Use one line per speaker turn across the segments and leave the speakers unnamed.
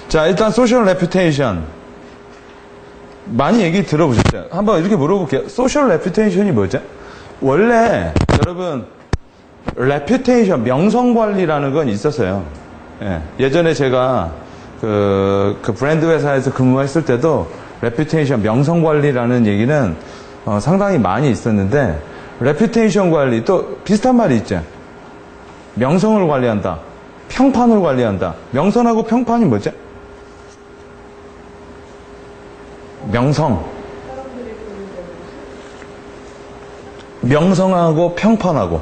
자, 일단 소셜 레퓨테이션. 많이 얘기 들어보셨죠? 한번 이렇게 물어볼게요. 소셜 레퓨테이션이 뭐죠? 원래 여러분 레퓨테이션, 명성관리라는 건 있었어요. 예. 예전에 제가 그 브랜드 회사에서 근무했을 때도 레퓨테이션, 명성관리라는 얘기는 상당히 많이 있었는데, 레퓨테이션 관리 또 비슷한 말이 있죠. 명성을 관리한다, 평판을 관리한다. 명성하고 평판이 뭐죠? 명성하고 평판하고,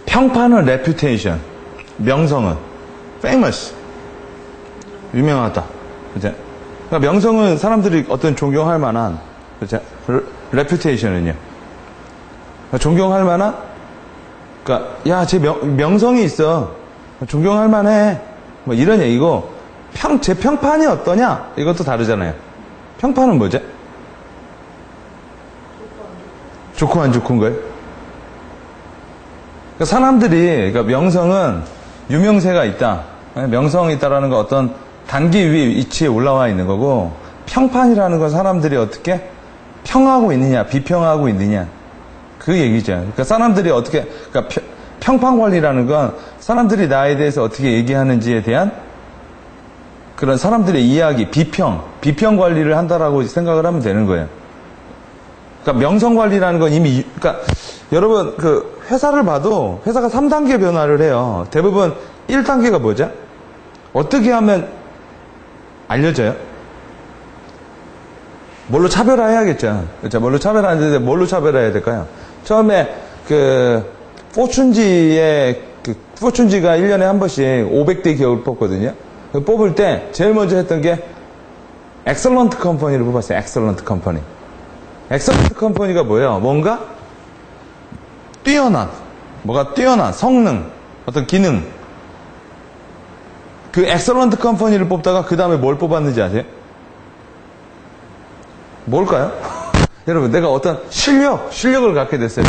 평판은 reputation, 명성은 famous, 유명하다. 그죠? 그러니까 명성은 사람들이 어떤 존경할 만한, 그죠? reputation은요, 존경할 만한, 그러니까 야, 제 명성이 있어, 존경할 만해, 뭐 이런 얘기고, 제 평판이 어떠냐? 이것도 다르잖아요. 평판은 뭐죠? 좋고 안 좋은 거예요? 그러니까 사람들이, 그러니까 명성은 유명세가 있다. 명성이 있다라는 건 어떤 단기 위치에 올라와 있는 거고, 평판이라는 건 사람들이 어떻게 평하고 있느냐, 비평하고 있느냐. 그 얘기죠. 그러니까 사람들이 어떻게, 그러니까 평판 관리라는 건 사람들이 나에 대해서 어떻게 얘기하는지에 대한 그런 사람들의 이야기, 비평 관리를 한다라고 생각을 하면 되는 거예요. 그러니까 명성 관리라는 건 이미, 그러니까 여러분 그 회사를 봐도 회사가 3단계 변화를 해요. 대부분 1단계가 뭐죠? 어떻게 하면 알려져요? 뭘로 차별화해야겠죠. 그렇죠? 뭘로 차별화하는데 뭘로 차별화해야 될까요? 처음에 포춘지가 1년에 한 번씩 500대 기업을 뽑거든요. 뽑을 때 제일 먼저 했던 게 엑셀런트 컴퍼니를 뽑았어요. 엑셀런트 컴퍼니. 엑셀런트 컴퍼니가 뭐예요? 뭔가 뛰어난 성능, 어떤 기능. 그 엑셀런트 컴퍼니를 뽑다가 그 다음에 뭘 뽑았는지 아세요? 뭘까요? 여러분, 내가 어떤 실력을 갖게 됐어요.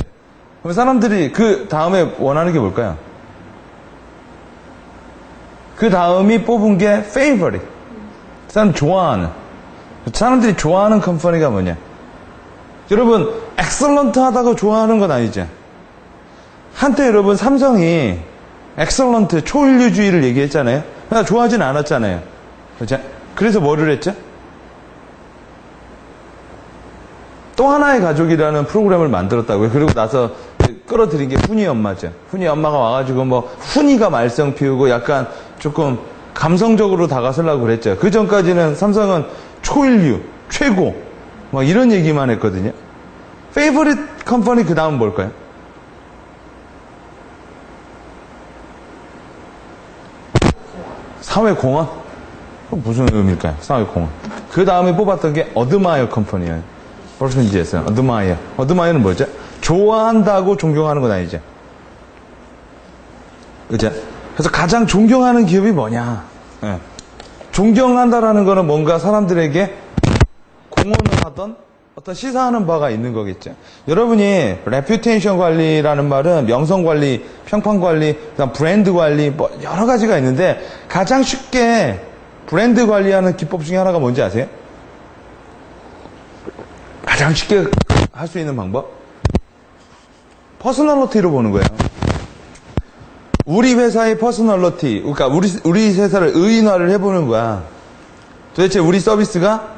그럼 사람들이 그 다음에 원하는 게 뭘까요? 그 다음이 뽑은 게 favorite. 사람들이 좋아하는 컴퍼니가 뭐냐? 여러분, 엑셀런트 하다고 좋아하는 건 아니죠. 한때 여러분, 삼성이 엑셀런트, 초인류주의를 얘기했잖아요. 그러나 좋아하진 않았잖아요. 그렇죠? 그래서 뭐를 했죠? 또 하나의 가족이라는 프로그램을 만들었다고요. 그리고 나서 끌어들인 게 훈이 엄마죠. 훈이 엄마가 와가지고 훈이가 말썽 피우고 약간 조금 감성적으로 다가서려고 그랬죠. 그 전까지는 삼성은 초인류, 최고, 이런 얘기만 했거든요. 페이버릿 컴퍼니 그 다음 뭘까요? 사회공헌? 무슨 의미일까요? 사회공헌. 그 다음에 뽑았던 게 어드마이어 컴퍼니예요. 벌써 이제 했어요. 어드마이어. 어드마이어는 뭐죠? 좋아한다고 존경하는 건 아니죠. 그죠? 그래서 가장 존경하는 기업이 뭐냐? 네. 존경한다라는 거는 뭔가 사람들에게 공헌을 하던 어떤 시사하는 바가 있는 거겠죠. 여러분이 레퓨테이션 관리라는 말은 명성 관리, 평판 관리, 그다음 브랜드 관리 여러 가지가 있는데 가장 쉽게 브랜드 관리하는 기법 중에 하나가 뭔지 아세요? 가장 쉽게 할 수 있는 방법? 퍼스널리티로 보는 거예요. 우리 회사의 퍼스널리티, 그러니까 우리 회사를 의인화를 해보는 거야. 도대체 우리 서비스가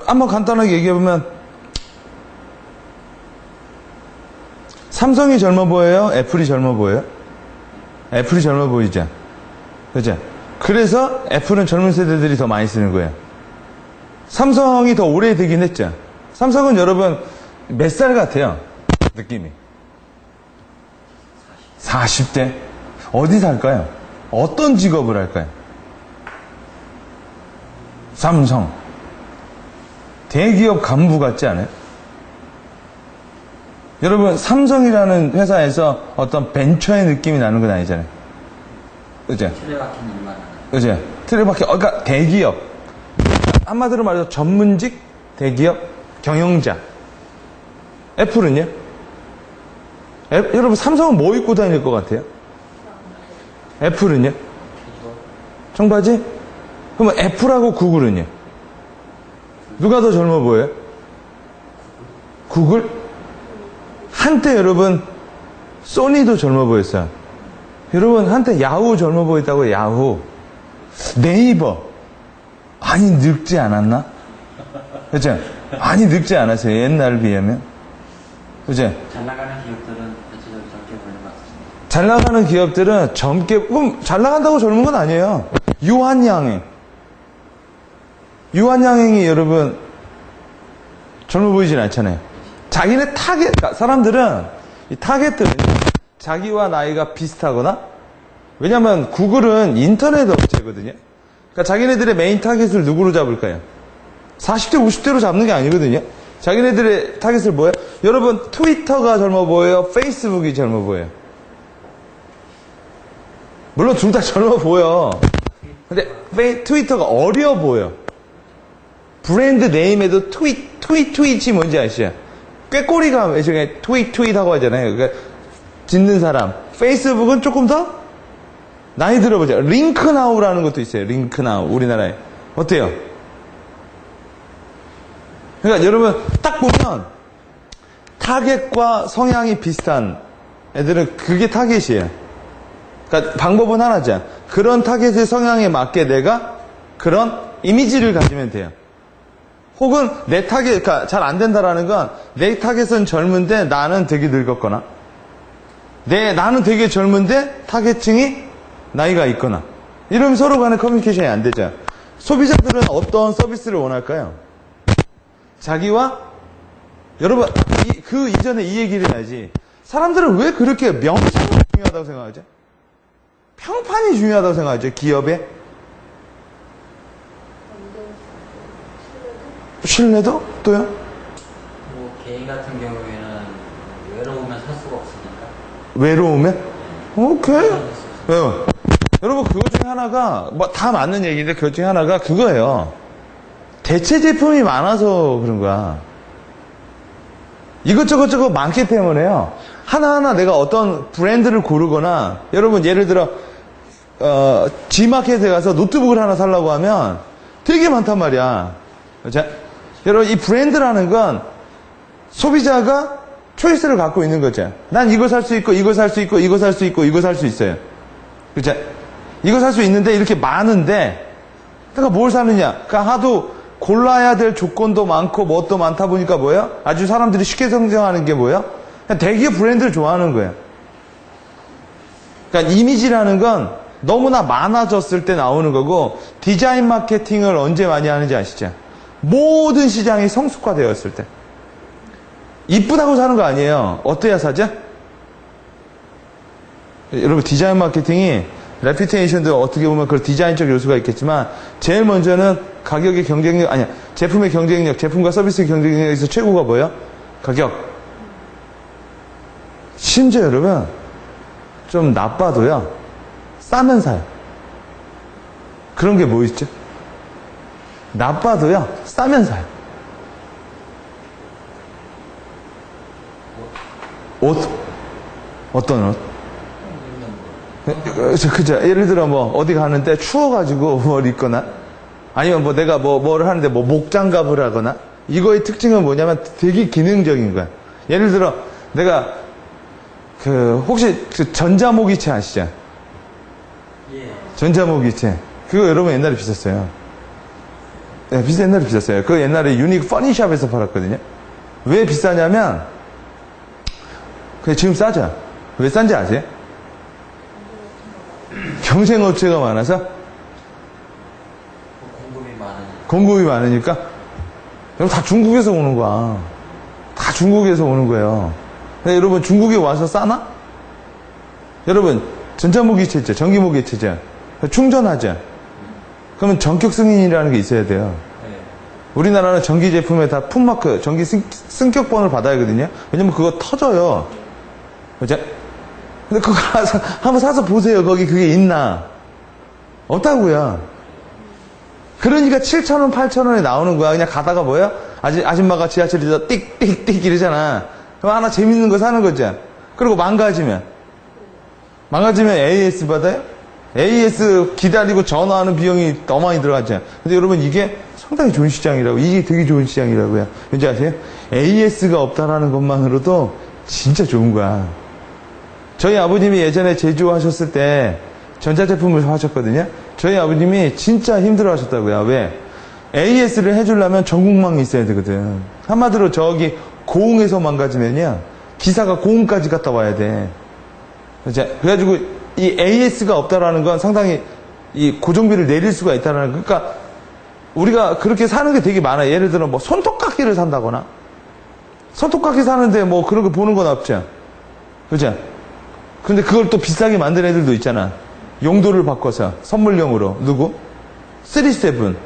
한번 간단하게 얘기해보면 삼성이 젊어 보여요? 애플이 젊어 보여요? 애플이 젊어 보이죠? 그죠? 그래서 애플은 젊은 세대들이 더 많이 쓰는 거예요. 삼성이 더 오래되긴 했죠. 삼성은 여러분 몇 살 같아요? 느낌이 40대? 어디서 할까요? 어떤 직업을 할까요? 삼성 대기업 간부 같지 않아요? 여러분 삼성이라는 회사에서 어떤 벤처의 느낌이 나는 건 아니잖아요. 그죠? 그죠? 트레바퀴, 그러니까 대기업, 한마디로 말해서 전문직 대기업 경영자. 애플은요? 여러분 삼성은 뭐 입고 다닐 것 같아요? 애플은요? 청바지? 그러면 애플하고 구글은요? 누가 더 젊어 보여요? 구글? 한때 여러분 소니도 젊어 보였어요. 여러분 한때 야후 젊어 보였다고요. 야후. 네이버 많이 늙지 않았나? 그죠? 많이 늙지 않았어요. 옛날에 비하면. 그죠?
잘 나가는 기업들은 대체적으로 젊게 보이는 것 같습니다.
잘 나가는 기업들은 젊게, 그럼 잘 나간다고 젊은 건 아니에요. 유한양행. 유한양행이 여러분 젊어 보이진 않잖아요. 자기네 타겟, 그러니까 사람들은 이 타겟들은 자기와 나이가 비슷하거나, 왜냐면 구글은 인터넷 업체거든요. 그러니까 자기네들의 메인 타겟을 누구로 잡을까요? 40대, 50대로 잡는 게 아니거든요. 자기네들의 타겟을 뭐예요? 여러분, 트위터가 젊어 보여요? 페이스북이 젊어 보여요? 물론 둘 다 젊어 보여. 근데 트위터가 어려 보여. 브랜드 네임에도 트윗이 뭔지 아시죠? 꾀꼬리가 외중에 트윗하고 하잖아요. 그러니까 짓는 사람. 페이스북은 조금 더 나이 들어보죠. 링크나우라는 것도 있어요. 링크나우. 우리나라에. 어때요? 그러니까 여러분 딱 보면 타겟과 성향이 비슷한 애들은 그게 타겟이에요. 그러니까 방법은 하나죠. 그런 타겟의 성향에 맞게 내가 그런 이미지를 가지면 돼요. 혹은 내 타겟, 그러니까 잘 안 된다라는 건 내 타겟은 젊은데 나는 되게 늙었거나, 나는 되게 젊은데 타겟층이 나이가 있거나, 이러면 서로 간에 커뮤니케이션이 안 되죠. 소비자들은 어떤 서비스를 원할까요? 자기와, 여러분, 그 이전에 이 얘기를 해야지. 사람들은 왜 그렇게 명성이 중요하다고 생각하죠? 평판이 중요하다고 생각하죠, 기업에? 신뢰도? 또요?
뭐 개인 같은 경우에는 외로우면 살 수가 없으니까.
외로우면? 오케이. 왜요? 여러분, 그것 중에 하나가, 뭐, 다 맞는 얘기인데, 그것 중에 하나가 그거예요. 대체 제품이 많아서 그런 거야. 이것저것 많기 때문에요. 하나하나 내가 어떤 브랜드를 고르거나, 여러분, 예를 들어, G마켓에 가서 노트북을 하나 사려고 하면 되게 많단 말이야. 자, 여러분, 이 브랜드라는 건 소비자가 초이스를 갖고 있는 거죠. 난 이거 살 수 있고, 이거 살 수 있고, 이거 살 수 있고, 이거 살 수 있어요. 그죠? 이거 살 수 있는데, 이렇게 많은데, 그러니까 뭘 사느냐? 그러니까 하도 골라야 될 조건도 많고, 뭣도 많다 보니까 뭐예요? 아주 사람들이 쉽게 성장하는 게 뭐예요? 그냥 대기업 브랜드를 좋아하는 거예요. 그러니까 이미지라는 건 너무나 많아졌을 때 나오는 거고, 디자인 마케팅을 언제 많이 하는지 아시죠? 모든 시장이 성숙화되었을 때. 이쁘다고 사는 거 아니에요. 어때야 사죠? 여러분, 디자인 마케팅이 레퓨테이션도 어떻게 보면 그 디자인적 요소가 있겠지만, 제일 먼저는 가격의 경쟁력, 아니야, 제품의 경쟁력, 제품과 서비스의 경쟁력에서 최고가 뭐예요? 가격. 심지어 여러분, 좀 나빠도요, 싸면 사요. 그런 게 뭐 있죠? 나빠도요, 싸면 사요. 옷? 어떤 옷? 그죠. 예를 들어 뭐, 어디 가는데 추워가지고 뭘 입거나, 아니면 뭐 내가 뭐를 하는데 뭐 목장갑을 하거나, 이거의 특징은 뭐냐면 되게 기능적인 거야. 예를 들어, 내가, 혹시 전자모기채 아시죠?
예.
전자모기채. 그거 여러분 옛날에 비쌌어요. 네, 옛날에 비쌌어요. 그거 옛날에 유닉 퍼니샵에서 팔았거든요. 왜 비싸냐면, 지금 싸죠? 왜 싼지 아세요? 경쟁업체가 많아서? 공급이 많으니까? 여러분 다 중국에서 오는 거야. 다 중국에서 오는 거예요. 근데 여러분 중국에 와서 싸나? 여러분 전자모기채 있죠? 전기모기채죠? 충전하죠? 그러면 전격 승인이라는 게 있어야 돼요. 우리나라는 전기 제품에 다 품마크, 전기 승격번호를 받아야 하거든요. 왜냐면 그거 터져요. 그죠? 근데 그거 한번 사서 보세요. 거기 그게 있나? 없다고요. 그러니까 7,000원, 8,000원에 나오는 거야. 그냥 가다가 뭐야? 아줌마가 지하철에서 띡띡띡 이러잖아. 그럼 하나 재밌는 거 사는 거죠. 그리고 망가지면 AS 받아요? AS 기다리고 전화하는 비용이 더 많이 들어갔잖아요. 근데 여러분 이게 상당히 좋은 시장이라고, 이게 되게 좋은 시장이라고요. 왠지 아세요? AS가 없다라는 것만으로도 진짜 좋은 거야. 저희 아버님이 예전에 제조하셨을 때 전자제품을 하셨거든요. 저희 아버님이 진짜 힘들어 하셨다고요. 왜? AS를 해주려면 전국망이 있어야 되거든. 한마디로 저기 고흥에서 망가지면요, 기사가 고흥까지 갔다 와야 돼. 그래가지고 이 AS가 없다라는 건 상당히 이 고정비를 내릴 수가 있다라는 거. 그러니까 우리가 그렇게 사는 게 되게 많아요. 예를 들어 뭐 손톱깎이를 산다거나, 손톱깎이 사는데 뭐 그런 거 보는 건 없죠. 그죠? 근데 그걸 또 비싸게 만든 애들도 있잖아. 용도를 바꿔서 선물용으로. 누구? 37.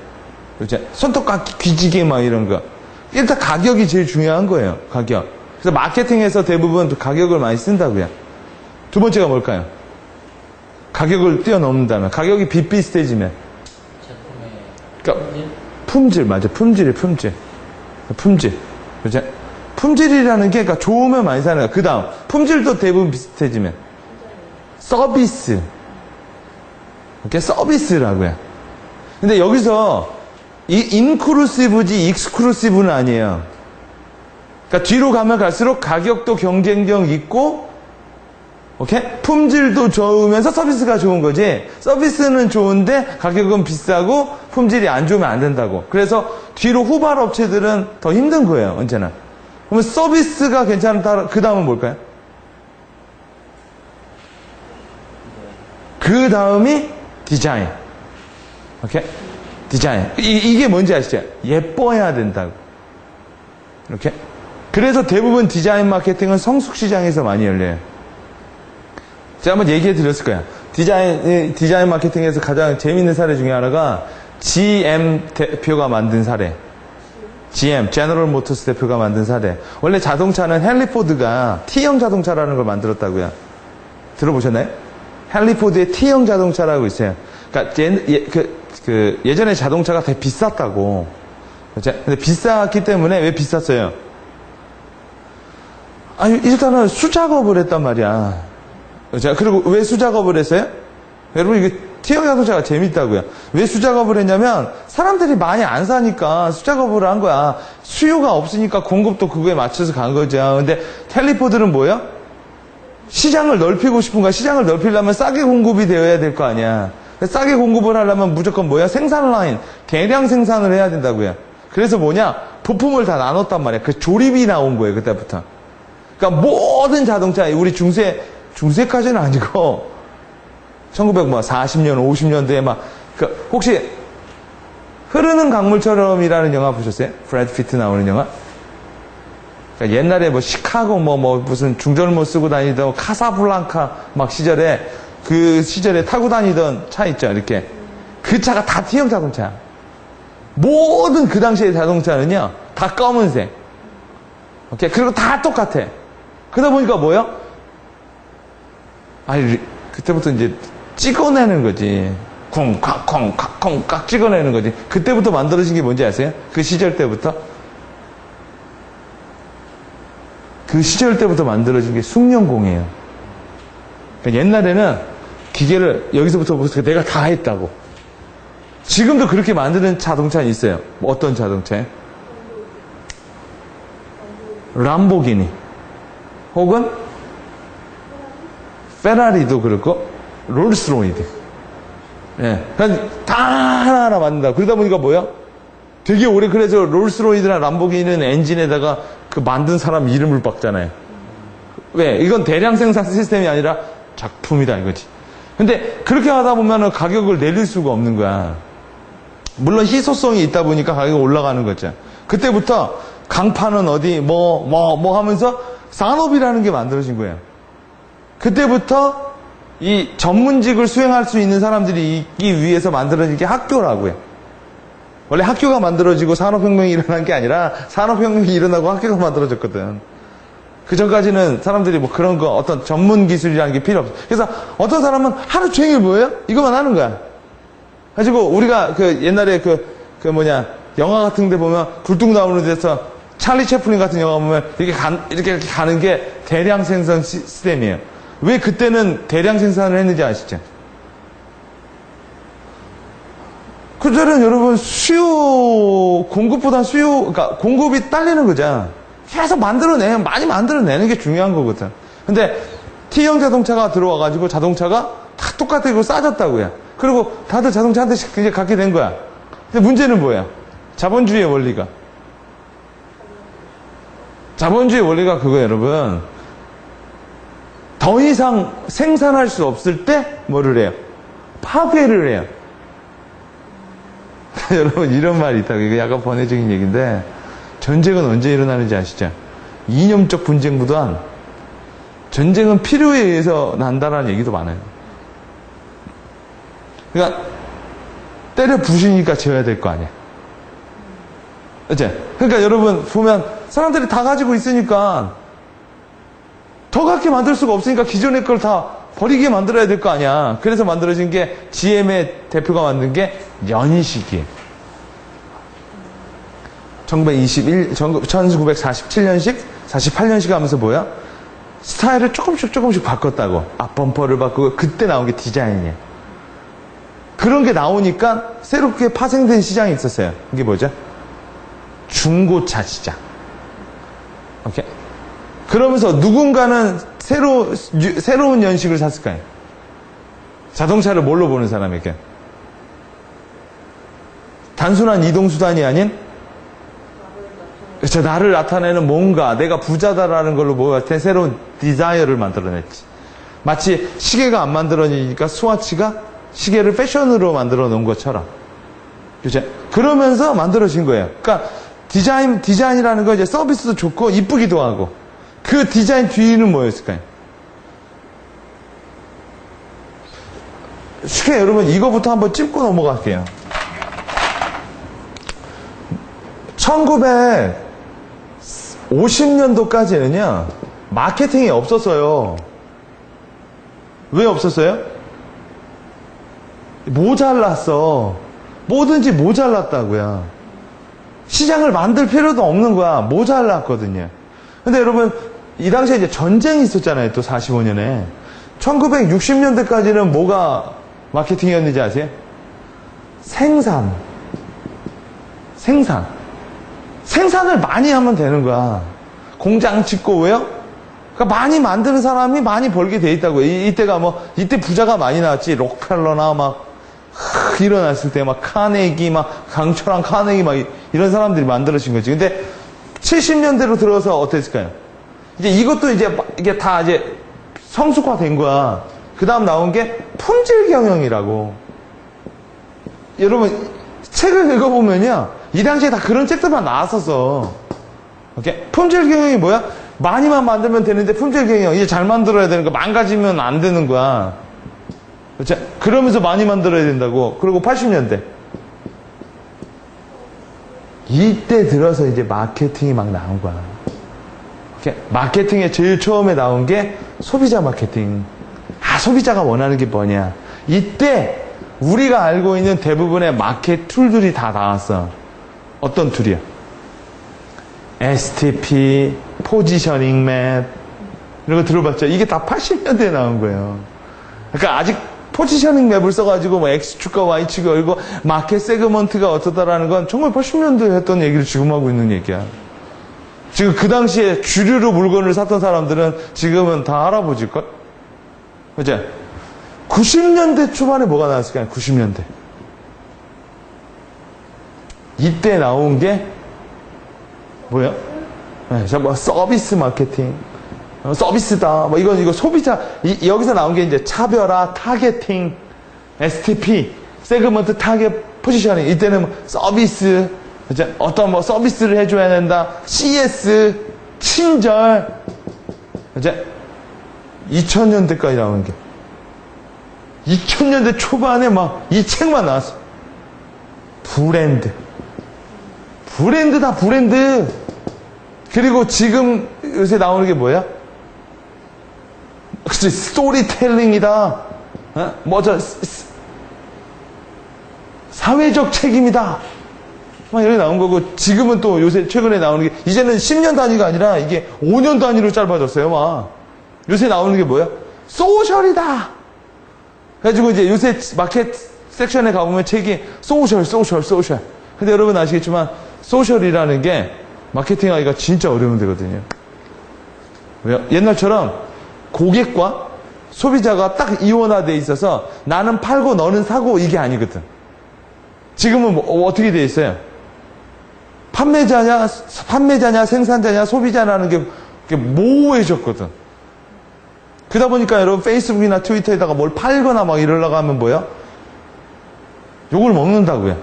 그죠? 손톱깎이 귀지개 막 이런 거. 일단 가격이 제일 중요한 거예요. 가격. 그래서 마케팅에서 대부분 가격을 많이 쓴다고요. 두 번째가 뭘까요? 가격을 뛰어넘는다면, 가격이 비슷해지면.
제품의
그러니까 품질, 맞아. 품질이 품질. 품질. 그죠? 품질이라는 게, 그러니까 좋으면 많이 사는 거야. 그 다음, 품질도 대부분 비슷해지면. 서비스. 이렇게 서비스라고요. 근데 여기서 이 인클루시브지 익스클루시브는 아니에요. 그러니까 뒤로 가면 갈수록 가격도 경쟁력 있고, 오케이? 품질도 좋으면서 서비스가 좋은 거지. 서비스는 좋은데 가격은 비싸고 품질이 안 좋으면 안 된다고. 그래서 뒤로 후발 업체들은 더 힘든 거예요, 언제나. 그러면 서비스가 괜찮다. 그 다음은 뭘까요? 그 다음이 디자인. 오케이? 디자인. 이게 뭔지 아시죠? 예뻐야 된다고. 이렇게. 그래서 대부분 디자인 마케팅은 성숙시장에서 많이 열려요. 제가 한번 얘기해 드렸을 거야. 디자인 마케팅에서 가장 재밌는 사례 중에 하나가 GM 대표가 만든 사례. GM, 제너럴 모터스 대표가 만든 사례. 원래 자동차는 헨리 포드가 T형 자동차라는 걸 만들었다고요. 들어보셨나요? 헨리 포드의 T형 자동차라고 있어요. 그러니까 예전에 자동차가 되게 비쌌다고. 근데 비쌌기 때문에 왜 비쌌어요? 아니, 일단은 수작업을 했단 말이야. 그리고 왜 수작업을 했어요? 여러분, 이게 T형 자동차가 재밌다고요. 왜 수작업을 했냐면 사람들이 많이 안 사니까 수작업을 한 거야. 수요가 없으니까 공급도 그거에 맞춰서 간 거죠. 근데 헨리포드는 뭐예요? 시장을 넓히고 싶은 거야. 시장을 넓히려면 싸게 공급이 되어야 될 거 아니야. 싸게 공급을 하려면 무조건 뭐야? 생산 라인, 대량 생산을 해야 된다고요. 그래서 뭐냐? 부품을 다 나눴단 말이야. 그 조립이 나온 거예요, 그때부터. 그러니까 모든 자동차, 우리 중세까지는 아니고 1940년, 50년대에 막 혹시 흐르는 강물처럼이라는 영화 보셨어요? 브래드 피트 나오는 영화? 그러니까 옛날에 뭐 시카고 무슨 중절모 쓰고 다니던 카사블랑카 막 시절에 그 시절에 타고 다니던 차 있죠, 이렇게. 그 차가 다 T형 자동차야. 모든 그 당시의 자동차는요, 다 검은색. 오케이? 그리고 다 똑같아. 그러다 보니까 뭐요? 아니, 그때부터 이제 찍어내는 거지. 콩깍 찍어내는 거지. 그때부터 만들어진 게 뭔지 아세요? 그 시절 때부터? 그 시절 때부터 만들어진 게 숙련공이에요. 그러니까 옛날에는 기계를 여기서부터 내가 다 했다고. 지금도 그렇게 만드는 자동차는 있어요. 뭐 어떤 자동차예요? 람보기니. 혹은 페라리도 그렇고 롤스로이드. 예. 그러니까 다 하나하나 만든다. 그러다 보니까 뭐야? 되게 오래. 그래서 롤스로이드나 람보기니는 엔진에다가 그 만든 사람 이름을 박잖아요. 왜? 이건 대량 생산 시스템이 아니라 작품이다 이거지. 근데 그렇게 하다 보면은 가격을 내릴 수가 없는 거야. 물론 희소성이 있다 보니까 가격이 올라가는 거죠. 그때부터 강판은 어디 뭐 하면서 산업이라는 게 만들어진 거예요. 그때부터 이 전문직을 수행할 수 있는 사람들이 있기 위해서 만들어진 게 학교라고요. 원래 학교가 만들어지고 산업혁명이 일어난 게 아니라 산업혁명이 일어나고 학교가 만들어졌거든. 그 전까지는 사람들이 뭐 그런 거 어떤 전문 기술이라는 게 필요 없어. 그래서 어떤 사람은 하루 종일 뭐예요? 이것만 하는 거야. 가지고 우리가 그 옛날에 영화 같은 데 보면 굴뚝 나오는 데서 찰리 채플린 같은 영화 보면 이렇게 가는 게 대량 생산 시스템이에요. 왜 그때는 대량 생산을 했는지 아시죠? 그들은 여러분 공급보다 그러니까 공급이 딸리는 거죠. 계속 많이 만들어내는 게 중요한 거거든. 근데 T형 자동차가 들어와가지고 자동차가 다 똑같고 싸졌다고요. 그리고 다들 자동차 한 대씩 이제 갖게 된 거야. 근데 문제는 뭐야? 자본주의의 원리가. 자본주의 원리가 그거예요, 여러분. 더 이상 생산할 수 없을 때 뭐를 해요? 파괴를 해요. 여러분 이런 말이 있다고. 이거 약간 번외적인 얘기인데 전쟁은 언제 일어나는지 아시죠? 이념적 분쟁보단 전쟁은 필요에 의해서 난다라는 얘기도 많아요. 그러니까 때려 부시니까 지어야 될 거 아니야. 그치? 그러니까 여러분 보면 사람들이 다 가지고 있으니까 더 갖게 만들 수가 없으니까 기존의 걸 다 버리게 만들어야 될 거 아니야. 그래서 만들어진 게 GM의 대표가 만든 게 연식이에요. 1947년식, 48년식 하면서 뭐야? 스타일을 조금씩 바꿨다고. 앞범퍼를 바꾸고 그때 나온 게 디자인이에요. 그런 게 나오니까 새롭게 파생된 시장이 있었어요. 이게 뭐죠? 중고차 시장. 오케이? 그러면서 누군가는 새로운 연식을 샀을 거예요. 자동차를 뭘로 보는 사람에게? 단순한 이동수단이 아닌, 그렇죠. 나를 나타내는 뭔가, 내가 부자다라는 걸로 뭐가 새로운 디자이어를 만들어냈지. 마치 시계가 안 만들어지니까 스와치가 시계를 패션으로 만들어 놓은 것처럼. 그렇죠. 그러면서 만들어진 거예요. 그러니까 디자인이라는 건 이제 서비스도 좋고, 이쁘기도 하고, 그 디자인 뒤는 뭐였을까요? 쉽게 여러분 이거부터 한번 짚고 넘어갈게요. 1950년도까지는요 마케팅이 없었어요. 왜 없었어요? 모자랐어. 뭐든지 모자랐다고요. 시장을 만들 필요도 없는 거야. 모자랐거든요. 근데 여러분 이 당시에 이제 전쟁이 있었잖아요. 또 45년에 1960년대까지는 뭐가 마케팅이었는지 아세요? 생산을 많이 하면 되는 거야. 공장 짓고 왜요? 그러니까 많이 만드는 사람이 많이 벌게 돼 있다고. 이때가 이때 부자가 많이 나왔지. 록펠러나 일어났을 때 카네기 강철한 카네기 이런 사람들이 만들어진 거지. 근데 70년대로 들어서 어땠을까요? 이제 이것도 이게 다 이제 성숙화된 거야. 그 다음 나온 게 품질 경영이라고. 여러분 책을 읽어보면요 이 당시에 다 그런 책들만 나왔었어. 오케이? 품질 경영이 뭐야? 많이만 만들면 되는데 품질 경영 이제 잘 만들어야 되는 거. 망가지면 안 되는 거야. 그렇죠? 그러면서 많이 만들어야 된다고. 그리고 80년대 이때 들어서 이제 마케팅이 막 나온 거야. 오케이? 마케팅에 제일 처음에 나온 게 소비자 마케팅. 소비자가 원하는 게 뭐냐. 이때 우리가 알고 있는 대부분의 마켓 툴들이 다 나왔어. 어떤 툴이야? STP, 포지셔닝 맵 이런 거 들어봤죠? 이게 다 80년대에 나온 거예요. 그러니까 아직 포지셔닝 맵을 써가지고 X축과 Y축이 이거 마켓 세그먼트가 어떻다라는 건 1980년대에 했던 얘기를 지금 하고 있는 얘기야. 지금 그 당시에 주류로 물건을 샀던 사람들은 지금은 다 알아보질걸? 그죠? 90년대 초반에 뭐가 나왔을까요? 90년대. 이때 나온 게 뭐야? 네, 서비스 마케팅. 서비스다. 이거 소비자. 여기서 나온 게 이제 차별화, 타겟팅, STP, 세그먼트 타겟 포지셔닝. 이때는 서비스. 그죠? 어떤 서비스를 해줘야 된다. CS, 친절. 그죠? 2000년대까지 나오는 게. 2000년대 초반에 이 책만 나왔어. 브랜드다, 브랜드. 그리고 지금 요새 나오는 게 뭐야? 그치, 스토리텔링이다. 사회적 책임이다. 이런 게 나온 거고, 지금은 또 요새 최근에 나오는 게, 이제는 10년 단위가 아니라 이게 5년 단위로 짧아졌어요, 요새 나오는 게 뭐야? 소셜이다. 그래가지고 이제 요새 마켓 섹션에 가보면 책이 소셜. 근데 여러분 아시겠지만 소셜이라는 게 마케팅하기가 진짜 어려운 데거든요. 왜요? 옛날처럼 고객과 소비자가 딱 이원화되어 있어서 나는 팔고 너는 사고 이게 아니거든. 지금은 어떻게 되어 있어요? 판매자냐, 생산자냐, 소비자냐는 게 모호해졌거든. 그러다 보니까 여러분 페이스북이나 트위터에다가 뭘 팔거나 막 이러려고 하면 뭐야? 욕을 먹는다고요.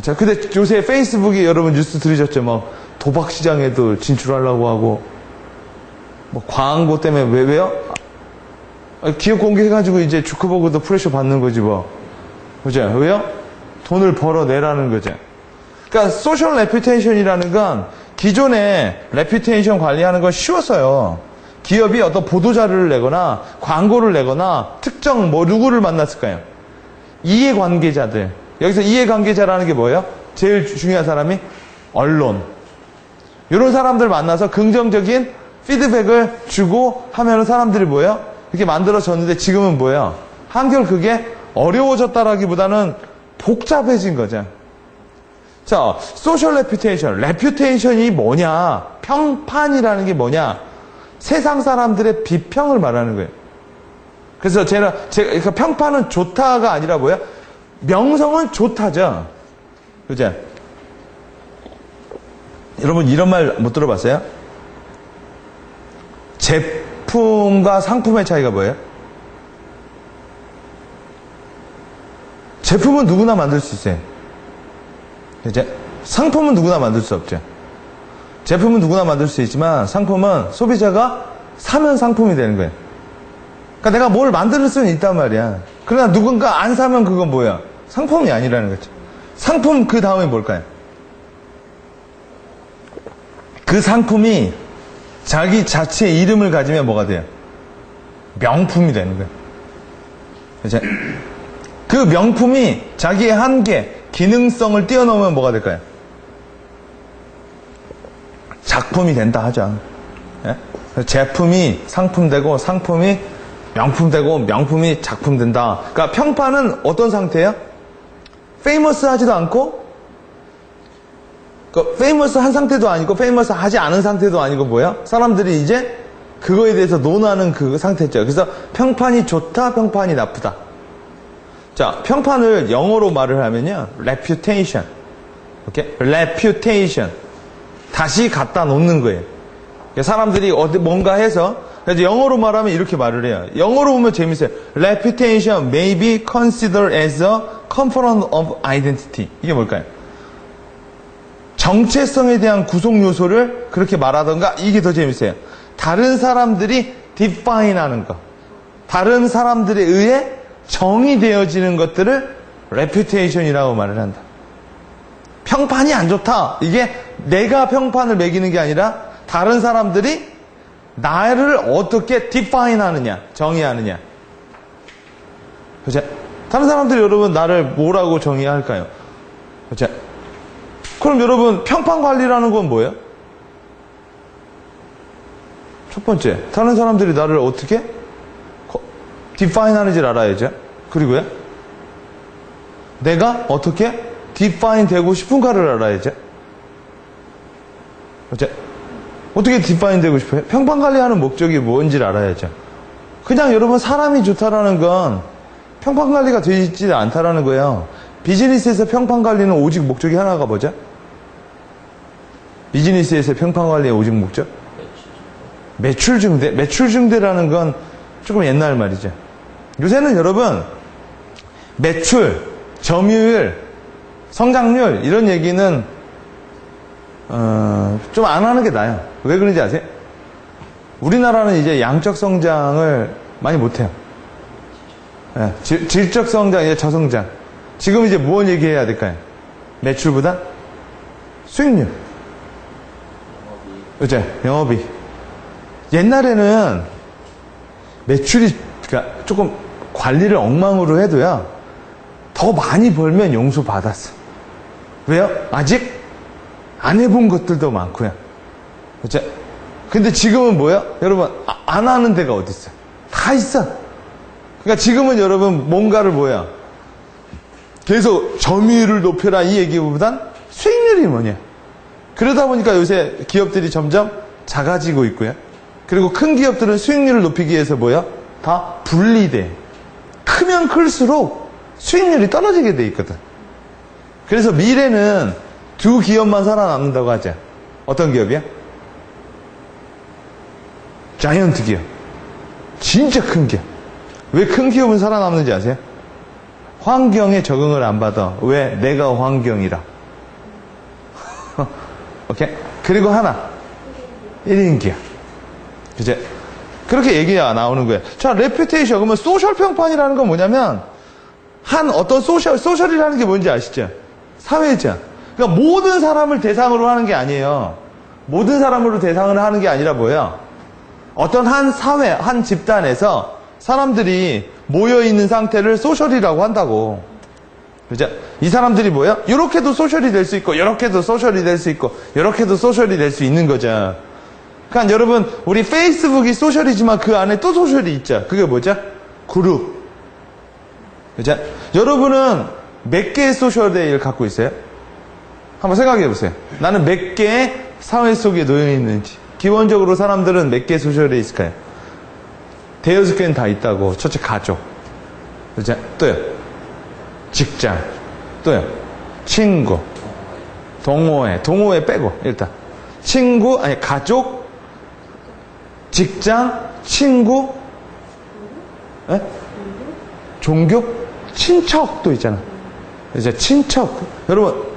자, 근데 요새 페이스북이 여러분 뉴스 들으셨죠? 막 도박 시장에도 진출하려고 하고, 뭐 광고 때문에 왜요? 기업 공개해가지고 이제 주커버그도 프레셔 받는 거지 뭐. 그죠? 왜요? 돈을 벌어내라는 거죠. 그러니까 소셜 레퓨테이션이라는 건 기존에 레퓨테이션 관리하는 건 쉬웠어요. 기업이 어떤 보도자료를 내거나 광고를 내거나 특정 누구를 만났을까요? 이해관계자들. 여기서 이해관계자라는 게 뭐예요? 제일 중요한 사람이 언론. 이런 사람들 만나서 긍정적인 피드백을 주고 하면은 사람들이 뭐예요? 이렇게 만들어졌는데 지금은 뭐예요? 한결 그게 어려워졌다라기보다는 복잡해진 거죠. 자, 소셜 레퓨테이션. 레퓨테이션이 뭐냐? 평판이라는 게 뭐냐? 세상 사람들의 비평을 말하는 거예요. 그래서 제가 그러니까 평판은 좋다가 아니라 뭐야? 명성은 좋다죠. 그죠? 여러분 이런 말 못 들어봤어요? 제품과 상품의 차이가 뭐예요? 제품은 누구나 만들 수 있어요. 그죠? 상품은 누구나 만들 수 없죠. 제품은 누구나 만들 수 있지만 상품은 소비자가 사면 상품이 되는 거예요. 그러니까 내가 뭘 만들 수는 있단 말이야. 그러나 누군가 안 사면 그건 뭐야? 상품이 아니라는 거죠. 상품 그 다음에 뭘까요? 그 상품이 자기 자체의 이름을 가지면 뭐가 돼요? 명품이 되는 거예요. 그죠? 그 명품이 자기의 한계, 기능성을 뛰어넘으면 뭐가 될까요? 작품이 된다 하죠. 예? 제품이 상품 되고 상품이 명품 되고 명품이 작품 된다. 그러니까 평판은 어떤 상태예요? 페이머스 하지도 않고 페이머스 한 상태도 아니고 페이머스 하지 않은 상태도 아니고 뭐야? 사람들이 이제 그거에 대해서 논하는 그 상태죠. 그래서 평판이 좋다, 평판이 나쁘다. 자, 평판을 영어로 말을 하면요. reputation. 오케이? reputation. 다시 갖다 놓는 거예요. 사람들이 뭔가 해서 그래서 영어로 말하면 이렇게 말을 해요. 영어로 보면 재밌어요. reputation may be considered as a component of identity. 이게 뭘까요? 정체성에 대한 구성 요소를 그렇게 말하던가 이게 더 재밌어요. 다른 사람들이 define 하는 거. 다른 사람들에 의해 정의되어지는 것들을 reputation이라고 말을 한다. 평판이 안 좋다. 이게 내가 평판을 매기는 게 아니라 다른 사람들이 나를 어떻게 define 하느냐, 정의하느냐. 그죠? 다른 사람들이 여러분 나를 뭐라고 정의할까요? 그죠? 그럼 여러분 평판 관리라는 건 뭐예요? 첫 번째, 다른 사람들이 나를 어떻게 define 하는지를 알아야죠. 그리고요, 내가 어떻게 define 되고 싶은가를 알아야죠. 그죠? 어떻게 디파인 되고 싶어요? 평판 관리하는 목적이 뭔지를 알아야죠. 그냥 여러분 사람이 좋다라는 건 평판 관리가 되지 않다라는 거예요. 비즈니스에서 평판 관리는 오직 목적이 하나가 뭐죠? 비즈니스에서 평판 관리의 오직 목적? 매출 증대. 매출 증대라는 건 조금 옛날 말이죠. 요새는 여러분 매출, 점유율, 성장률 이런 얘기는 좀 안 하는 게 나아요. 왜 그런지 아세요? 우리나라는 이제 양적 성장을 많이 못해요. 네, 질적 성장, 이제 저성장. 지금 이제 무엇 얘기해야 될까요? 매출보다 수익률. 그죠? 영업이. 옛날에는 매출이 그러니까 조금 관리를 엉망으로 해도요, 더 많이 벌면 용서 받았어. 왜요? 아직 안 해본 것들도 많고요. 그죠? 근데 지금은 뭐야? 여러분, 안 하는 데가 어디 있어요? 다 있어. 그러니까 지금은 여러분, 뭔가를 뭐야? 계속 점유율을 높여라 이 얘기보단 수익률이 뭐냐. 그러다 보니까 요새 기업들이 점점 작아지고 있고요. 그리고 큰 기업들은 수익률을 높이기 위해서 뭐야? 다 분리돼. 크면 클수록 수익률이 떨어지게 돼 있거든. 그래서 미래는 두 기업만 살아남는다고 하자. 어떤 기업이야? 자이언트 기업. 진짜 큰 기업. 왜 큰 기업은 살아남는지 아세요? 환경에 적응을 안 받아. 왜? 내가 환경이라. 오케이? 그리고 하나. 1인 기업. 이제 그렇게 얘기가 나오는 거예요. 자, 레퓨테이션. 그러면 소셜 평판이라는 건 뭐냐면 한 어떤 소셜이라는 게 뭔지 아시죠? 사회자. 그러니까 모든 사람을 대상으로 하는 게 아니에요. 모든 사람으로 대상을 하는 게 아니라 뭐예요? 어떤 한 사회, 한 집단에서 사람들이 모여있는 상태를 소셜이라고 한다고. 그죠? 이 사람들이 뭐예요? 이렇게도 소셜이 될 수 있고, 이렇게도 소셜이 될 수 있고, 이렇게도 소셜이 될 수 있는 거죠. 그러니까 여러분, 우리 페이스북이 소셜이지만 그 안에 또 소셜이 있죠. 그게 뭐죠? 그룹. 그죠? 여러분은 몇 개의 소셜을 갖고 있어요? 한번 생각해 보세요. 나는 몇 개의 사회 속에 놓여 있는지. 기본적으로 사람들은 몇 개의 소셜에 있을까요? 대여섯 개는 다 있다고. 첫째, 가족. 그죠? 또요. 직장. 또요. 친구. 동호회. 동호회 빼고, 일단. 친구, 아니, 가족, 직장, 친구, 에? 종교, 친척도 있잖아. 이제 친척. 여러분,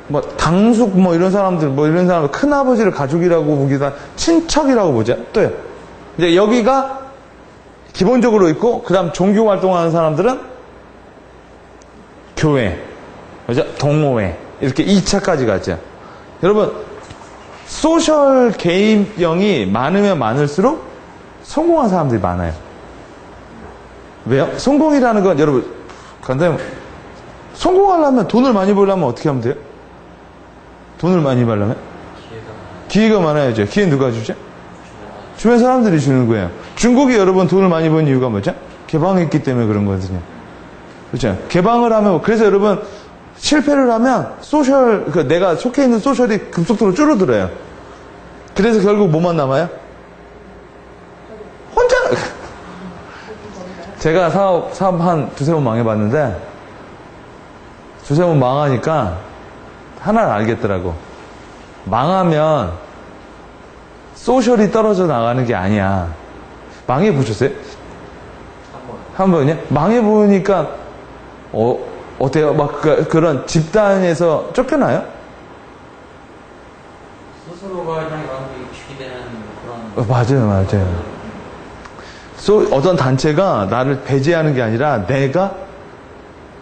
뭐 당숙 뭐 이런 사람들 뭐 이런 사람들 큰아버지를 가족이라고 보기보다 친척이라고 보자. 또요. 이제 여기가 기본적으로 있고 그다음 종교 활동하는 사람들은 교회, 그죠? 동호회 이렇게 2차까지 가죠. 여러분 소셜 개입형이 많으면 많을수록 성공한 사람들이 많아요. 왜요? 성공이라는 건 여러분 간단히 성공하려면 돈을 많이 벌려면 어떻게 하면 돼요? 돈을 많이 벌려면? 기회가 많아야죠. 기회 누가 주죠? 주변 사람들이 주는 거예요. 중국이 여러분 돈을 많이 번 이유가 뭐죠? 개방했기 때문에 그런 거거든요. 그렇죠? 개방을 하면 그래서 여러분 실패를 하면 소셜 내가 속해 있는 소셜이 급속도로 줄어들어요. 그래서 결국 뭐만 남아요? 혼자. 제가 사업 한 두세 번 망해봤는데 두세 번 망하니까 하나를 알겠더라고. 망하면 소셜이 떨어져 나가는 게 아니야. 망해보셨어요? 한 번이요? 망해보니까 어때요? 막 그런 집단에서 쫓겨나요?
스스로가 그냥 익숙이 되는 그런.
맞아요. 어떤 단체가 나를 배제하는 게 아니라 내가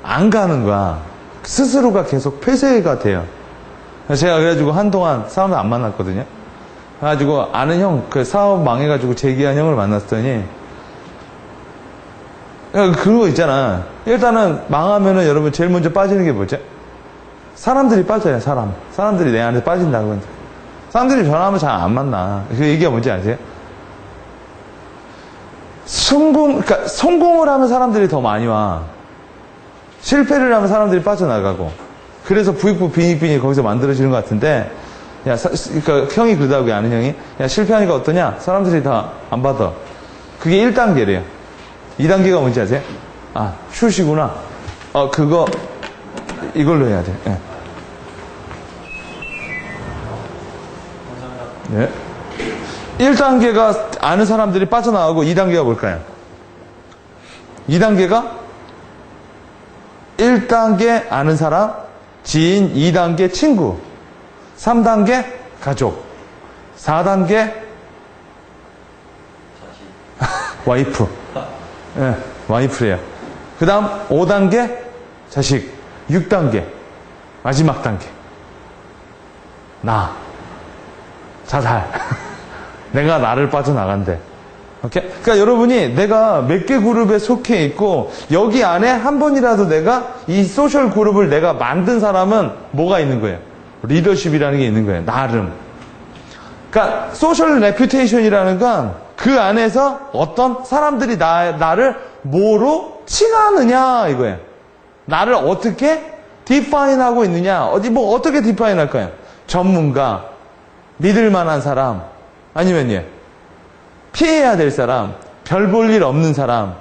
안 가는 거야. 스스로가 계속 폐쇄가 돼요. 제가 그래가지고 한동안 사람을 안 만났거든요. 그래가지고 아는 형, 그 사업 망해가지고 재기한 형을 만났더니 그거 있잖아. 일단은 망하면은 여러분 제일 먼저 빠지는 게 뭐죠? 사람들이 빠져요, 사람들이 내 안에 빠진다고. 사람들이 전화하면 잘 안 만나. 그 얘기가 뭔지 아세요? 그러니까 성공을 하면 사람들이 더 많이 와. 실패를 하면 사람들이 빠져나가고. 그래서 부익부 빈익빈이 거기서 만들어지는 것 같은데, 그러니까 형이 그러다고 아는 형이, 야, 실패하니까 어떠냐? 사람들이 다 안 받아. 그게 1단계래요. 2단계가 뭔지 아세요? 아, 슛이구나. 이걸로 해야 돼. 예. 예. 1단계가 아는 사람들이 빠져나가고 2단계가 뭘까요? 2단계가 1단계 아는 사람, 지인, 2단계 친구, 3단계 가족, 4단계 와이프. 예, 와이프래요. 그 다음 5단계 자식, 6단계 마지막 단계 나 자살. 내가 나를 빠져나간대. 오케이? 그러니까 여러분이 내가 몇 개 그룹에 속해 있고 여기 안에 한 번이라도 내가 이 소셜 그룹을 내가 만든 사람은 뭐가 있는 거예요? 리더십이라는 게 있는 거예요. 나름. 그러니까 소셜 레퓨테이션이라는 건 그 안에서 어떤 사람들이 나를 뭐로 칭하느냐 이거예요. 나를 어떻게 디파인하고 있느냐? 어떻게 디파인 할까요? 전문가, 믿을 만한 사람, 아니면 피해야 될 사람, 별 볼 일 없는 사람.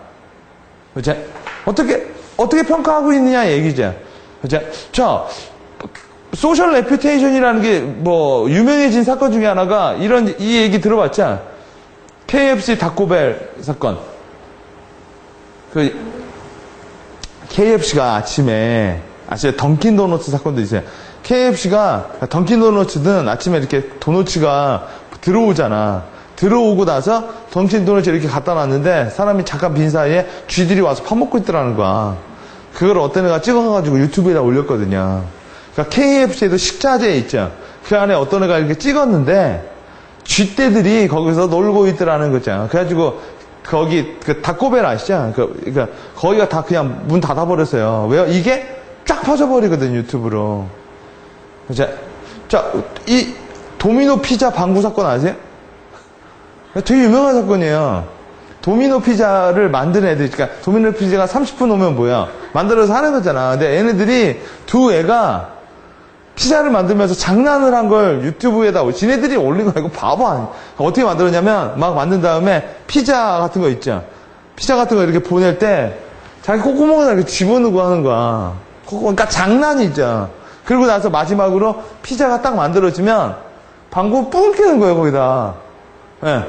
그죠? 어떻게 평가하고 있느냐 얘기죠. 그죠? 소셜 레퓨테이션이라는 게 유명해진 사건 중에 하나가 이 얘기 들어봤죠? KFC 닭고벨 사건. KFC가 아침에 던킨도너츠 사건도 있어요. 던킨도너츠는 아침에 이렇게 도너츠가 들어오잖아. 들어오고 나서 던킨도너츠 이렇게 갖다 놨는데 사람이 잠깐 빈 사이에 쥐들이 와서 파먹고 있더라는 거야. 그걸 어떤 애가 찍어가지고 유튜브에다 올렸거든요. 그러니까 KFC에도 식자재 있죠. 그 안에 어떤 애가 이렇게 찍었는데 쥐떼들이 거기서 놀고 있더라는 거죠. 그래가지고 거기 닭고벨 아시죠? 그러니까 거기가 다 그냥 문 닫아버렸어요. 왜요? 이게 쫙 퍼져버리거든요, 유튜브로. 이 도미노 피자 방구 사건 아세요? 되게 유명한 사건이에요. 도미노 피자를 만든 애들, 그러니까 도미노 피자가 30분 오면 뭐야? 만들어서 하는 거잖아. 근데 얘네들이 두 애가 피자를 만들면서 장난을 한 걸 유튜브에다 지네들이 올린 거 이거 바보 아니야. 어떻게 만들었냐면 막 만든 다음에 피자 같은 거 있죠. 피자 같은 거 이렇게 보낼 때 자기 콧구멍에다 이렇게 집어넣고 하는 거야. 그러니까 장난이죠. 그리고 나서 마지막으로 피자가 딱 만들어지면 방구 뿡 끼는 거예요, 거기다. 예.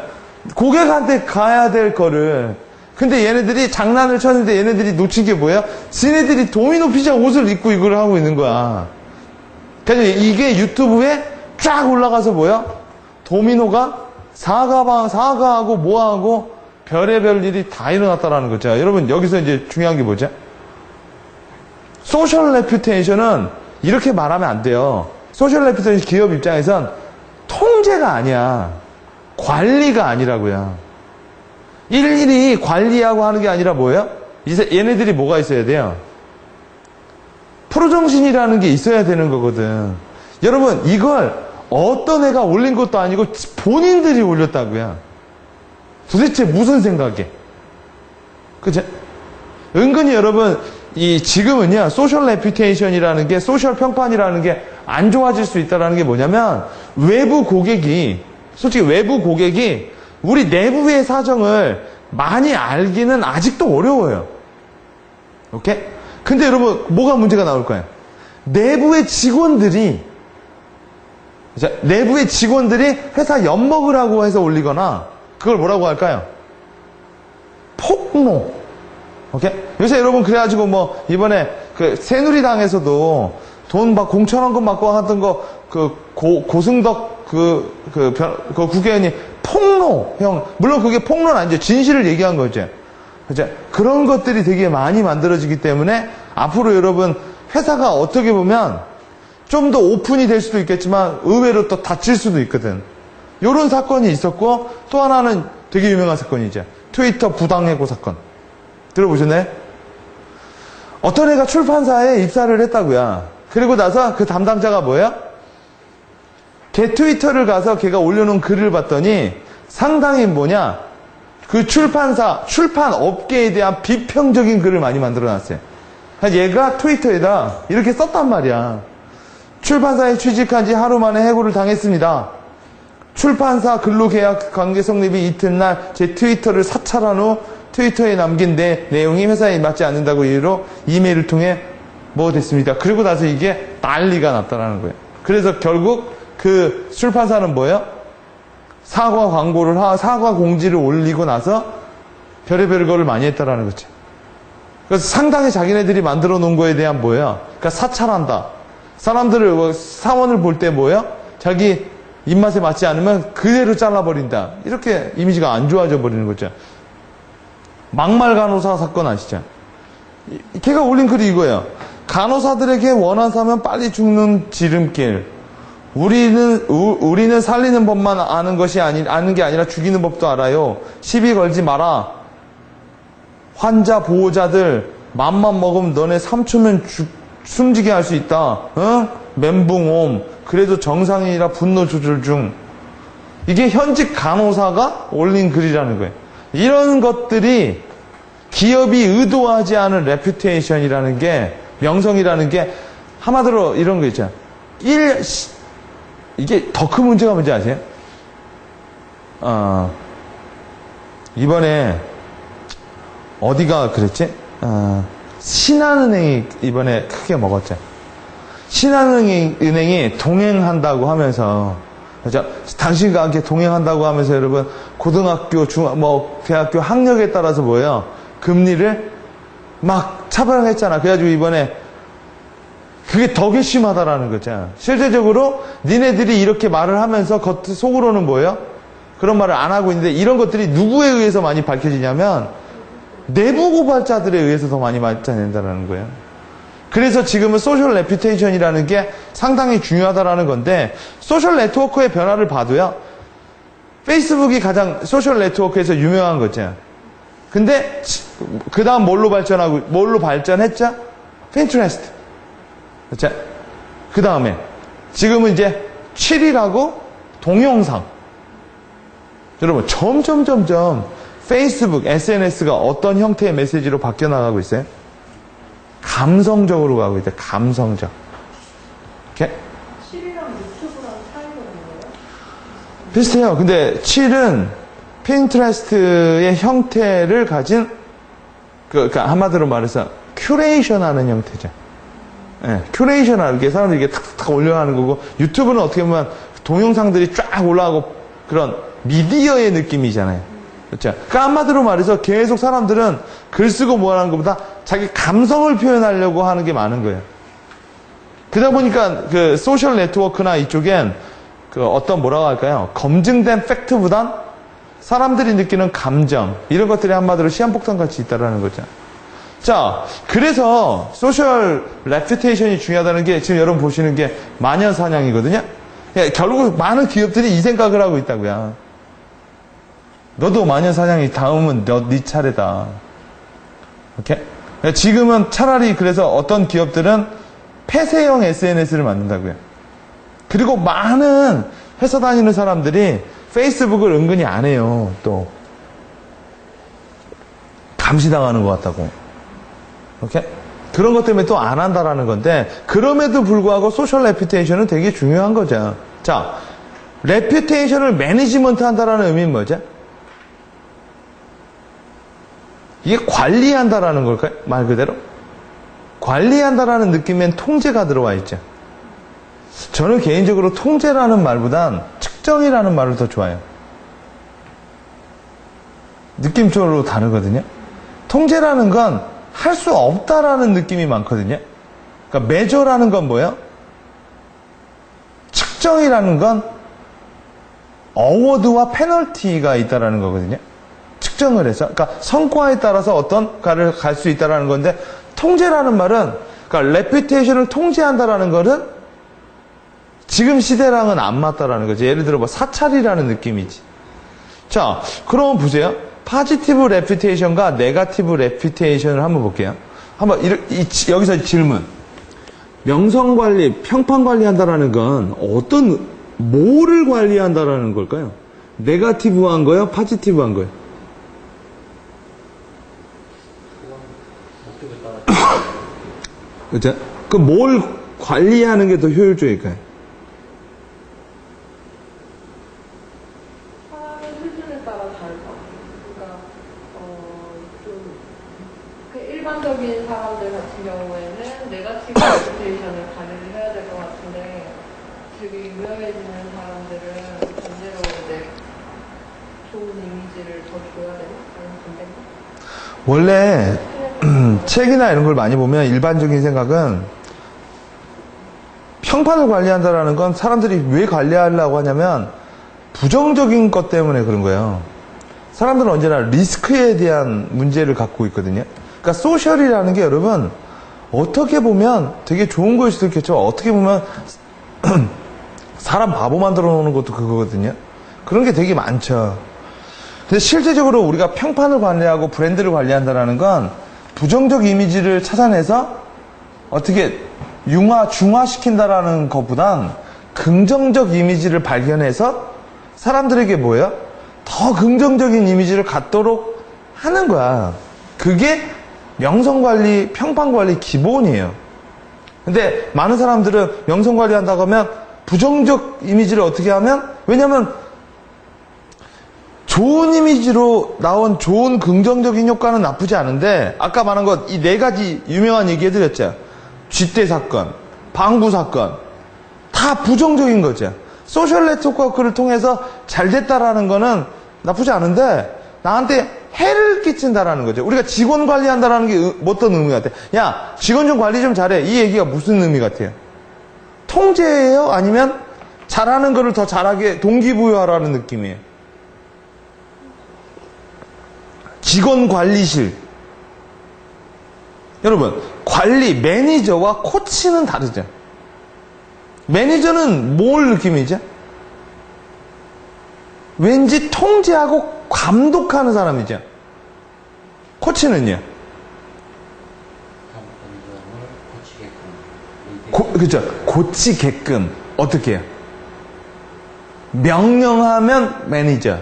고객한테 가야 될 거를. 근데 얘네들이 장난을 쳤는데 얘네들이 놓친 게 뭐예요? 지네들이 도미노 피자 옷을 입고 이걸 하고 있는 거야. 그래서 이게 유튜브에 쫙 올라가서 뭐예요? 도미노가 사과하고 뭐하고 별의별 일이 다 일어났다라는 거죠. 여러분, 여기서 이제 중요한 게 뭐죠? 소셜 레퓨테이션은 이렇게 말하면 안 돼요. 소셜 레퓨테이션 기업 입장에선 통제가 아니야. 관리가 아니라고요. 일일이 관리하고 하는 게 아니라 뭐예요? 이제 얘네들이 뭐가 있어야 돼요? 프로정신이라는 게 있어야 되는 거거든. 여러분, 이걸 어떤 애가 올린 것도 아니고 본인들이 올렸다고요. 도대체 무슨 생각에? 그죠? 은근히 여러분, 지금은요, 소셜 레퓨테이션이라는 게, 소셜 평판이라는 게 안 좋아질 수 있다는 게 뭐냐면, 솔직히 외부 고객이 우리 내부의 사정을 많이 알기는 아직도 어려워요. 오케이? 근데 여러분, 뭐가 문제가 나올까요? 내부의 직원들이 회사 엿먹으라고 해서 올리거나, 그걸 뭐라고 할까요? 폭로. 오케이? 요새 여러분, 그래가지고 이번에 새누리당에서도 돈 막 공천원금 받고 하던 거, 고승덕 국회의원이 폭로, 물론 그게 폭로는 아니죠. 진실을 얘기한 거죠. 그죠? 그런 것들이 되게 많이 만들어지기 때문에 앞으로 여러분, 회사가 어떻게 보면 좀 더 오픈이 될 수도 있겠지만 의외로 또 닫힐 수도 있거든. 요런 사건이 있었고, 또 하나는 되게 유명한 사건이죠. 트위터 부당해고 사건. 들어보셨나요? 어떤 애가 출판사에 입사를 했다고요. 그리고 나서 그 담당자가 뭐예요? 걔 트위터를 가서 걔가 올려놓은 글을 봤더니 상당히 그 출판 업계에 대한 비평적인 글을 많이 만들어놨어요. 얘가 트위터에다 이렇게 썼단 말이야. 출판사에 취직한 지 하루 만에 해고를 당했습니다. 출판사 근로계약 관계 성립이 이튿날 제 트위터를 사찰한 후 트위터에 남긴 내용이 회사에 맞지 않는다고 이유로 이메일을 통해 됐습니다. 그리고 나서 이게 난리가 났다는 거예요. 그래서 결국 그 출판사는 뭐예요? 사과 공지를 올리고 나서 별의별 거를 많이 했다라는 거죠. 그래서 상당히 자기네들이 만들어 놓은 거에 대한 그러니까 사찰한다. 사람들을, 사원을 볼 때 자기 입맛에 맞지 않으면 그대로 잘라버린다. 이렇게 이미지가 안 좋아져 버리는 거죠. 막말 간호사 사건 아시죠? 걔가 올린 글이 이거예요. 간호사들에게 원한사면 빨리 죽는 지름길. 우리는 살리는 법만 아는 게 아니라 죽이는 법도 알아요. 시비 걸지 마라. 환자 보호자들 맘만 먹으면 너네 3초면 숨지게 할 수 있다. 멘붕옴. 그래도 정상이라 분노 조절 중. 이게 현직 간호사가 올린 글이라는 거예요. 이런 것들이 기업이 의도하지 않은 레퓨테이션이라는 게 명성이라는 게 한마디로 이런 거 있잖아. 이게 더 큰 문제가 뭔지 아세요? 이번에 어디가 그랬지? 신한은행이 이번에 크게 먹었죠. 신한은행이 동행한다고 하면서, 그죠? 당신과 함께 동행한다고 하면서 여러분, 고등학교, 대학교 학력에 따라서 뭐예요? 금리를 막 차별했잖아. 그래가지고 이번에 그게 더 괘씸하다라는 거죠. 실제적으로 니네들이 이렇게 말을 하면서 속으로는 뭐예요? 그런 말을 안 하고 있는데 이런 것들이 누구에 의해서 많이 밝혀지냐면 내부 고발자들에 의해서 더 많이 밝혀낸다는 거예요. 그래서 지금은 소셜 레퓨테이션이라는 게 상당히 중요하다라는 건데 소셜 네트워크의 변화를 봐도요. 페이스북이 가장 소셜 네트워크에서 유명한 거죠. 근데 그 다음 뭘로 발전했죠? 핀트레스트. 그렇죠? 그 다음에 지금은 이제 7이라고 동영상. 여러분 점점 페이스북, SNS가 어떤 형태의 메시지로 바뀌어 나가고 있어요? 감성적으로 가고 있대요. 감성적. 이렇게?
7이랑 유튜브랑 차이가 있는 거예요?
비슷해요. 근데 7은 핀트레스트의 형태를 가진 그러니까 한마디로 말해서 큐레이션 하는 형태죠. 네, 큐레이션 하는 게 사람들이 이게 탁탁 올려가는 거고 유튜브는 어떻게 보면 동영상들이 쫙 올라가고 그런 미디어의 느낌이잖아요. 그렇죠? 그러니까 한마디로 말해서 계속 사람들은 글 쓰고 뭐 하는 것보다 자기 감성을 표현하려고 하는 게 많은 거예요. 그러다 보니까 그 소셜 네트워크나 이쪽엔 그 어떤 뭐라고 할까요? 검증된 팩트보단 사람들이 느끼는 감정 이런 것들이 한마디로 시한폭탄 같이 있다라는 거죠. 자, 그래서 소셜 레퓨테이션이 중요하다는 게 지금 여러분 보시는 게 마녀사냥이거든요. 결국 많은 기업들이 이 생각을 하고 있다고요. 너도 마녀사냥이 다음은 네 차례다. 오케이? 지금은 차라리 그래서 어떤 기업들은 폐쇄형 SNS를 만든다고요. 그리고 많은 회사 다니는 사람들이 페이스북을 은근히 안 해요. 또 감시당하는 것 같다고. 오케이? 그런 것 때문에 또 안 한다라는 건데 그럼에도 불구하고 소셜 레퓨테이션은 되게 중요한 거죠. 자, 레퓨테이션을 매니지먼트 한다라는 의미는 뭐죠? 이게 관리한다라는 걸까요? 말 그대로? 관리한다라는 느낌엔 통제가 들어와 있죠. 저는 개인적으로 통제라는 말보단 측정이라는 말을 더 좋아해요. 느낌적으로 다르거든요. 통제라는 건 할 수 없다라는 느낌이 많거든요. 그러니까 매저라는 건 뭐예요? 측정이라는 건 어워드와 페널티가 있다라는 거거든요. 측정을 해서 그러니까 성과에 따라서 어떤 가를 갈 수 있다라는 건데 통제라는 말은 그러니까 레퓨테이션을 통제한다라는 것은 지금 시대랑은 안 맞다라는 거죠. 예를 들어 뭐 사찰이라는 느낌이지. 자, 그럼 보세요. 파지티브 레퓨테이션과 네거티브 레퓨테이션을 한번 볼게요. 한번 여기서 질문. 명성 관리, 평판 관리한다라는 건 뭐를 관리한다라는 걸까요? 네거티브한 거요? 파지티브한 거요? 그죠? 그 뭘 관리하는 게 더 효율적일까요?
사람의 수준에 따라 다르다. 그러니까 그 일반적인 사람들 같은 경우에는 네거티브 레퓨테이션을 관리를 해야 될 것 같은데 되게 유명해지는 사람들은 반대로 이제 좋은 이미지를 더 줘야 되나? 아니면 반대인가?
원래 책이나 이런 걸 많이 보면 일반적인 생각은 평판을 관리한다라는 건 사람들이 왜 관리하려고 하냐면 부정적인 것 때문에 그런 거예요. 사람들은 언제나 리스크에 대한 문제를 갖고 있거든요. 그러니까 소셜이라는 게 여러분 어떻게 보면 되게 좋은 거일 수도 있겠죠. 어떻게 보면 사람 바보 만들어 놓는 것도 그거거든요. 그런 게 되게 많죠. 근데 실제적으로 우리가 평판을 관리하고 브랜드를 관리한다는 건 부정적 이미지를 찾아내서 어떻게 중화시킨다라는 것보단 긍정적 이미지를 발견해서 사람들에게 뭐예요? 더 긍정적인 이미지를 갖도록 하는 거야. 그게 명성관리, 평판관리 기본이에요. 근데 많은 사람들은 명성 관리한다고 하면 부정적 이미지를 어떻게 하면, 왜냐면 좋은 이미지로 나온 좋은 긍정적인 효과는 나쁘지 않은데, 아까 말한 것 이 네 가지 유명한 얘기 해드렸죠. 쥐떼 사건, 방구 사건, 다 부정적인 거죠. 소셜 네트워크를 통해서 잘 됐다라는 거는 나쁘지 않은데, 나한테 해를 끼친다라는 거죠. 우리가 직원 관리한다라는 게 어떤 의미 같아요? 야, 직원 좀 관리 좀 잘해. 이 얘기가 무슨 의미 같아요? 통제예요? 아니면 잘하는 거를 더 잘하게 동기부여하라는 느낌이에요? 직원 관리실. 여러분, 관리, 매니저와 코치는 다르죠. 매니저는 뭘 느낌이죠? 왠지 통제하고 감독하는 사람이죠. 코치는요? 그렇죠. 고치게끔. 어떻게 해요? 명령하면 매니저.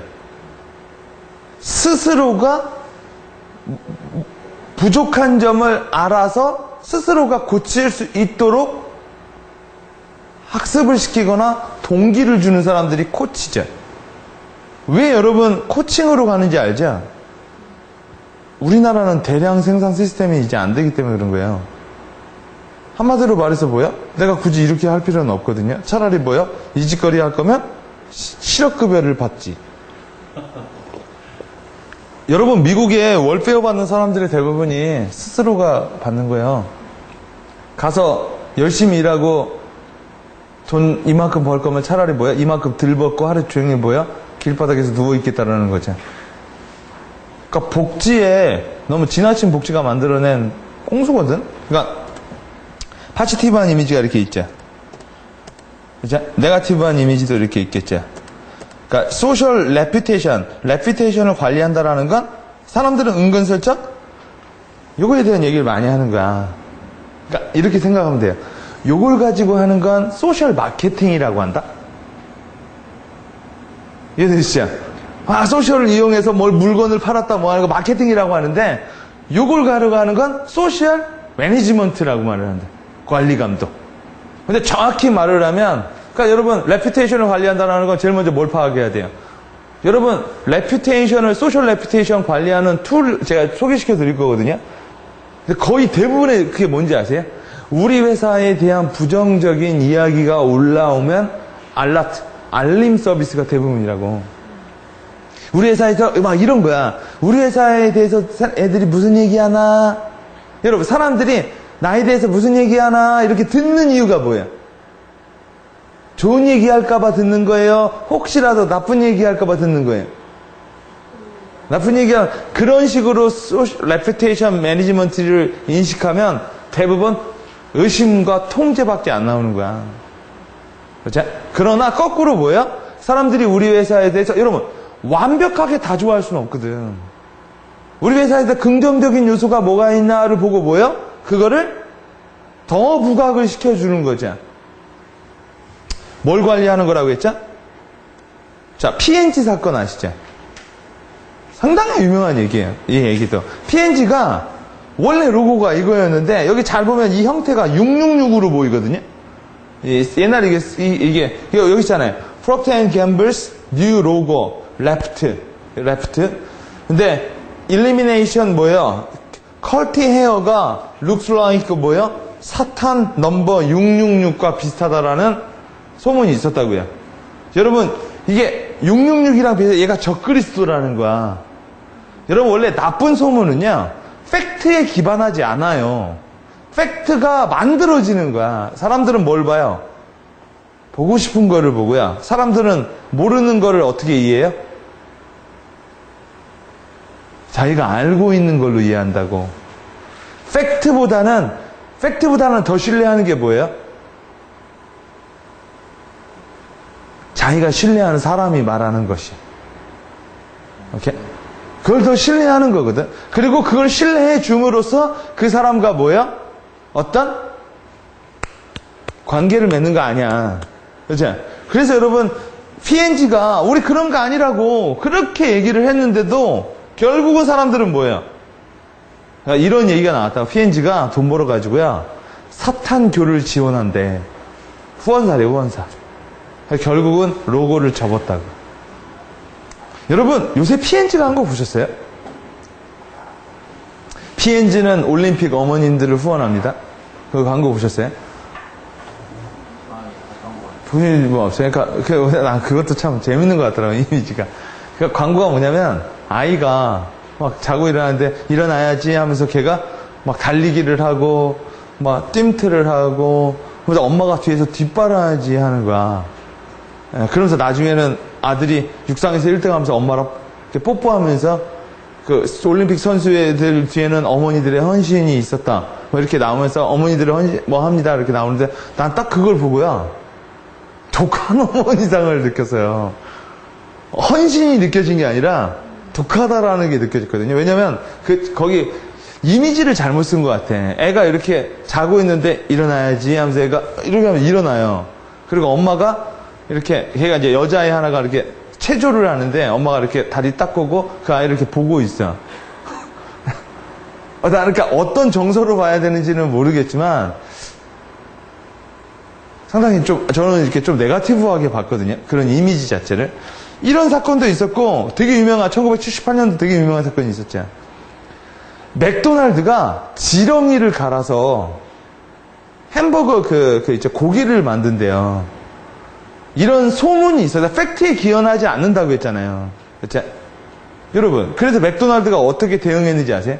스스로가 부족한 점을 알아서 스스로가 고칠 수 있도록 학습을 시키거나 동기를 주는 사람들이 코치죠. 왜 여러분 코칭으로 가는지 알죠? 우리나라는 대량 생산 시스템이 이제 안 되기 때문에 그런 거예요. 한마디로 말해서 뭐야? 내가 굳이 이렇게 할 필요는 없거든요. 차라리 뭐야? 이 짓거리 할 거면 실업급여를 받지. 여러분, 미국에 월페어 받는 사람들의 대부분이 스스로가 받는 거예요. 가서 열심히 일하고 돈 이만큼 벌 거면 차라리 뭐야? 이만큼 덜 벌고 하루 종일 뭐야? 길바닥에서 누워있겠다라는 거죠. 그러니까 복지에 너무 지나친 복지가 만들어낸 꽁수거든? 그러니까 파지티브한 이미지가 이렇게 있죠. 그죠? 네거티브한 이미지도 이렇게 있겠죠. 그러니까 소셜 레퓨테이션을 관리한다라는 건 사람들은 은근슬쩍 요거에 대한 얘기를 많이 하는 거야. 그러니까 이렇게 생각하면 돼요. 요걸 가지고 하는 건 소셜 마케팅이라고 한다. 이해되시죠? 아, 소셜을 이용해서 뭘 물건을 팔았다 뭐 하는 거 마케팅이라고 하는데, 요걸 가지고 하는 건 소셜 매니지먼트라고 말을 한다. 관리 감독. 근데 정확히 말을 하면, 그러니까 여러분 레퓨테이션을 관리한다는 건 제일 먼저 뭘 파악해야 돼요? 여러분 레퓨테이션을 소셜 레퓨테이션 관리하는 툴 제가 소개시켜 드릴 거거든요. 근데 거의 대부분의 그게 뭔지 아세요? 우리 회사에 대한 부정적인 이야기가 올라오면 알림 서비스가 대부분이라고. 우리 회사에서 막 이런 거야. 우리 회사에 대해서 애들이 무슨 얘기하나? 여러분 사람들이 나에 대해서 무슨 얘기하나 이렇게 듣는 이유가 뭐예요? 좋은 얘기 할까봐 듣는 거예요? 혹시라도 나쁜 얘기 할까봐 듣는 거예요? 나쁜 얘기하면 그런 식으로 레퓨테이션 매니지먼트를 인식하면 대부분 의심과 통제밖에 안 나오는 거야. 그렇죠? 그러나 거꾸로 뭐야? 사람들이 우리 회사에 대해서 여러분 완벽하게 다 좋아할 수는 없거든. 우리 회사에서 긍정적인 요소가 뭐가 있나를 보고 뭐야? 그거를 더 부각을 시켜주는 거죠. 뭘 관리하는 거라고 했죠? 자, P&G 사건 아시죠? 상당히 유명한 얘기예요. 이 얘기도. P&G가 원래 로고가 이거였는데 여기 잘 보면 이 형태가 666으로 보이거든요. 옛날에 이게 여기 있잖아요. Procter & Gamble's new logo left. 근데 elimination 뭐예요? 컬티 헤어가 looks like 뭐예요? 사탄 넘버 666과 비슷하다라는 소문이 있었다고요. 여러분 이게 666이랑 비해서 얘가 적그리스도라는 거야. 여러분 원래 나쁜 소문은요 팩트에 기반하지 않아요. 팩트가 만들어지는 거야. 사람들은 뭘 봐요? 보고 싶은 거를 보고요. 사람들은 모르는 거를 어떻게 이해해요? 자기가 알고 있는 걸로 이해한다고. 팩트보다는 더 신뢰하는 게 뭐예요? 자기가 신뢰하는 사람이 말하는 것이. 오케이? 그걸 더 신뢰하는 거거든. 그리고 그걸 신뢰해 줌으로써 그 사람과 뭐야? 어떤 관계를 맺는 거 아니야. 그렇죠? 그래서 여러분 P&G가 우리 그런 거 아니라고 그렇게 얘기를 했는데도 결국은 사람들은 뭐예요? 그러니까 이런 얘기가 나왔다고. P&G가 돈 벌어 가지고요 사탄교를 지원한대. 후원사래, 후원사. 결국은 로고를 접었다고. 여러분, 요새 P&G가 한 거 보셨어요? P&G는 올림픽 어머님들을 후원합니다. 그 광고 보셨어요? 보신 분 없어요? 그러니까, 난 그것도 참 재밌는 것 같더라고요, 이미지가. 그 광고가 뭐냐면, 아이가 막 자고 일어나는데, 일어나야지 하면서 걔가 막 달리기를 하고, 막 뜀트를 하고, 그래서 엄마가 뒤에서 뒷바라지 하는 거야. 예, 그러면서 나중에는 아들이 육상에서 1등 하면서 엄마랑 이렇게 뽀뽀하면서 그 올림픽 선수들 뒤에는 어머니들의 헌신이 있었다. 뭐 이렇게 나오면서 어머니들의 헌신, 뭐 합니다. 이렇게 나오는데 난 딱 그걸 보고요. 독한 어머니상을 느꼈어요. 헌신이 느껴진 게 아니라 독하다라는 게 느껴졌거든요. 왜냐면 거기 이미지를 잘못 쓴 것 같아. 애가 이렇게 자고 있는데 일어나야지 하면서 애가 이렇게 하면 일어나요. 그리고 엄마가 이렇게, 걔가 이제 여자아이 하나가 이렇게 체조를 하는데 엄마가 이렇게 다리 딱 꼬고 그 아이를 이렇게 보고 있어. 그러니까 어떤 정서로 봐야 되는지는 모르겠지만 상당히 저는 이렇게 좀 네거티브하게 봤거든요. 그런 이미지 자체를. 이런 사건도 있었고 되게 유명한, 1978년도 되게 유명한 사건이 있었죠. 맥도날드가 지렁이를 갈아서 햄버거 이제 고기를 만든대요. 이런 소문이 있어요. 팩트에 기원하지 않는다고 했잖아요. 그렇죠? 여러분, 그래서 맥도날드가 어떻게 대응했는지 아세요?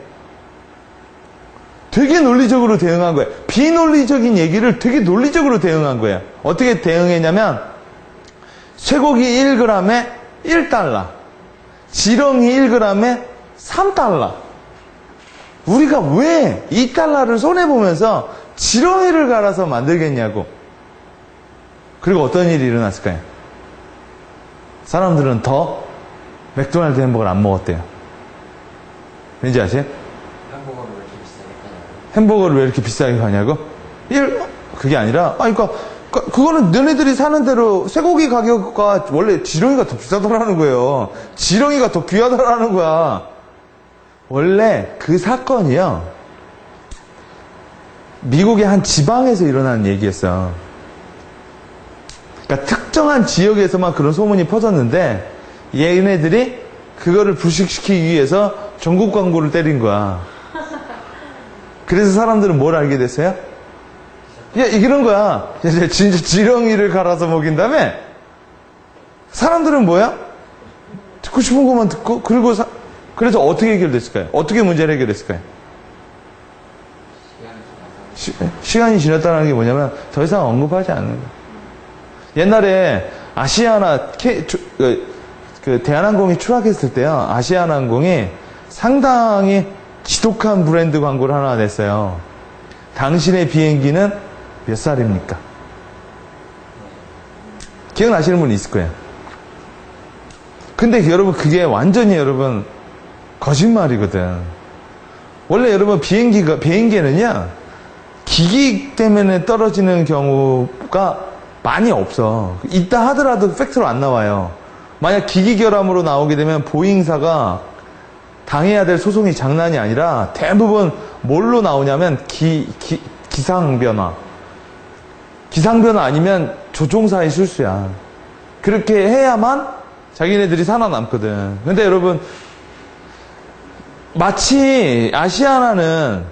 되게 논리적으로 대응한 거예요. 비논리적인 얘기를 되게 논리적으로 대응한 거예요. 어떻게 대응했냐면 쇠고기 1g에 1달러, 지렁이 1g에 3달러. 우리가 왜 2달러를 손해보면서 지렁이를 갈아서 만들겠냐고. 그리고 어떤 일이 일어났을까요? 사람들은 더 맥도날드 햄버거를 안 먹었대요. 왠지 아세요? 햄버거를 왜 이렇게 비싸게 가냐고? 그게 아니라, 그러니까 그거는 너네들이 사는 대로 쇠고기 가격과 원래 지렁이가 더 비싸더라는 거예요. 지렁이가 더 귀하더라는 거야. 원래 그 사건이요, 미국의 한 지방에서 일어난 얘기였어. 그러니까 특정한 지역에서만 그런 소문이 퍼졌는데 얘네들이 그거를 불식시키기 위해서 전국 광고를 때린 거야. 그래서 사람들은 뭘 알게 됐어요? 이런 거야. 진짜 지렁이를 갈아서 먹인 다음에 사람들은 뭐야? 듣고 싶은 것만 듣고, 그리고 그래서 어떻게 해결됐을까요? 어떻게 문제를 해결했을까요? 시간이 지났다는 게 뭐냐면 더 이상 언급하지 않는 거예요. 옛날에 아시아나 대한항공이 추락했을 때요, 아시아나항공이 상당히 지독한 브랜드 광고를 하나 냈어요. 당신의 비행기는 몇 살입니까? 기억나시는 분 있을 거예요. 근데 여러분, 그게 완전히 여러분 거짓말이거든. 원래 여러분 비행기에는요, 기기 때문에 떨어지는 경우가 많이 없어. 있다 하더라도 팩트로 안 나와요. 만약 기기 결함으로 나오게 되면 보잉사가 당해야 될 소송이 장난이 아니라 대부분 뭘로 나오냐면 기상변화. 기상변화 아니면 조종사의 실수야. 그렇게 해야만 자기네들이 살아남거든. 근데 여러분, 마치 아시아나는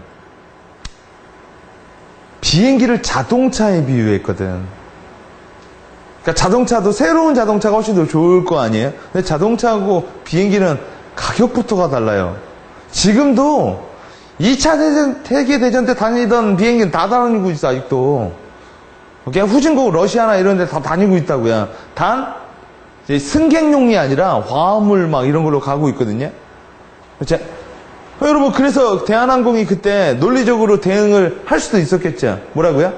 비행기를 자동차에 비유했거든. 그러니까 자동차도, 새로운 자동차가 훨씬 더 좋을 거 아니에요? 근데 자동차하고 비행기는 가격부터가 달라요. 지금도 2차 세계대전 때 다니던 비행기는 다 다니고 있어, 아직도. 그냥 후진국 러시아나 이런 데 다 다니고 있다고요. 단 승객용이 아니라 화물 막 이런 걸로 가고 있거든요. 그렇죠? 여러분, 그래서 대한항공이 그때 논리적으로 대응을 할 수도 있었겠죠. 뭐라고요?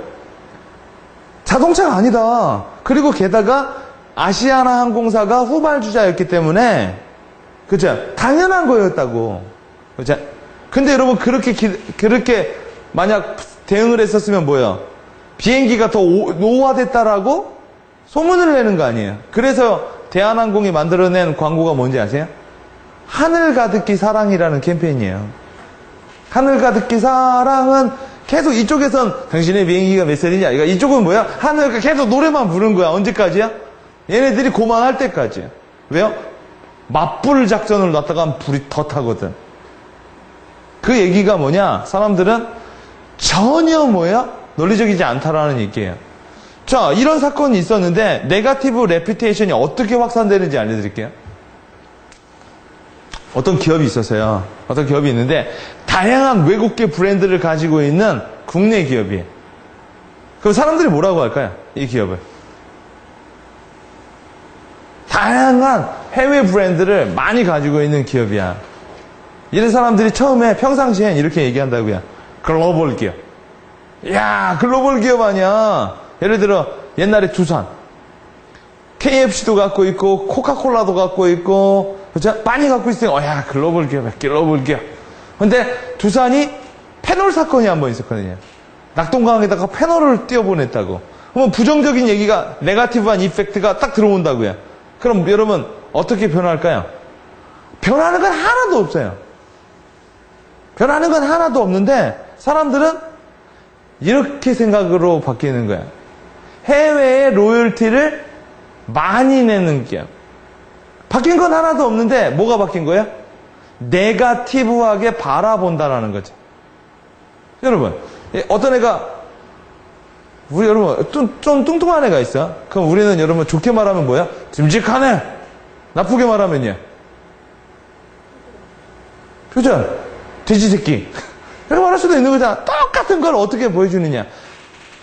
자동차가 아니다. 그리고 게다가 아시아나 항공사가 후발주자였기 때문에, 그죠? 당연한 거였다고. 그죠? 근데 여러분, 그렇게 만약 대응을 했었으면 뭐예요? 비행기가 더 노화됐다라고 소문을 내는 거 아니에요? 그래서 대한항공이 만들어낸 광고가 뭔지 아세요? 하늘 가득히 사랑이라는 캠페인이에요. 하늘 가득히 사랑은 계속 이쪽에선 당신의 비행기가 몇 살이냐? 이쪽은 뭐야? 하늘가 계속 노래만 부른 거야. 언제까지야? 얘네들이 고만할 때까지야. 왜요? 맞불 작전을 놨다가 불이 더 타거든. 그 얘기가 뭐냐? 사람들은 전혀 뭐야? 논리적이지 않다라는 얘기예요. 자, 이런 사건이 있었는데 네거티브 레퓨테이션이 어떻게 확산되는지 알려드릴게요. 어떤 기업이 있었어요. 어떤 기업이 있는데 다양한 외국계 브랜드를 가지고 있는 국내 기업이에요. 그럼 사람들이 뭐라고 할까요? 이 기업을. 다양한 해외 브랜드를 많이 가지고 있는 기업이야. 이런 사람들이 처음에 평상시엔 이렇게 얘기한다고요. 글로벌 기업. 야, 글로벌 기업 아니야. 예를 들어 옛날에 두산. KFC도 갖고 있고 코카콜라도 갖고 있고 그렇죠? 많이 갖고 있으니까 야, 글로벌 기업이야. 글로벌 기업. 근데 두산이 패널 사건이 한번 있었거든요. 낙동강에다가 패널을 띄워보냈다고. 그러면 부정적인 얘기가 네거티브한 이펙트가 딱 들어온다고요. 그럼 여러분 어떻게 변할까요? 변하는 건 하나도 없어요. 변하는 건 하나도 없는데 사람들은 이렇게 생각으로 바뀌는 거야. 해외에 로열티를 많이 내는 기업. 바뀐 건 하나도 없는데 뭐가 바뀐 거예요? 네거티브하게 바라본다라는 거죠. 여러분, 어떤 애가 우리 여러분 좀 뚱뚱한 애가 있어. 그럼 우리는 여러분 좋게 말하면 뭐야? 듬직하네. 나쁘게 말하면요. 그죠? 돼지 새끼. 이렇게 말할 수도 있는 거잖아. 똑같은 걸 어떻게 보여주느냐.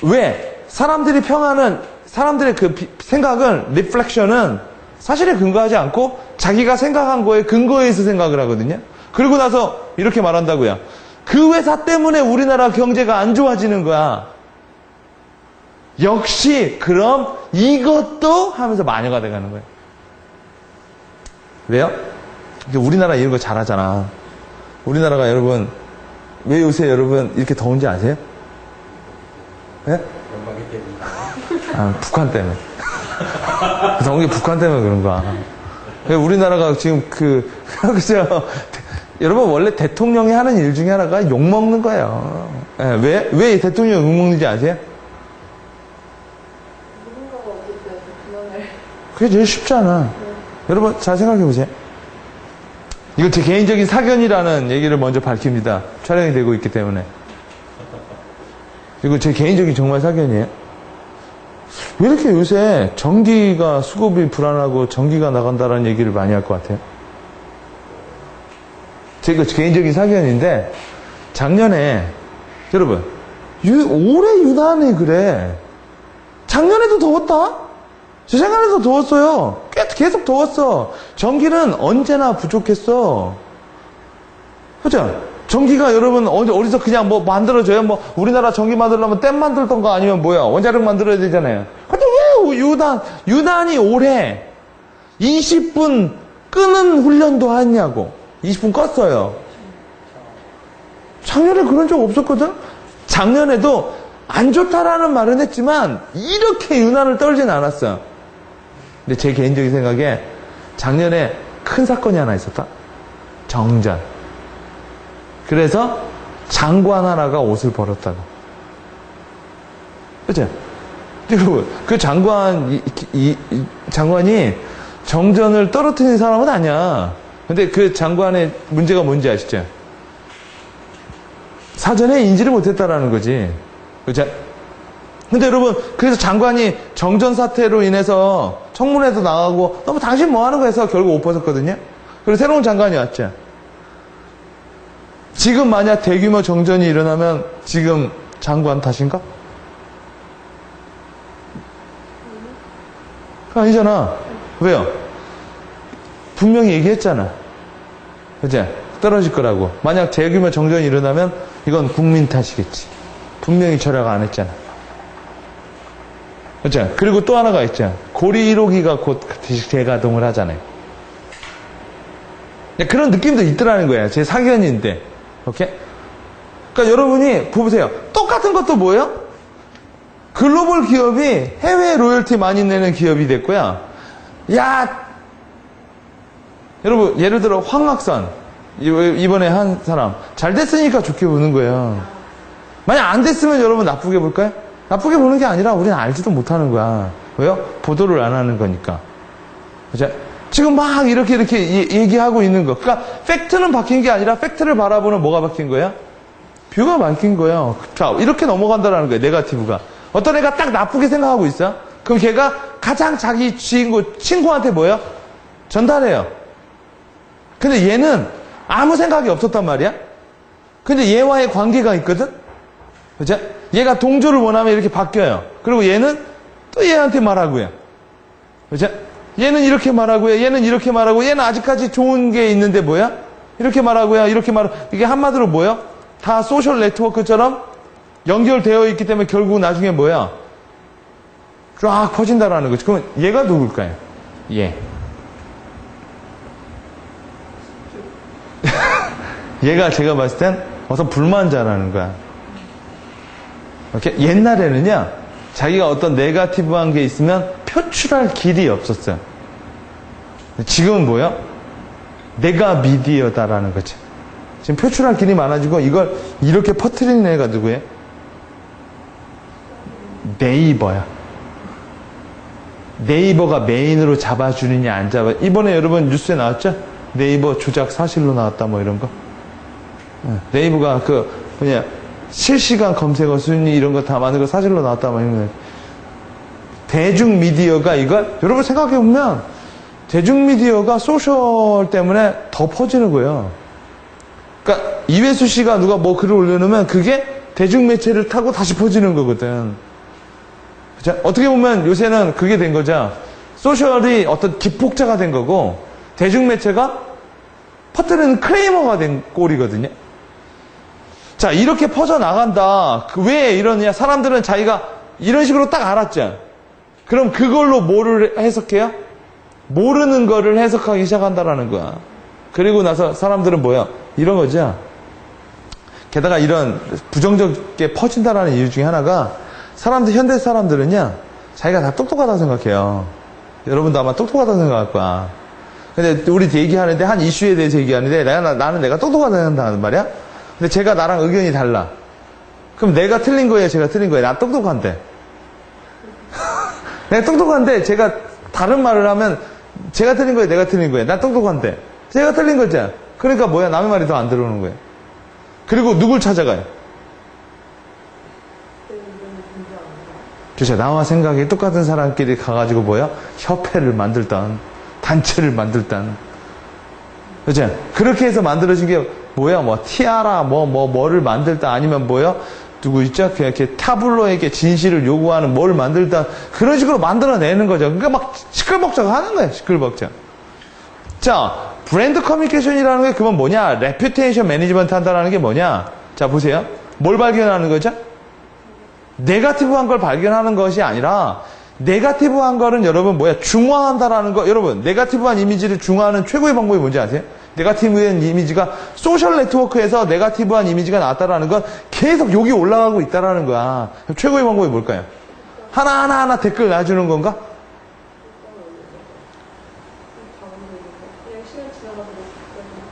왜? 사람들이 평하는 사람들의 그 생각은 리플렉션은 사실에 근거하지 않고 자기가 생각한 거에 근거해서 생각을 하거든요. 그리고 나서 이렇게 말한다고요. 그 회사 때문에 우리나라 경제가 안 좋아지는 거야. 역시 그럼 이것도 하면서 마녀가 돼가는 거예요. 왜요? 우리나라 이런 거 잘하잖아. 우리나라가 여러분 왜 요새 여러분 이렇게 더운지 아세요? 예?
연방이 때문에.
아, 북한 때문에. 더운 게 북한 때문에 그런 거야. 우리나라가 지금 그죠? 여러분 원래 대통령이 하는 일 중에 하나가 욕먹는 거예요. 예, 왜 대통령이 욕먹는지 아세요?
누군가가 어쨌든 그만을.
그게 제일 쉽잖아. 여러분 잘 생각해 보세요. 이거 제 개인적인 사견이라는 얘기를 먼저 밝힙니다. 촬영이 되고 있기 때문에. 이거 제 개인적인 정말 사견이에요. 왜 이렇게 요새 전기가 수급이 불안하고 전기가 나간다는 얘기를 많이 할 것 같아요? 제가 개인적인 사견인데 작년에 여러분 올해 유난히 그래. 작년에도 더웠다? 재작년에도 더웠어요. 계속 더웠어. 전기는 언제나 부족했어. 그죠? 전기가 여러분 어디서 그냥 뭐 만들어져요? 뭐 우리나라 전기 만들려면 댐 만들던가 아니면 뭐야? 원자력 만들어야 되잖아요. 근데 왜 유난히 올해 20분 끄는 훈련도 했냐고. 20분 껐어요. 작년에 그런 적 없었거든? 작년에도 안 좋다라는 말은 했지만 이렇게 유난을 떨진 않았어요. 근데 제 개인적인 생각에 작년에 큰 사건이 하나 있었다. 정전. 그래서 장관 하나가 옷을 벌었다고. 그죠? 여러분, 그 장관이 정전을 떨어뜨린 사람은 아니야. 근데 그 장관의 문제가 뭔지 아시죠? 사전에 인지를 못했다라는 거지. 그죠? 근데 여러분, 그래서 장관이 정전 사태로 인해서 청문회도 나가고 너무 당신 뭐 하는 거 해서 결국 옷 벗었거든요. 그리고 새로운 장관이 왔죠. 지금 만약 대규모 정전이 일어나면 지금 장관 탓인가? 아니잖아. 왜요? 분명히 얘기했잖아. 그치? 떨어질 거라고. 만약 대규모 정전이 일어나면 이건 국민 탓이겠지. 분명히 절약 안 했잖아. 그치? 그리고 또 하나가 있죠. 고리 1호기가 곧 재가동을 하잖아요. 그런 느낌도 있더라는 거예요. 제 사견인데. 오케이? 그러니까 여러분이 보세요. 똑같은 것도 뭐예요? 글로벌 기업이 해외 로열티 많이 내는 기업이 됐고요. 야, 여러분 예를 들어 황학선 이번에 한 사람 잘 됐으니까 좋게 보는 거예요. 만약 안 됐으면 여러분 나쁘게 볼까요? 나쁘게 보는 게 아니라 우리는 알지도 못하는 거야. 왜요? 보도를 안 하는 거니까. 그죠? 지금 막 이렇게 얘기하고 있는 거. 그러니까 팩트는 바뀐 게 아니라 팩트를 바라보는 뭐가 바뀐 거야? 뷰가 바뀐 거예요. 자, 이렇게 넘어간다라는 거예요. 네거티브가. 어떤 애가 딱 나쁘게 생각하고 있어? 그럼 걔가 가장 자기 친구한테 뭐예요? 전달해요. 근데 얘는 아무 생각이 없었단 말이야? 근데 얘와의 관계가 있거든? 그죠? 얘가 동조를 원하면 이렇게 바뀌어요. 그리고 얘는 또 얘한테 말하고요. 그죠? 얘는 이렇게 말하고요. 얘는 이렇게 말하고, 얘는 아직까지 좋은 게 있는데 뭐야? 이렇게 말하고요. 이렇게 말하고. 이게 한마디로 뭐야? 다 소셜 네트워크처럼 연결되어 있기 때문에 결국 나중에 뭐야? 쫙 퍼진다라는 거지. 그럼 얘가 누굴까요? 얘. 얘가 제가 봤을 땐 어서 불만자라는 거야. 이렇게 옛날에는요, 자기가 어떤 네거티브한 게 있으면 표출할 길이 없었어요. 지금은 뭐야? 내가 미디어다라는 거지. 지금 표출할 길이 많아지고 이걸 이렇게 퍼뜨리는 애가 누구예요? 네이버야. 네이버가 메인으로 잡아주느냐 안 잡아. 이번에 여러분 뉴스에 나왔죠? 네이버 조작 사실로 나왔다 뭐 이런 거. 네이버가 실시간 검색어 순위 이런 거 다 많은 거 사실로 나왔다 뭐 이런 거. 대중 미디어가 이걸 여러분 생각해 보면 대중 미디어가 소셜 때문에 더 퍼지는 거예요. 그러니까 이회수 씨가 누가 뭐 글을 올려놓으면 그게 대중 매체를 타고 다시 퍼지는 거거든. 그쵸? 어떻게 보면 요새는 그게 된 거죠. 소셜이 어떤 기폭제가 된 거고 대중 매체가 퍼뜨리는 클레이머가 된 꼴이거든요. 자, 이렇게 퍼져나간다. 왜 이러느냐? 사람들은 자기가 이런 식으로 딱 알았죠. 그럼 그걸로 뭐를 해석해요? 모르는 거를 해석하기 시작한다라는 거야. 그리고 나서 사람들은 뭐야? 이런 거죠. 게다가 이런 부정적게 퍼진다라는 이유 중에 하나가 현대 사람들은요, 자기가 다 똑똑하다고 생각해요. 여러분도 아마 똑똑하다고 생각할 거야. 근데 우리 얘기하는데, 한 이슈에 대해서 얘기하는데, 나는 내가 똑똑하다고 생각한단 말이야? 근데 제가 나랑 의견이 달라. 그럼 내가 틀린 거예요? 제가 틀린 거예요? 나 똑똑한데. 내가 똑똑한데, 제가 다른 말을 하면, 제가 틀린 거예요? 내가 틀린 거예요? 나 똑똑한데. 제가 틀린 거죠? 그러니까 뭐야? 남의 말이 더 안 들어오는 거예요. 그리고 누굴 찾아가요? 그렇죠. 나와 생각이 똑같은 사람끼리 가가지고 뭐야? 협회를 만들던, 단체를 만들던. 그렇죠. 그렇게 해서 만들어진 게 뭐야? 뭐 티아라 뭐를 만들다 아니면 뭐야? 누구 있죠? 이렇게 타블로에게 진실을 요구하는 뭘 만들다 그런 식으로 만들어내는 거죠. 그러니까 막 시끌벅적 하는 거예요. 시끌벅적. 자, 브랜드 커뮤니케이션이라는 게 그건 뭐냐? 레퓨테이션 매니지먼트 한다는 게 뭐냐? 자, 보세요. 뭘 발견하는 거죠? 네거티브한 걸 발견하는 것이 아니라 네거티브한 거는 여러분 뭐야? 중화한다라는 거. 여러분, 네거티브한 이미지를 중화하는 최고의 방법이 뭔지 아세요? 네거티브한 이미지가 소셜 네트워크에서 네거티브한 이미지가 나왔다라는 건 계속 욕이 올라가고 있다라는 거야. 최고의 방법이 뭘까요? 하나하나 댓글 놔주는 건가?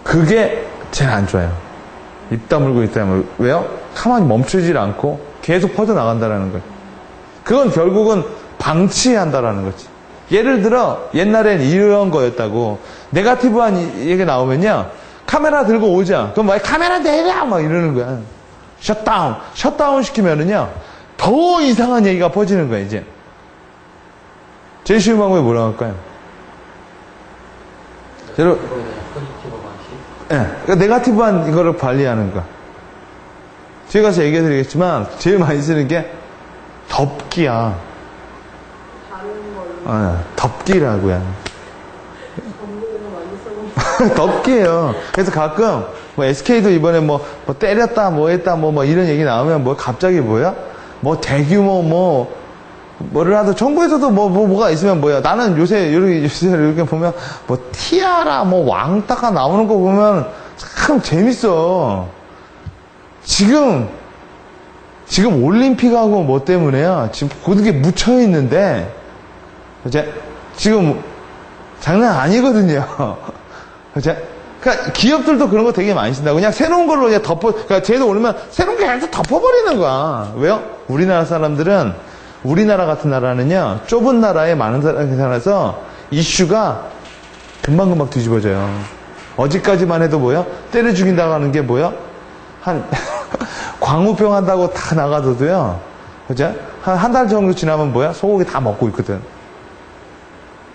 그게 제일 안 좋아요. 입 다물고 있다면. 왜요? 가만히 멈추질 않고 계속 퍼져나간다라는 거예요. 그건 결국은 방치한다라는 거지. 예를 들어 옛날엔 이런 거였다고. 네거티브한 얘기 나오면요, 카메라 들고 오자. 그럼 막 카메라 내려 막 이러는 거야. 셧다운 시키면은요 더 이상한 얘기가 퍼지는 거야. 이제 제일 쉬운 방법이 뭐라고 할까요? 여러분,
포지티브 방식.
예, 그러니까 네거티브한 이거를 관리하는 거. 뒤에 가서 얘기해드리겠지만 제일 많이 쓰는 게 덮기야. 덮기라고요. 덮기예요. 그래서 가끔 뭐 SK도 이번에 뭐 때렸다 뭐 했다 뭐 이런 얘기 나오면 뭐 갑자기 뭐야? 뭐 대규모 뭐를 하도 정부에서도 뭐가 있으면 뭐야? 나는 요새 이렇게 보면 뭐 티아라 뭐 왕따가 나오는 거 보면 참 재밌어. 지금 올림픽하고 뭐 때문에요. 지금 모든 게 묻혀 있는데 지금 장난 아니거든요. 그죠? 그러니까 기업들도 그런 거 되게 많이 쓴다고. 그냥 새로운 걸로 그냥 그러니까 쟤도 오르면 새로운 게 계속 덮어버리는 거야. 왜요? 우리나라 사람들은, 우리나라 같은 나라는요, 좁은 나라에 많은 사람이 살아서 이슈가 금방금방 뒤집어져요. 어제까지만 해도 뭐야? 때려 죽인다고 하는 게 뭐야? 광우병 한다고 다 나가서도요, 그죠? 한 달 정도 지나면 뭐야? 소고기 다 먹고 있거든.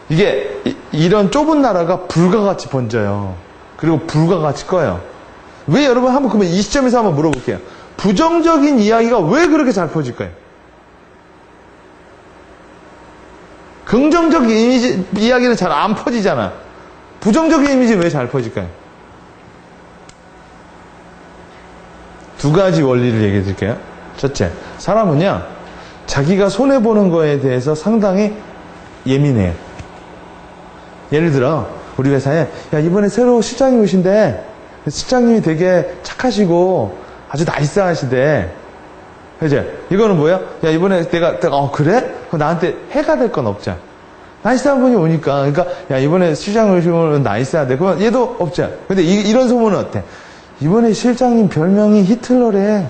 이게, 이런 좁은 나라가 불가같이 번져요. 그리고 불가같이 커요. 왜 여러분 한번 그러면 이 시점에서 한번 물어볼게요. 부정적인 이야기가 왜 그렇게 잘 퍼질까요? 긍정적 이미지, 이야기는 잘 안 퍼지잖아. 부정적인 이미지 왜 잘 퍼질까요? 두 가지 원리를 얘기해 드릴게요. 첫째, 사람은요, 자기가 손해보는 거에 대해서 상당히 예민해요. 예를 들어, 우리 회사에, 야, 이번에 새로 실장님 오신대. 실장님이 되게 착하시고 아주 나이스하시대. 이제, 이거는 뭐야? 야, 이번에 내가, 그래? 그럼 나한테 해가 될 건 없잖아. 나이스한 분이 오니까. 그러니까, 야, 이번에 실장님 오시면 나이스하대. 그러면 얘도 없잖아. 근데 이런 소문은 어때? 이번에 실장님 별명이 히틀러래.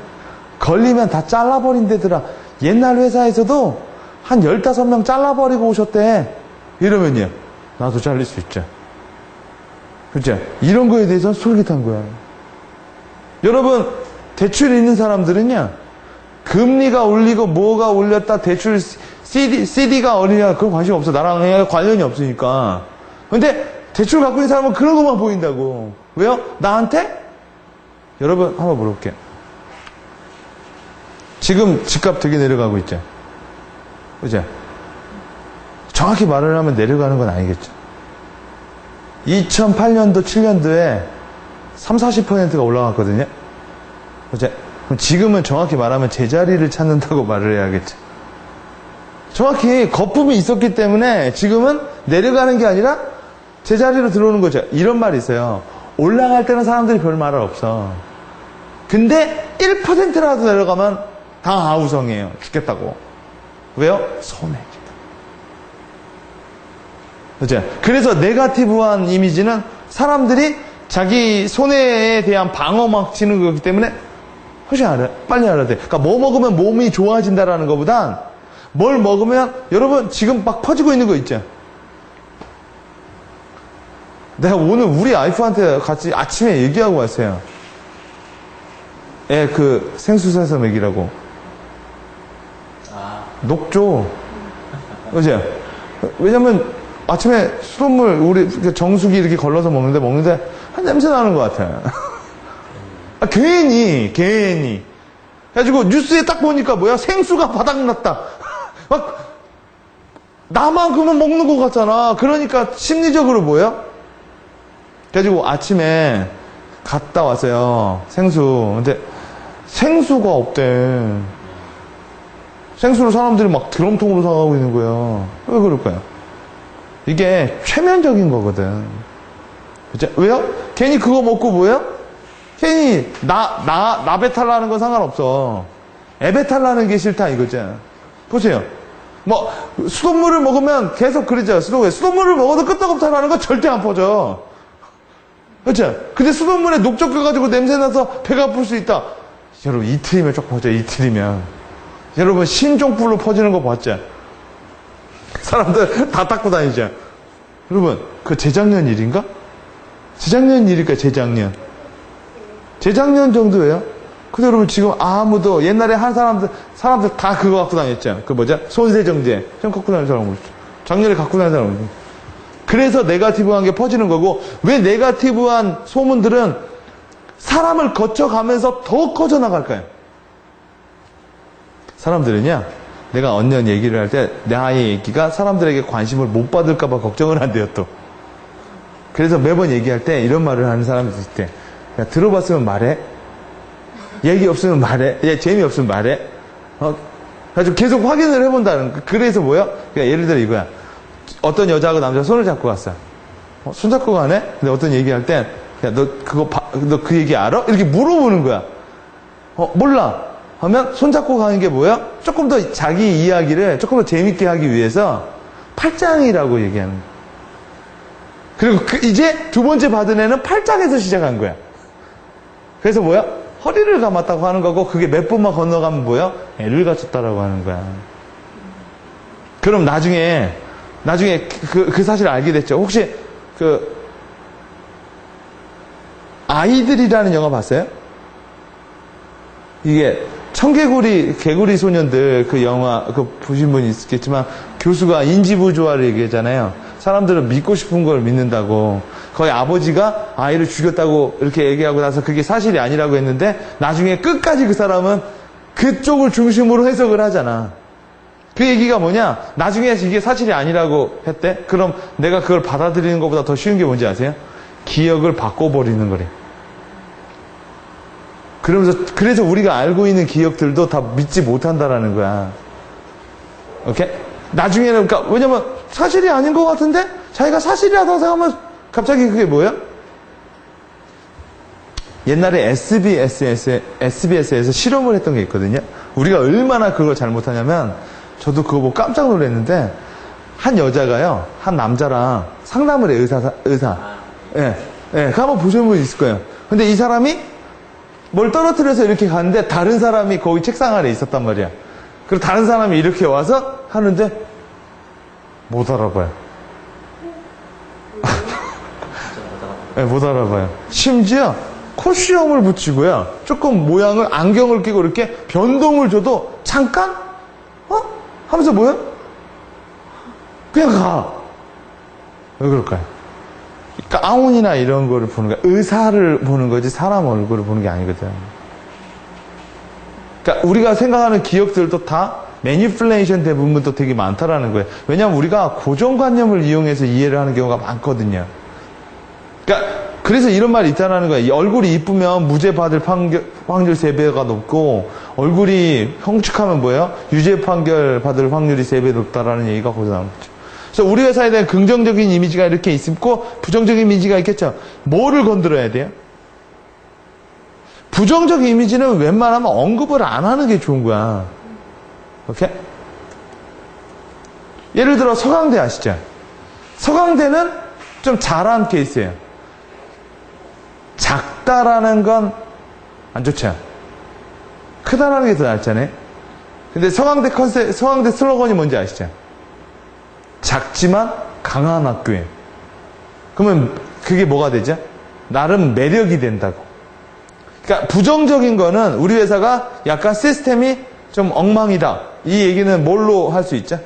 걸리면 다 잘라버린대더라. 옛날 회사에서도 한 15명 잘라버리고 오셨대. 이러면요. 나도 잘릴 수 있죠. 그죠? 이런 거에 대해서는 솔깃한 거야. 여러분, 대출 있는 사람들은요, 금리가 올리고 뭐가 올렸다, 대출 CD가 어리냐, 그건 관심 없어. 나랑 관련이 없으니까. 근데 대출 갖고 있는 사람은 그런 것만 보인다고. 왜요? 나한테? 여러분, 한번 물어볼게요. 지금 집값 되게 내려가고 있죠? 그죠? 정확히 말을 하면 내려가는 건 아니겠죠. 2008년도, 7년도에 30, 40%가 올라갔거든요. 그죠? 그럼 지금은 정확히 말하면 제자리를 찾는다고 말을 해야겠죠. 정확히 거품이 있었기 때문에 지금은 내려가는 게 아니라 제자리로 들어오는 거죠. 이런 말이 있어요. 올라갈 때는 사람들이 별 말 없어. 근데 1%라도 내려가면 다 아우성이에요. 죽겠다고. 왜요? 손해니까. 그죠? 그래서 네거티브한 이미지는 사람들이 자기 손해에 대한 방어막 치는 거기 때문에 훨씬 빨리 알아야 돼. 그러니까 뭐 먹으면 몸이 좋아진다라는 것보단 뭘 먹으면, 여러분 지금 막 퍼지고 있는 거 있죠? 내가 오늘 우리 와이프한테 같이 아침에 얘기하고 왔어요. 애 그 생수사서 먹이라고. 녹조. 그죠? 왜냐면 아침에 수돗물 우리 정수기 이렇게 걸러서 먹는데 냄새 나는 것 같아요. 괜히. 그래가지고 뉴스에 딱 보니까 뭐야? 생수가 바닥났다. 막 나만 그러면 먹는 것 같잖아. 그러니까 심리적으로 뭐야? 그래가지고 아침에 갔다 왔어요. 생수. 근데 생수가 없대. 생수를 사람들이 막 드럼통으로 사가고 있는 거예요. 왜 그럴까요? 이게 최면적인 거거든. 그죠? 왜요? 괜히 그거 먹고 뭐예요? 괜히 나 배탈 나는 건 상관없어. 애 배탈 나는 게 싫다 이거죠. 보세요. 뭐 수돗물을 먹으면 계속 그러죠. 수돗물을 먹어도 끄떡없다 나는 건 절대 안 퍼져. 그렇죠? 근데 수돗물에 녹적 껴가지고 냄새 나서 배가 아플 수 있다. 여러분 이틀이면 쭉 퍼져. 이틀이면. 여러분 신종플루 퍼지는 거 봤죠? 사람들 다 닦고 다니죠. 여러분 그 재작년 일인가? 재작년 일일까? 재작년 정도예요. 근데 여러분 지금 아무도 옛날에 한 사람들 다 그거 갖고 다녔죠. 그 뭐죠? 손세정제 좀 갖고 다니는 사람 없죠. 작년에 갖고 다니는 사람 없죠. 그래서 네거티브한 게 퍼지는 거고, 왜 네거티브한 소문들은 사람을 거쳐가면서 더 커져 나갈까요? 사람들은요, 내가 언년 얘기를 할 때 나의 얘기가 사람들에게 관심을 못 받을까봐 걱정을 한대요 또. 그래서 매번 얘기할 때 이런 말을 하는 사람이 있을 때, 야, 들어봤으면 말해. 얘기 없으면 말해. 야, 재미없으면 말해. 그래서 계속 확인을 해본다는 거. 그래서 뭐야? 그러니까 예를 들어 이거야. 어떤 여자하고 남자가 손을 잡고 갔어. 손 잡고 가네? 근데 어떤 얘기할 때, 야, 너 그 얘기 알아? 이렇게 물어보는 거야. 몰라. 하면 손 잡고 가는 게 뭐야? 조금 더 자기 이야기를 조금 더 재밌게 하기 위해서 팔짱이라고 얘기하는 거야. 그리고 이제 두 번째 받은 애는 팔짱에서 시작한 거야. 그래서 뭐야? 허리를 감았다고 하는 거고, 그게 몇 번만 건너가면 뭐야? 애를 갖췄다라고 하는 거야. 그럼 나중에 그 사실을 알게 됐죠. 혹시 아이들이라는 영화 봤어요? 이게 개구리 소년들 그 영화 보신 분이 있겠지만, 교수가 인지부조화를 얘기하잖아요. 사람들은 믿고 싶은 걸 믿는다고. 거의 아버지가 아이를 죽였다고 이렇게 얘기하고 나서 그게 사실이 아니라고 했는데, 나중에 끝까지 그 사람은 그쪽을 중심으로 해석을 하잖아. 그 얘기가 뭐냐? 나중에 이게 사실이 아니라고 했대? 그럼 내가 그걸 받아들이는 것보다 더 쉬운 게 뭔지 아세요? 기억을 바꿔버리는 거래. 그래서 우리가 알고 있는 기억들도 다 믿지 못한다라는 거야. 오케이? 나중에는, 그러니까, 왜냐면 사실이 아닌 것 같은데? 자기가 사실이라고 생각하면 갑자기 그게 뭐야? 옛날에 SBS에서 실험을 했던 게 있거든요. 우리가 얼마나 그걸 잘못하냐면, 저도 그거 보고 깜짝 놀랐는데, 한 여자가요, 한 남자랑 상담을 해, 의사. 예, 그거 한번 보신 분 있을 거예요. 근데 이 사람이 뭘 떨어뜨려서 이렇게 갔는데, 다른 사람이 거기 책상 아래 있었단 말이야. 그리고 다른 사람이 이렇게 와서 하는데, 못 알아봐요. 네, 못 알아봐요. 심지어 콧시험을 붙이고요. 조금 모양을, 안경을 끼고 이렇게 변동을 줘도 잠깐? 하면서 뭐야? 그냥 가. 왜 그럴까요? 가운이나 이런 거를 보는 거야. 의사를 보는 거지 사람 얼굴을 보는 게 아니거든. 그러니까 우리가 생각하는 기억들도 다 매니플레이션 된 부분도 되게 많다라는 거예요. 왜냐하면 우리가 고정관념을 이용해서 이해를 하는 경우가 많거든요. 그러니까 그래서 이런 말이 있다라는 거예요. 이 얼굴이 이쁘면 무죄 받을 확률 3배가 높고, 얼굴이 형측하면 뭐예요? 유죄 판결 받을 확률이 3배 높다라는 얘기가 거기서 나오는 거죠. 그래서 우리 회사에 대한 긍정적인 이미지가 이렇게 있고, 부정적인 이미지가 있겠죠. 뭐를 건드려야 돼요? 부정적 이미지는 웬만하면 언급을 안 하는 게 좋은 거야. 오케이? 예를 들어 서강대 아시죠? 서강대는 좀 잘한 케이스예요. 작다라는 건 안 좋죠. 크다라는 게 더 낫잖아요. 근데 서강대 슬로건이 뭔지 아시죠? 작지만 강한 학교예요. 그러면 그게 뭐가 되죠? 나름 매력이 된다고. 그러니까 부정적인 거는 우리 회사가 약간 시스템이 좀 엉망이다. 이 얘기는 뭘로 할 수 있죠?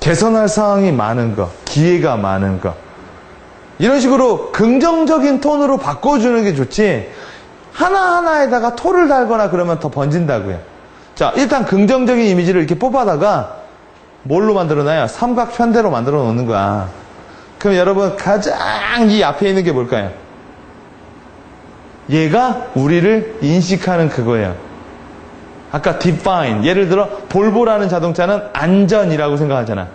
개선할 사항이 많은 거, 기회가 많은 거. 이런 식으로 긍정적인 톤으로 바꿔주는 게 좋지, 하나하나에다가 토를 달거나 그러면 더 번진다고요. 자, 일단 긍정적인 이미지를 이렇게 뽑아다가 뭘로 만들어놔요? 삼각편대로 만들어 놓는 거야. 그럼 여러분, 가장 이 앞에 있는 게 뭘까요? 얘가 우리를 인식하는 그거예요. 아까 define, 예를 들어 볼보라는 자동차는 안전이라고 생각하잖아.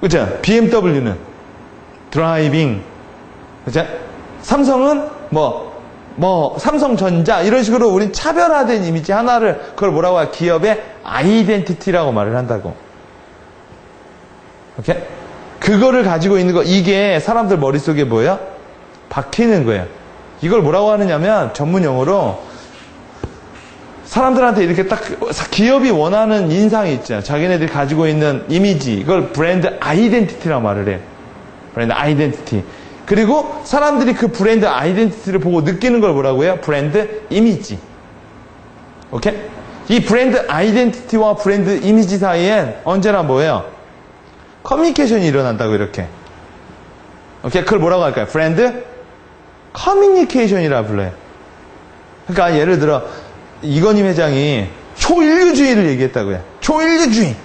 그죠? BMW는 드라이빙, 그죠? 삼성은 삼성전자, 이런 식으로 우린 차별화된 이미지 하나를, 그걸 뭐라고 해요? 기업의 아이덴티티라고 말을 한다고. 오케이? 그거를 가지고 있는 거, 이게 사람들 머릿속에 뭐예요? 박히는 거예요. 이걸 뭐라고 하느냐면, 전문 용어로, 사람들한테 이렇게 딱 기업이 원하는 인상이 있잖아요. 자기네들이 가지고 있는 이미지, 이걸 브랜드 아이덴티티라고 말을 해요. 브랜드 아이덴티티. 그리고 사람들이 그 브랜드 아이덴티티를 보고 느끼는 걸 뭐라고 해요? 브랜드 이미지. 오케이? 이 브랜드 아이덴티티와 브랜드 이미지 사이엔 언제나 뭐예요? 커뮤니케이션이 일어난다고, 이렇게. 오케이? 그걸 뭐라고 할까요? 브랜드 커뮤니케이션이라 불러요. 그러니까 예를 들어 이건희 회장이 초인류주의를 얘기했다고요. 초인류주의.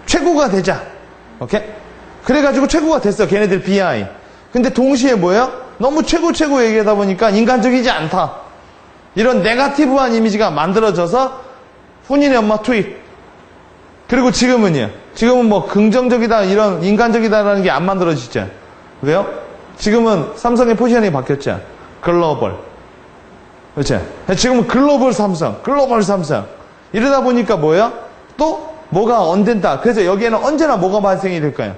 최고가 되자. 오케이? 그래가지고 최고가 됐어. 걔네들 BI. 근데 동시에 뭐예요? 너무 최고 얘기하다 보니까 인간적이지 않다. 이런 네거티브한 이미지가 만들어져서 혼인의 엄마 투입. 그리고 지금은요. 지금은 뭐 긍정적이다, 이런 인간적이다라는 게 안 만들어지죠. 왜요? 지금은 삼성의 포지션이 바뀌었죠. 글로벌. 그렇죠? 지금은 글로벌 삼성. 이러다 보니까 뭐예요? 또 뭐가 안 된다. 그래서 여기에는 언제나 뭐가 발생이 될까요?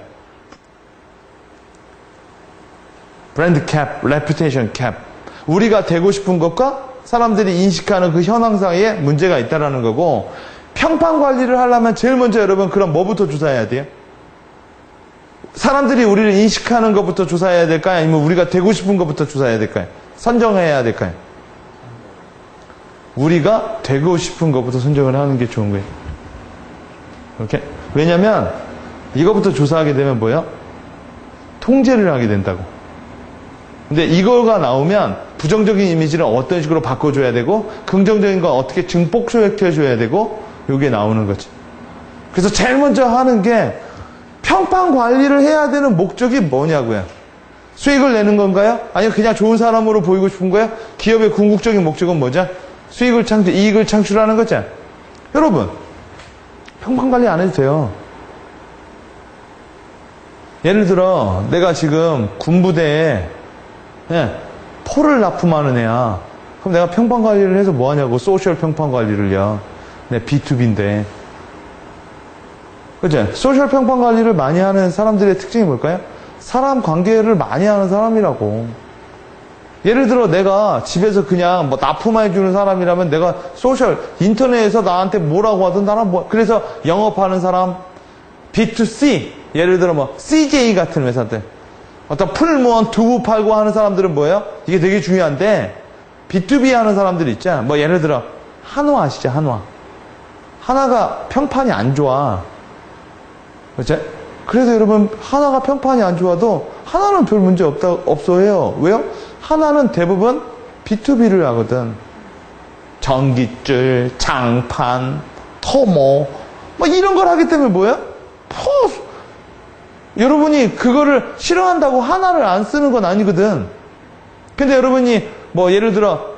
브랜드 캡, 레퓨테이션 캡. 우리가 되고 싶은 것과 사람들이 인식하는 그 현황 사이에 문제가 있다는 거고, 평판 관리를 하려면 제일 먼저 여러분 그럼 뭐부터 조사해야 돼요? 사람들이 우리를 인식하는 것부터 조사해야 될까요? 아니면 우리가 되고 싶은 것부터 조사해야 될까요? 선정해야 될까요? 우리가 되고 싶은 것부터 선정을 하는 게 좋은 거예요. 이렇게? 왜냐면 이거부터 조사하게 되면 뭐예요? 통제를 하게 된다고. 근데 이거가 나오면 부정적인 이미지를 어떤 식으로 바꿔줘야 되고 긍정적인 건 어떻게 증폭시켜줘야 되고 이게 나오는 거지. 그래서 제일 먼저 하는 게 평판 관리를 해야 되는 목적이 뭐냐고요. 수익을 내는 건가요? 아니면 그냥 좋은 사람으로 보이고 싶은 거예요? 기업의 궁극적인 목적은 뭐죠? 이익을 창출하는 거죠. 여러분, 평판 관리 안 해도 돼요. 예를 들어 내가 지금 군부대에 포를 납품하는 애야. 그럼 내가 평판 관리를 해서 뭐 하냐고. 소셜 평판 관리를요. 네, B2B인데. 그죠? 소셜 평판 관리를 많이 하는 사람들의 특징이 뭘까요? 사람 관계를 많이 하는 사람이라고. 예를 들어 내가 집에서 그냥 뭐 납품해주는 사람이라면 내가 인터넷에서 나한테 뭐라고 하든 나는 그래서 영업하는 사람, B2C, 예를 들어 뭐 CJ 같은 회사들. 어떤 풀무원, 두부 팔고 하는 사람들은 뭐예요? 이게 되게 중요한데, B2B 하는 사람들이 있잖아. 뭐 예를 들어, 한화 아시죠? 한화. 한화가 평판이 안 좋아. 그렇죠? 그래서 여러분, 한화가 평판이 안 좋아도, 한화는 별 문제 없어 해요. 왜요? 한화는 대부분 B2B를 하거든. 전깃줄, 장판, 토모, 뭐 이런 걸 하기 때문에 뭐예요? 여러분이 그거를 싫어한다고 하나를 안 쓰는 건 아니거든. 근데 여러분이 뭐 예를 들어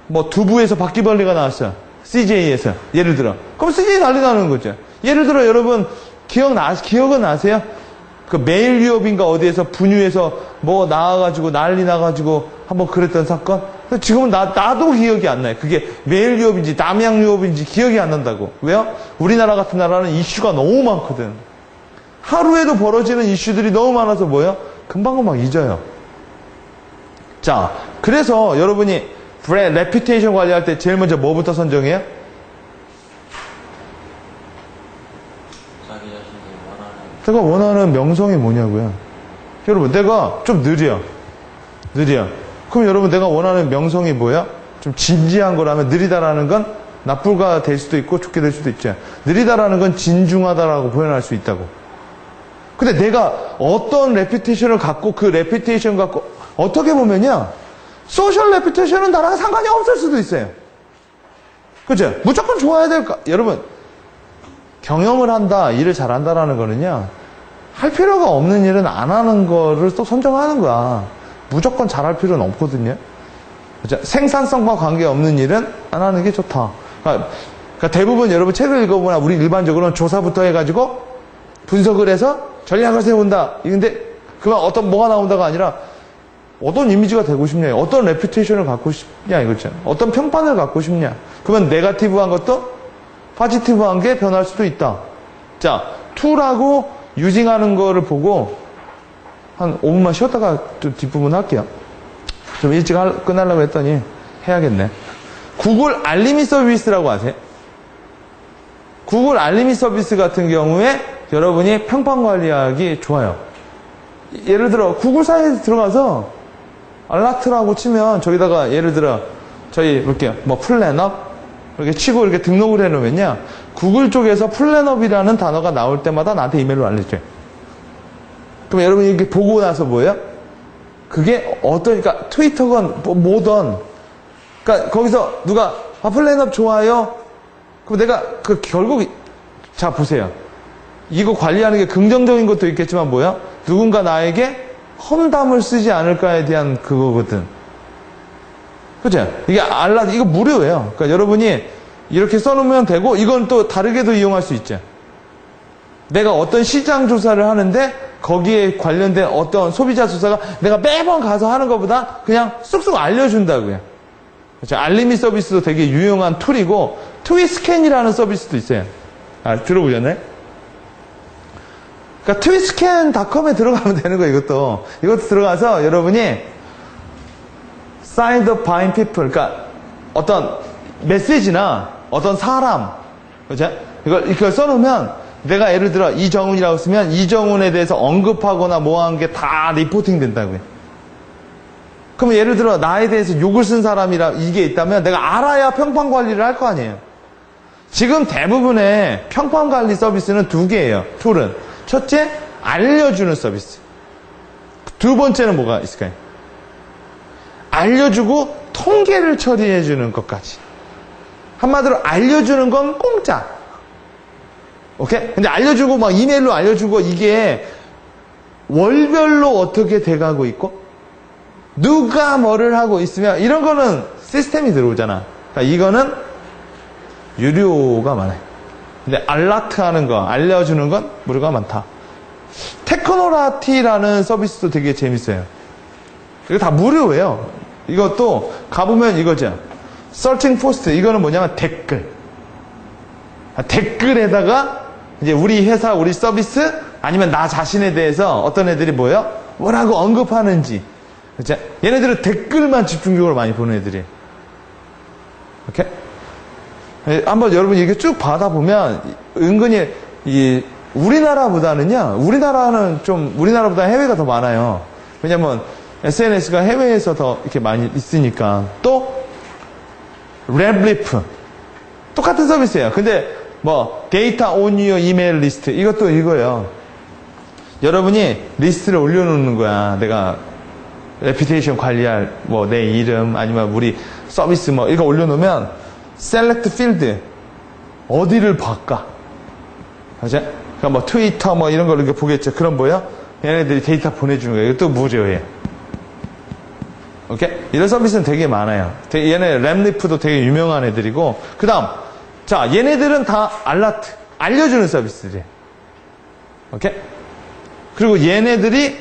뭐 두부에서 바퀴벌레가 나왔어요. CJ에서 예를 들어. 그럼 CJ 난리 나는 거죠. 예를 들어 여러분 기억은 나세요? 그 메일 유업인가 어디에서 분유에서 뭐 나와가지고 난리 나가지고 한번 그랬던 사건? 지금은 나도 기억이 안 나요. 그게 메일 유업인지 남양 유업인지 기억이 안 난다고. 왜요? 우리나라 같은 나라는 이슈가 너무 많거든. 하루에도 벌어지는 이슈들이 너무 많아서 뭐예요? 금방금방 잊어요. 자, 그래서 여러분이 레퓨테이션 관리할 때 제일 먼저 뭐부터 선정해요?
자기 자신이
내가 원하는 명성이 뭐냐고요. 여러분, 내가 좀 느려. 그럼 여러분, 내가 원하는 명성이 뭐야? 좀 진지한 거라면 느리다라는 건 나쁘가 될 수도 있고 좋게 될 수도 있죠. 느리다라는 건 진중하다라고 표현할 수 있다고. 근데 내가 어떤 레퓨테이션을 갖고 그 레퓨테이션 갖고 어떻게 보면요. 소셜 레퓨테이션은 나랑 상관이 없을 수도 있어요. 그죠? 무조건 좋아야 될까? 여러분, 경영을 한다, 일을 잘한다라는 거는요. 할 필요가 없는 일은 안 하는 거를 또 선정하는 거야. 무조건 잘할 필요는 없거든요. 그죠? 생산성과 관계없는 일은 안 하는 게 좋다. 그러니까 대부분 여러분 책을 읽어보나 우리 일반적으로는 조사부터 해가지고 분석을 해서 전략을 세운다. 근데 그만 뭐가 나온다가 아니라 어떤 이미지가 되고 싶냐, 어떤 레퓨테이션을 갖고 싶냐 이거죠. 어떤 평판을 갖고 싶냐. 그러면 네거티브한 것도 포지티브한 게 변할 수도 있다. 자, 툴하고 유징하는 거를 보고 한 5분만 쉬었다가 좀 뒷부분 할게요. 좀 일찍 끝나려고 했더니 해야겠네. 구글 알림이 서비스라고 아세요? 구글 알림이 서비스 같은 경우에 여러분이 평판 관리하기 좋아요. 예를 들어 구글 사이트에 들어가서 알라트라고 치면 저기다가 예를 들어 저희 이렇게 뭐 플랜업 이렇게 치고 이렇게 등록을 해놓으면요. 구글 쪽에서 플랜업이라는 단어가 나올 때마다 나한테 이메일로 알려줘요. 그럼 여러분이 이렇게 보고 나서 뭐예요? 그게 그러니까 트위터건 뭐든 그러니까 거기서 누가 플랜업 좋아요? 그럼 내가 결국 자 보세요. 이거 관리하는 게 긍정적인 것도 있겠지만 뭐야? 누군가 나에게 험담을 쓰지 않을까에 대한 그거거든. 그죠? 이게 이거 무료예요. 그러니까 여러분이 이렇게 써놓으면 되고 이건 또 다르게도 이용할 수 있죠. 내가 어떤 시장 조사를 하는데 거기에 관련된 어떤 소비자 조사가 내가 매번 가서 하는 것보다 그냥 쑥쑥 알려준다고요. 그렇죠? 알림이 서비스도 되게 유용한 툴이고 트위스캔이라는 서비스도 있어요. 들어보셨나요? 그러니까 트위스캔닷컴에 들어가면 되는 거예요, 이것도. 이것도 들어가서 여러분이 signed up by people, 그러니까 어떤 메시지나 어떤 사람, 그죠? 이걸 써놓으면 내가 예를 들어 이정훈이라고 쓰면 이정훈에 대해서 언급하거나 뭐 한 게 다 리포팅 된다고요. 그럼 예를 들어 나에 대해서 욕을 쓴 사람이라 이게 있다면 내가 알아야 평판 관리를 할 거 아니에요. 지금 대부분의 평판 관리 서비스는 두 개예요. 툴은. 첫째, 알려주는 서비스. 두 번째는 뭐가 있을까요? 알려주고 통계를 처리해주는 것까지. 한마디로 알려주는 건 공짜. 오케이? 근데 알려주고 막 이메일로 알려주고 이게 월별로 어떻게 돼가고 있고 누가 뭐를 하고 있으면 이런 거는 시스템이 들어오잖아. 그러니까 이거는 유료가 많아요. 근데 알라트 하는 거, 알려주는 건 무료가 많다. 테크노라티라는 서비스도 되게 재밌어요. 이거 다 무료예요. 이것도 가보면 이거죠. 서칭 포스트. 이거는 뭐냐면 댓글. 댓글에다가 이제 우리 회사, 우리 서비스 아니면 나 자신에 대해서 어떤 애들이 뭐라고 언급하는지. 그죠? 얘네들은 댓글만 집중적으로 많이 보는 애들이에요. 오케이? 한번 여러분 이렇게 쭉 받아보면 은근히 우리나라보다는 우리나라보다 해외가 더 많아요. 왜냐면 SNS가 해외에서 더 이렇게 많이 있으니까. 또 랩리프 똑같은 서비스예요. 근데 데이터 온 유어 이메일 리스트 이것도 이거예요. 여러분이 리스트를 올려놓는 거야. 내가 레피테이션 관리할 내 이름 아니면 우리 서비스 이거 올려놓으면 셀렉트 필드 어디를 볼까? 그죠? 그러니까 트위터 이런 걸 이렇게 보겠죠. 그럼 얘네들이 데이터 보내주는 거예요. 이것도 무료예요. 오케이? 이런 서비스는 되게 많아요. 얘네 램리프도 되게 유명한 애들이고 그 다음 자 얘네들은 다 알라트 알려주는 서비스들이에요. 오케이? 그리고 얘네들이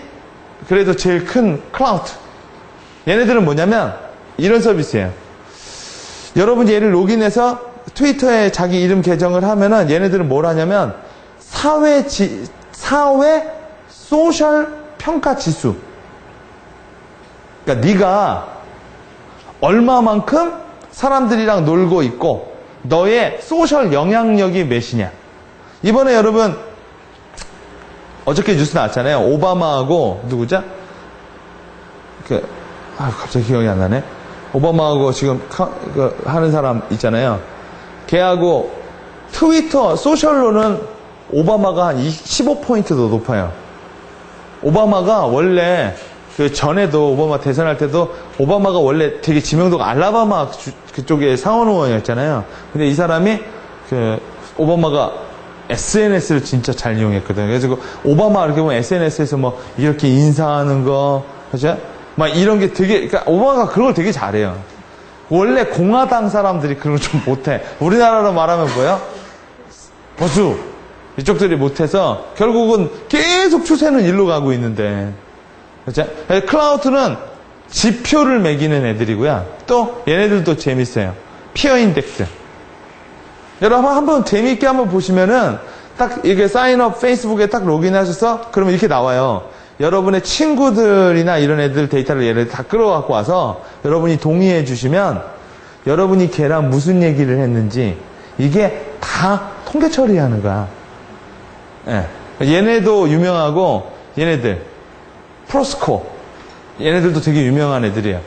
그래도 제일 큰 클라우드. 얘네들은 뭐냐면 이런 서비스예요. 여러분 얘를 로그인해서 트위터에 자기 이름 계정을 하면은 얘네들은 뭘 하냐면 사회 소셜 평가 지수. 그러니까 네가 얼마만큼 사람들이랑 놀고 있고 너의 소셜 영향력이 몇이냐. 이번에 여러분 어저께 뉴스 나왔잖아요. 오바마하고 누구죠? 갑자기 기억이 안 나네. 오바마하고 지금 하는 사람 있잖아요. 걔하고 트위터 소셜로는 오바마가 한 15포인트 더 높아요. 오바마가 원래 전에도 오바마 대선할 때도 오바마가 원래 되게 지명도가 알라바마 그쪽에 상원 의원이었잖아요. 근데 이 사람이 오바마가 SNS를 진짜 잘 이용했거든요. 그래서 오바마 이렇게 보면 SNS에서 이렇게 인사하는 거, 그죠? 이런 게 되게, 그러니까 오바마가 그런 걸 되게 잘해요. 원래 공화당 사람들이 그런 걸 좀 못해. 우리나라로 말하면 보수. 이쪽들이 못해서 결국은 계속 추세는 일로 가고 있는데. 그죠? 클라우드는 지표를 매기는 애들이고요. 또 얘네들도 재밌어요. 피어 인덱스. 여러분 한번 재미있게 한번 보시면은 딱 이게 사인업 페이스북에 딱 로그인하셔서 그러면 이렇게 나와요. 여러분의 친구들이나 이런 애들 데이터를 얘를 다 끌어갖고 와서 여러분이 동의해 주시면 여러분이 걔랑 무슨 얘기를 했는지 이게 다 통계 처리하는 거야. 예. 얘네도 유명하고 얘네들 프로스코 얘네들도 되게 유명한 애들이에요.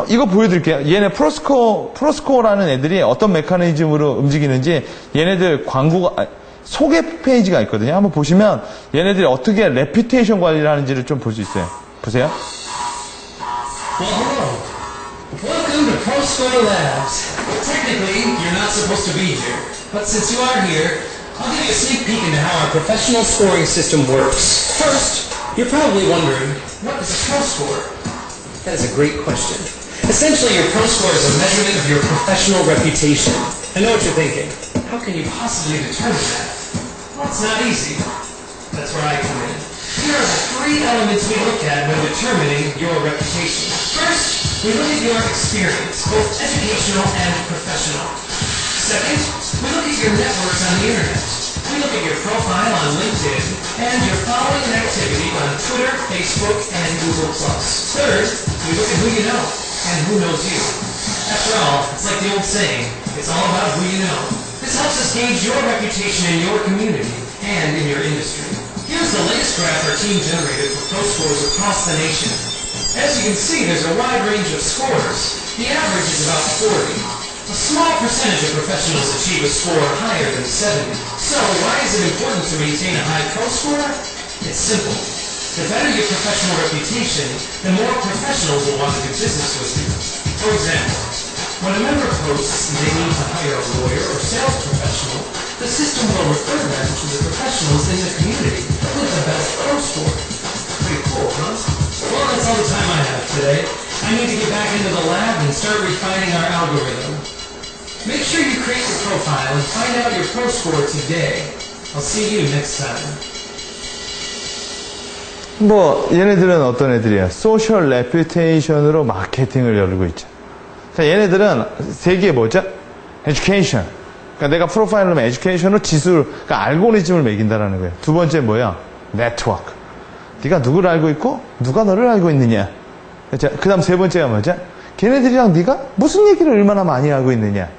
이거 보여드릴게요. 얘네 프로스코라는 애들이 어떤 메커니즘으로 움직이는지 얘네들 광고가 소개 페이지가 있거든요. 한번 보시면 얘네들이 어떻게 레퓨테이션 관리를 하는지를 좀 볼 수 있어요. 보세요.
Well, hello. Welcome to ProScore Labs. Technically, you're not supposed to be here, but since you are here, I'll give you a sneak peek into how our professional scoring system works. First, you're probably wondering, what is a ProScore? That is a great question. Essentially, your ProScore is a measurement of your professional reputation. I know what you're thinking. How can you possibly determine that? Well, it's not easy. That's where I come in. Here are the three elements we look at when determining your reputation. First, we look at your experience, both educational and professional. Second, we look at your networks on the internet. We look at your profile on LinkedIn and your following and activity on Twitter, Facebook, and Google+. Third, we look at who you know and who knows you. After all, it's like the old saying, it's all about who you know. This helps us gauge your reputation in your community and in your industry. Here's the latest graph our team generated for pro scores across the nation. As you can see, there's a wide range of scores. The average is about 40. A small percentage of professionals achieve a score higher than 70. So why is it important to maintain a high pro score? It's simple. The better your professional reputation, the more professionals will want to do business with you. For example, when a member posts they need to hire a lawyer or sales professional, the system will refer them to the professionals in the community with the best pro score. Pretty cool, huh? Well, that's all the time I have today. I need to get back into the lab and start refining our algorithm. Make sure you create your profile and find out your pro score today. I'll see you next time.
뭐 얘네들은 어떤 애들이야? 소셜 레퓨테이션으로 마케팅을 열고 있죠. 자, 얘네들은 세 개 뭐죠? 에듀케이션. 그러니까 내가 프로파일을 하면 에듀케이션으로 지수를, 그러니까 알고리즘을 매긴다라는 거예요. 두 번째 뭐야? 네트워크. 네가 누구를 알고 있고 누가 너를 알고 있느냐. 그 다음 세 번째가 뭐죠? 걔네들이랑 네가 무슨 얘기를 얼마나 많이 하고 있느냐.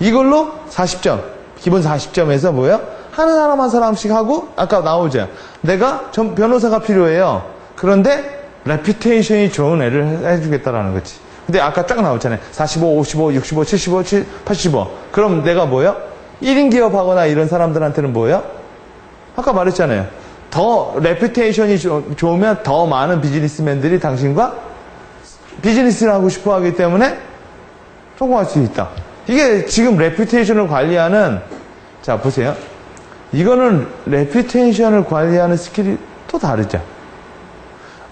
이걸로 40점, 기본 40점에서 뭐야? 하는 사람 한 사람씩 하고, 아까 나오죠. 내가 변호사가 필요해요. 그런데 레퓨테이션이 좋은 애를 해주겠다라는 거지. 근데 아까 쫙 나왔잖아요. 45, 55, 65, 75, 85. 그럼 내가 뭐야? 1인 기업하거나 이런 사람들한테는 뭐야? 아까 말했잖아요. 더 레퓨테이션이 좋으면 더 많은 비즈니스맨들이 당신과 비즈니스를 하고 싶어 하기 때문에 성공할 수 있다. 이게 지금 레퓨테이션을 관리하는, 자 보세요. 이거는 레퓨테이션을 관리하는 스킬이 또 다르죠.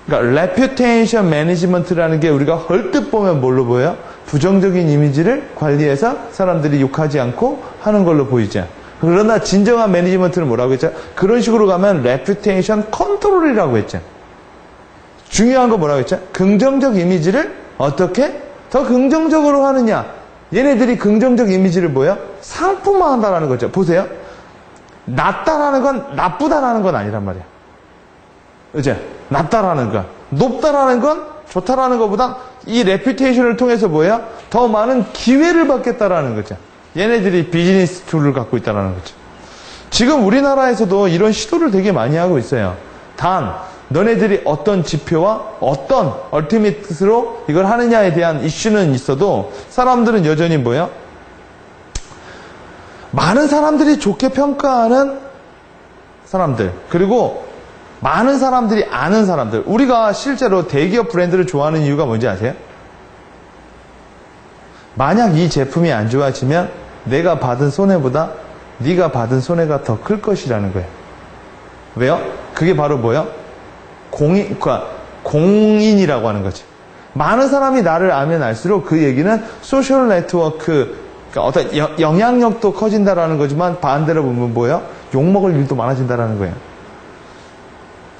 그러니까 레퓨테이션 매니지먼트라는 게 우리가 얼뜻 보면 뭘로 보여요? 부정적인 이미지를 관리해서 사람들이 욕하지 않고 하는 걸로 보이죠. 그러나 진정한 매니지먼트는 뭐라고 했죠? 그런 식으로 가면 레퓨테이션 컨트롤이라고 했죠. 중요한 거 뭐라고 했죠? 긍정적 이미지를 어떻게 더 긍정적으로 하느냐. 얘네들이 긍정적 이미지를 뭐예요? 상품화한다라는 거죠. 보세요. 낫다라는 건 나쁘다라는 건 아니란 말이야. 그죠? 낫다라는 건. 높다라는 건 좋다라는 것보다 이 레퓨테이션을 통해서 뭐예요? 더 많은 기회를 받겠다라는 거죠. 얘네들이 비즈니스 툴을 갖고 있다라는 거죠. 지금 우리나라에서도 이런 시도를 되게 많이 하고 있어요. 단, 너네들이 어떤 지표와 어떤 얼티밋으로 이걸 하느냐에 대한 이슈는 있어도 사람들은 여전히 뭐예요? 많은 사람들이 좋게 평가하는 사람들, 그리고 많은 사람들이 아는 사람들. 우리가 실제로 대기업 브랜드를 좋아하는 이유가 뭔지 아세요? 만약 이 제품이 안 좋아지면 내가 받은 손해보다 네가 받은 손해가 더 클 것이라는 거예요. 왜요? 그게 바로 뭐예요? 공인이라고 하는 거지. 많은 사람이 나를 알면 알수록 그 얘기는 소셜 네트워크, 그러니까 어떤 영향력도 커진다라는 거지만 반대로 보면 뭐예요? 욕먹을 일도 많아진다라는 거예요.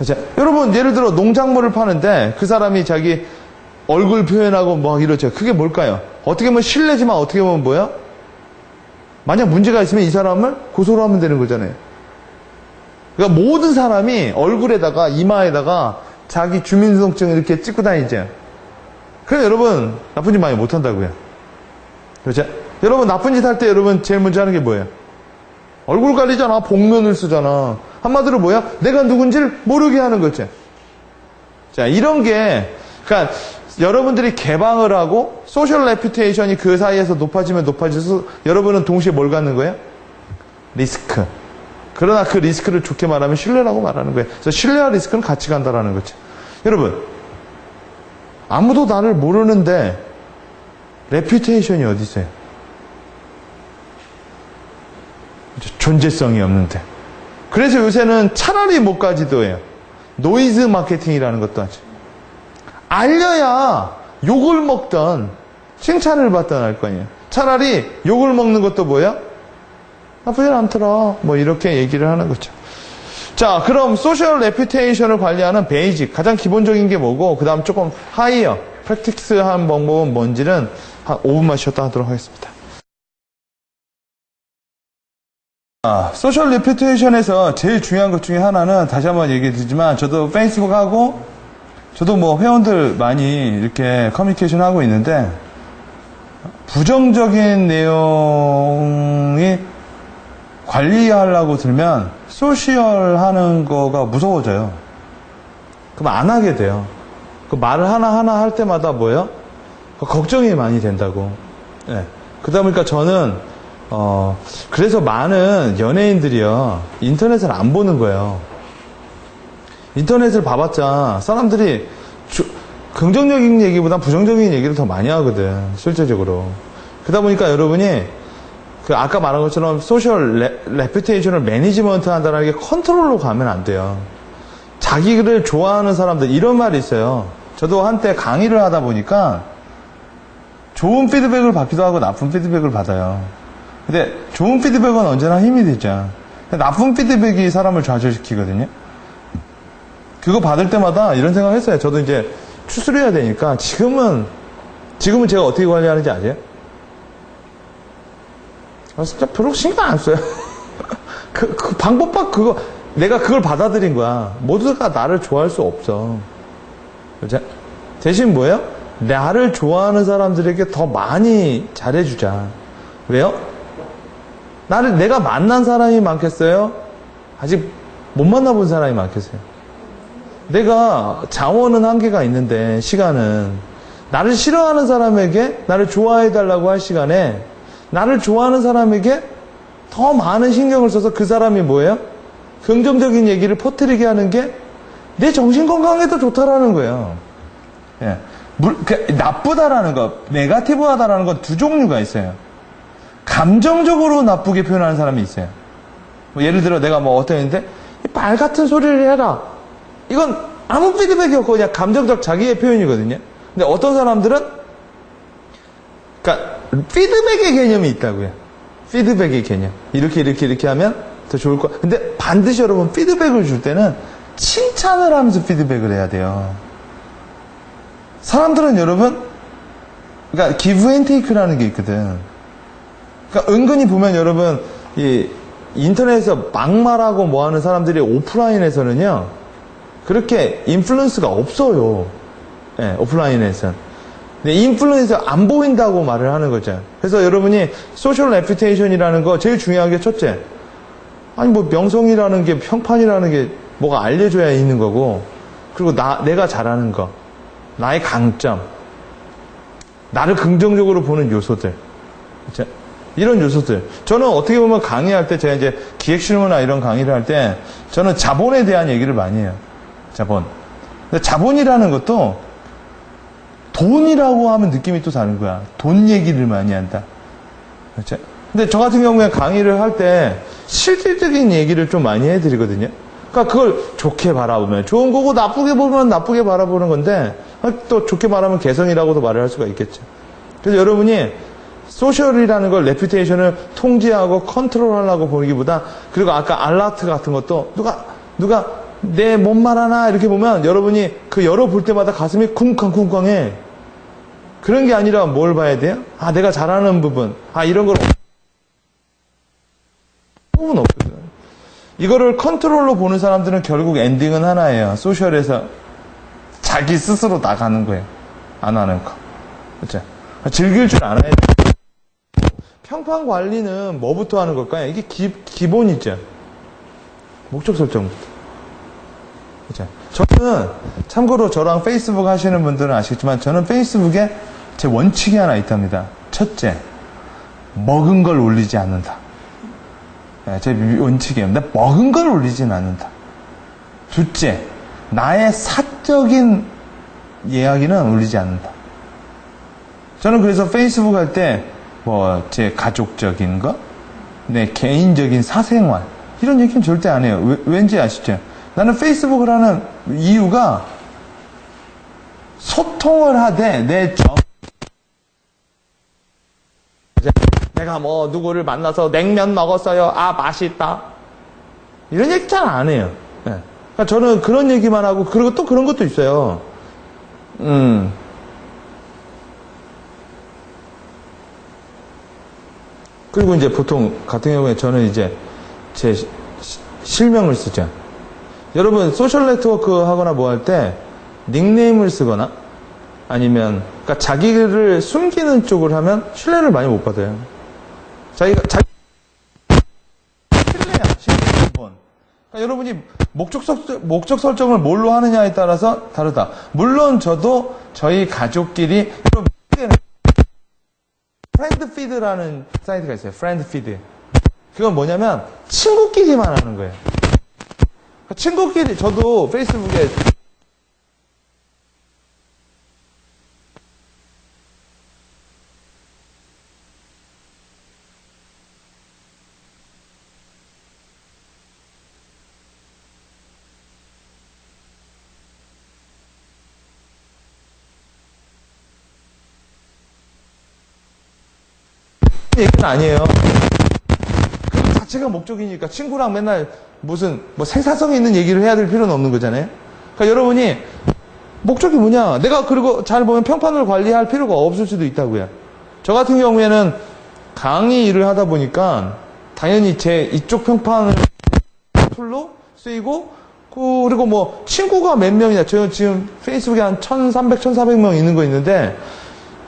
자, 여러분 예를 들어 농작물을 파는데 그 사람이 자기 얼굴 표현하고 막 이러죠. 그게 뭘까요? 어떻게 보면 신뢰지만 어떻게 보면 뭐예요? 만약 문제가 있으면 이 사람을 고소를 하면 되는 거잖아요. 그러니까 모든 사람이 얼굴에다가 이마에다가 자기 주민등록증 이렇게 찍고 다니죠. 그럼 여러분 나쁜 짓 많이 못한다고요. 그렇죠? 여러분 나쁜 짓 할 때 여러분 제일 먼저 하는 게 뭐예요? 얼굴 관리잖아. 복면을 쓰잖아. 한마디로 뭐야? 내가 누군지를 모르게 하는 거죠. 자, 이런 게, 그러니까 여러분들이 개방을 하고 소셜 레퓨테이션이 그 사이에서 높아지면 높아져서 여러분은 동시에 뭘 갖는 거예요? 리스크. 그러나 그 리스크를 좋게 말하면 신뢰라고 말하는 거예요. 그래서 신뢰와 리스크는 같이 간다라는 거죠. 여러분, 아무도 나를 모르는데 레퓨테이션이 어디 있어요? 존재성이 없는데. 그래서 요새는 차라리 못 가지도 해요. 노이즈 마케팅이라는 것도 하죠. 알려야 욕을 먹던 칭찬을 받던 할 거 아니에요. 차라리 욕을 먹는 것도 뭐야? 나쁘진 않더라. 뭐 이렇게 얘기를 하는 거죠. 자, 그럼 소셜 레퓨테이션을 관리하는 베이직, 가장 기본적인 게 뭐고, 그 다음 조금 하이어, 프랙티스한 방법은 뭔지는 한 5분만 쉬었다 하도록 하겠습니다. 소셜 레퓨테이션에서 제일 중요한 것 중에 하나는 다시 한번 얘기해 드리지만 저도 페이스북 하고 저도 뭐 회원들 많이 이렇게 커뮤니케이션 하고 있는데 부정적인 내용이 관리하려고 들면 소셜 하는 거가 무서워져요. 그럼 안 하게 돼요. 그 말을 하나하나 할 때마다 뭐예요? 걱정이 많이 된다고. 예. 그러다 보니까 저는, 그래서 많은 연예인들이요, 인터넷을 안 보는 거예요. 인터넷을 봐봤자 사람들이 긍정적인 얘기보다 부정적인 얘기를 더 많이 하거든, 실제적으로. 그러다 보니까 여러분이, 그 아까 말한 것처럼 소셜 레퓨테이션을 매니지먼트 한다는 게 컨트롤로 가면 안 돼요. 자기를 좋아하는 사람들, 이런 말이 있어요. 저도 한때 강의를 하다 보니까 좋은 피드백을 받기도 하고 나쁜 피드백을 받아요. 근데 좋은 피드백은 언제나 힘이 되죠. 나쁜 피드백이 사람을 좌절시키거든요. 그거 받을 때마다 이런 생각을 했어요. 저도 이제 추스려야 되니까 지금은 제가 어떻게 관리하는지 아세요? 진짜 별로 신경 안 써요. 그 방법밖 내가 그걸 받아들인 거야. 모두가 나를 좋아할 수 없어. 그렇죠? 대신 뭐예요? 나를 좋아하는 사람들에게 더 많이 잘해주자. 왜요? 내가 만난 사람이 많겠어요? 아직 못 만나본 사람이 많겠어요? 내가 자원은 한계가 있는데, 시간은. 나를 싫어하는 사람에게 나를 좋아해달라고 할 시간에, 나를 좋아하는 사람에게 더 많은 신경을 써서 그 사람이 뭐예요? 긍정적인 얘기를 퍼뜨리게 하는 게 내 정신건강에도 좋다라는 거예요. 예. 나쁘다라는 거, 네거티브하다라는 건 두 종류가 있어요. 감정적으로 나쁘게 표현하는 사람이 있어요. 뭐 예를 들어 내가 뭐 어떤 애인데 말 같은 소리를 해라. 이건 아무 피드백이 없고 그냥 감정적 자기의 표현이거든요. 근데 어떤 사람들은 그러니까 피드백의 개념이 있다고요. 피드백의 개념. 이렇게 하면 더 좋을 거. 근데 반드시 여러분 피드백을 줄 때는 칭찬을 하면서 피드백을 해야 돼요. 사람들은 여러분, 그러니까 give and take라는 게 있거든. 그러니까 은근히 보면 여러분 이 인터넷에서 막말하고 뭐 하는 사람들이 오프라인에서는요 그렇게 인플루언스가 없어요. 네, 오프라인에서는. 근데 인플루언서 안 보인다고 말을 하는 거죠. 그래서 여러분이 소셜 레퓨테이션이라는 거 제일 중요한 게 첫째, 아니 뭐 명성이라는 게 평판이라는 게 뭐가 알려줘야 있는 거고, 그리고 내가 잘하는 거, 나의 강점, 나를 긍정적으로 보는 요소들, 그렇죠? 이런 요소들. 저는 어떻게 보면 강의할 때, 제가 이제 기획실무나 이런 강의를 할 때, 저는 자본에 대한 얘기를 많이 해요. 자본. 근데 자본이라는 것도 돈이라고 하면 느낌이 또 다른 거야. 돈 얘기를 많이 한다. 그렇죠? 근데 저 같은 경우에 강의를 할 때 실질적인 얘기를 좀 많이 해드리거든요. 그러니까 그걸 좋게 바라보면 좋은 거고, 나쁘게 보면 나쁘게 바라보는 건데, 또 좋게 말하면 개성이라고도 말을 할 수가 있겠죠. 그래서 여러분이 소셜이라는 걸, 레퓨테이션을 통제하고 컨트롤하려고 보기보다, 그리고 아까 알라트 같은 것도 누가 내 뭔 말하나 이렇게 보면 여러분이 그 열어볼 때마다 가슴이 쿵쾅쿵쾅해. 그런 게 아니라 뭘 봐야 돼요? 아, 내가 잘하는 부분. 아, 이런 걸 부분 없거든. 이거를 컨트롤로 보는 사람들은 결국 엔딩은 하나예요. 소셜에서 자기 스스로 나가는 거예요. 안 하는 거. 그렇죠? 즐길 줄 알아야 돼. 평판 관리는 뭐부터 하는 걸까요? 이게 기본이죠. 목적 설정부터. 그렇죠? 저는 참고로 저랑 페이스북 하시는 분들은 아시겠지만 저는 페이스북에 제 원칙이 하나 있답니다. 첫째, 먹은 걸 올리지 않는다. 제 원칙이에요. 근데 먹은 걸 올리진 않는다. 둘째, 나의 사적인 이야기는 올리지 않는다. 저는 그래서 페이스북 할 때 뭐 제 가족적인 거, 내 개인적인 사생활 이런 얘기는 절대 안 해요. 왠지 아시죠? 나는 페이스북을 하는 이유가 소통을 하되 내가 뭐 누구를 만나서 냉면 먹었어요. 아, 맛있다. 이런 얘기 잘 안 해요. 네. 그러니까 저는 그런 얘기만 하고, 그리고 또 그런 것도 있어요. 그리고 이제 보통 같은 경우에 저는 이제 제 실명을 쓰죠. 여러분 소셜 네트워크 하거나 뭐 할 때 닉네임을 쓰거나 아니면 그러니까 자기를 숨기는 쪽을 하면 신뢰를 많이 못 받아요. 자기가 신뢰야 기본. 그러니까 여러분이 목적 설정을 뭘로 하느냐에 따라서 다르다. 물론 저도 저희 가족끼리 여러분 프렌드 피드라는 사이트가 있어요. 프렌드 피드. 그건 뭐냐면 친구끼리만 하는 거예요. 친구끼리 저도 페이스북에 얘기는 아니에요. 그 자체가 목적이니까 친구랑 맨날 무슨 뭐 생산성 있는 얘기를 해야 될 필요는 없는 거잖아요. 그러니까 여러분이 목적이 뭐냐? 내가 그리고 잘 보면 평판을 관리할 필요가 없을 수도 있다고요. 저 같은 경우에는 강의 일을 하다 보니까 당연히 제 이쪽 평판을 툴로 쓰이고 그리고 뭐 친구가 몇 명이냐? 저 지금 페이스북에 한 1,300, 1,400명 있는 거 있는데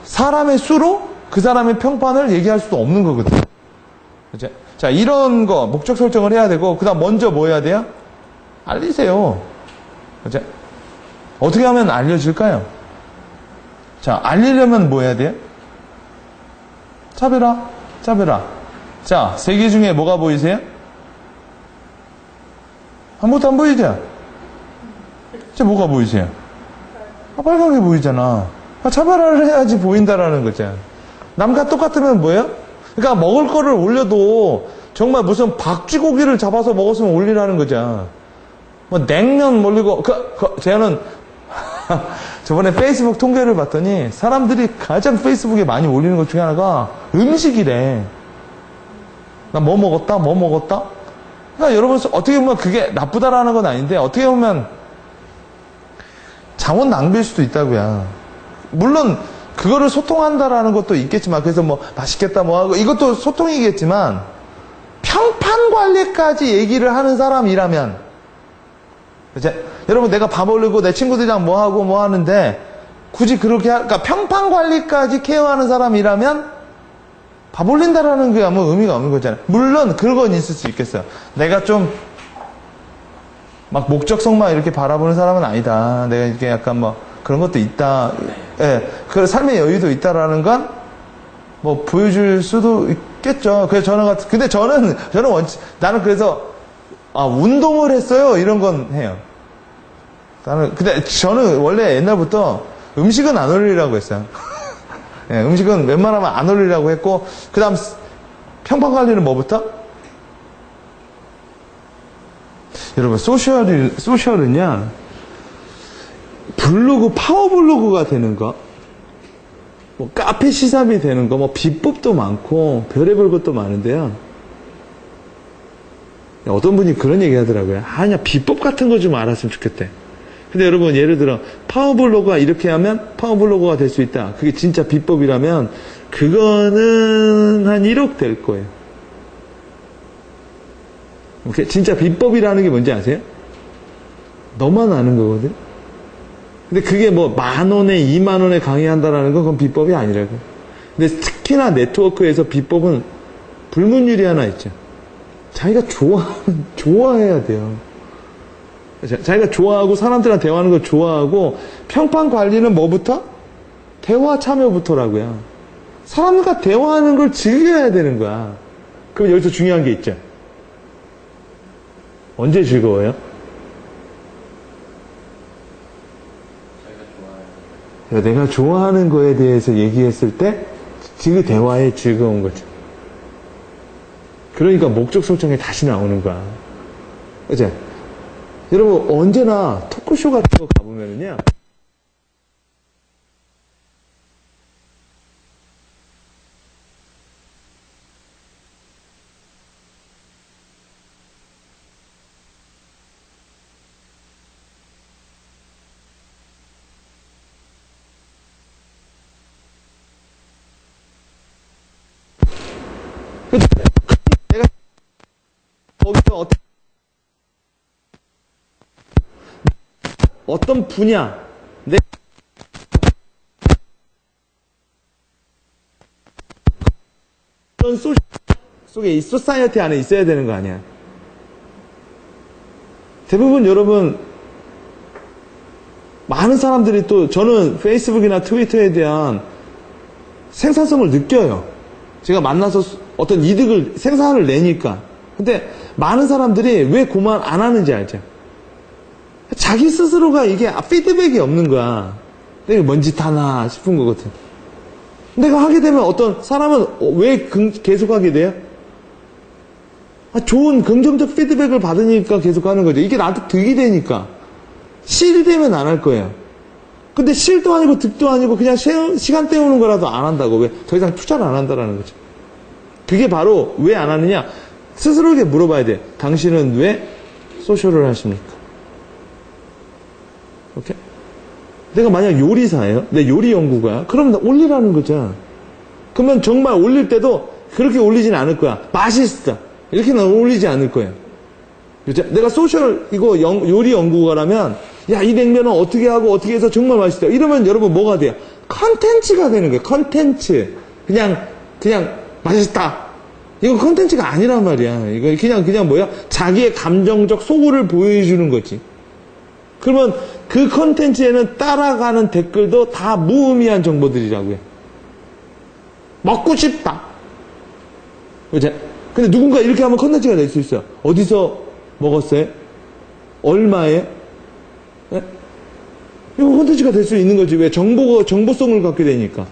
사람의 수로 그 사람의 평판을 얘기할 수도 없는 거거든요. 그치? 자, 이런 거, 목적 설정을 해야 되고, 그 다음 먼저 뭐 해야 돼요? 알리세요. 그치? 어떻게 하면 알려질까요? 자, 알리려면 뭐 해야 돼요? 차별화. 자, 세 개 중에 뭐가 보이세요? 아무것도 안 보이죠? 자, 뭐가 보이세요? 빨갛게 보이잖아. 차별화를 해야지 보인다라는 거죠. 남과 똑같으면 뭐예요? 그러니까 먹을 거를 올려도 정말 무슨 박쥐고기를 잡아서 먹었으면 올리라는 거죠. 뭐 냉면 올리고 저는 저번에 페이스북 통계를 봤더니 사람들이 가장 페이스북에 많이 올리는 것 중에 하나가 음식이래. 나 뭐 먹었다. 그러니까 여러분 어떻게 보면 그게 나쁘다라는 건 아닌데 어떻게 보면 자원 낭비일 수도 있다고요. 물론 그거를 소통한다라는 것도 있겠지만 그래서 뭐 맛있겠다 뭐 하고 이것도 소통이겠지만 평판 관리까지 얘기를 하는 사람이라면 이제 여러분 내가 밥 올리고 내 친구들이랑 뭐 하고 뭐 하는데 굳이 그렇게 그러니까 평판 관리까지 케어하는 사람이라면 밥 올린다라는 게 아무 의미가 없는 거잖아요. 물론 그런 건 있을 수 있겠어요. 내가 좀 막 목적성만 이렇게 바라보는 사람은 아니다. 내가 이렇게 약간 뭐 그런 것도 있다. 예, 그 삶의 여유도 있다라는 건 뭐 보여줄 수도 있겠죠. 그래서 근데 저는 나는 그래서 운동을 했어요. 이런 건 해요. 근데 저는 원래 옛날부터 음식은 안 올리라고 했어요. 예, 음식은 웬만하면 안 올리라고 했고, 그 다음 평판 관리는 뭐부터? 여러분, 소셜은요, 파워블로그가 되는 거, 뭐, 카페 시삽이 되는 거, 뭐, 비법도 많고, 별의별 것도 많은데요. 어떤 분이 그런 얘기 하더라고요. 그냥 비법 같은 거 좀 알았으면 좋겠대. 근데 여러분, 예를 들어, 파워블로그가 이렇게 하면 파워블로그가 될 수 있다. 그게 진짜 비법이라면, 그거는 한 1억 될 거예요. 진짜 비법이라는 게 뭔지 아세요? 너만 아는 거거든. 근데 그게 뭐 10,000원에 20,000원에 강의한다라는 건 그건 비법이 아니라고. 근데 특히나 네트워크에서 비법은 불문율이 하나 있죠. 자기가 좋아해야 돼요. 자기가 좋아하고 사람들이랑 대화하는 걸 좋아하고 평판 관리는 뭐부터? 대화 참여부터라고요. 사람과 대화하는 걸 즐겨야 되는 거야. 그럼 여기서 중요한 게 있죠. 언제 즐거워요? 내가 좋아하는 거에 대해서 얘기했을 때 그 대화에 즐거운 거죠. 그러니까 목적 설정에 다시 나오는 거야. 그죠? 여러분 언제나 토크쇼 같은 거 가보면은요. 내가 거기서 어떤 분야, 내 그런 속에 이 소사이어티 안에 있어야 되는 거 아니야. 대부분 여러분 많은 사람들이 또 저는 페이스북이나 트위터에 대한 생산성을 느껴요. 제가 만나서 어떤 이득을 생산을 내니까. 근데 많은 사람들이 왜 그만 안 하는지 알죠? 자기 스스로가 이게 피드백이 없는 거야. 내가 뭔 짓 하나 싶은 거거든. 내가 하게 되면 어떤 사람은 왜 계속 하게 돼요? 좋은 긍정적 피드백을 받으니까 계속 하는 거죠. 이게 나한테 득이 되니까. 실이 되면 안 할 거예요. 근데 실도 아니고 득도 아니고 그냥 시간 때우는 거라도 안 한다고. 왜? 더 이상 투자를 안 한다라는 거죠. 그게 바로 왜 안 하느냐? 스스로에게 물어봐야 돼. 당신은 왜 소셜을 하십니까? 오케이? 내가 만약 요리사예요? 내 요리 연구가야? 그러면 올리라는 거죠. 그러면 정말 올릴 때도 그렇게 올리진 않을 거야. 맛있다. 이렇게는 올리지 않을 거예요. 그렇죠? 내가 소셜 이거 요리 연구가라면 야, 이 냉면은 어떻게 하고 어떻게 해서 정말 맛있다. 이러면 여러분 뭐가 돼요? 컨텐츠가 되는 거예요. 컨텐츠. 그냥 맛있다. 이거 컨텐츠가 아니란 말이야. 이거 그냥 뭐야? 자기의 감정적 소구를 보여주는 거지. 그러면 그 컨텐츠에는 따라가는 댓글도 다 무의미한 정보들이라고요. 먹고 싶다. 그죠? 근데 누군가 이렇게 하면 컨텐츠가 될 수 있어요. 어디서 먹었어요? 얼마에? 네? 이거 컨텐츠가 될 수 있는 거지. 왜? 정보성을 갖게 되니까.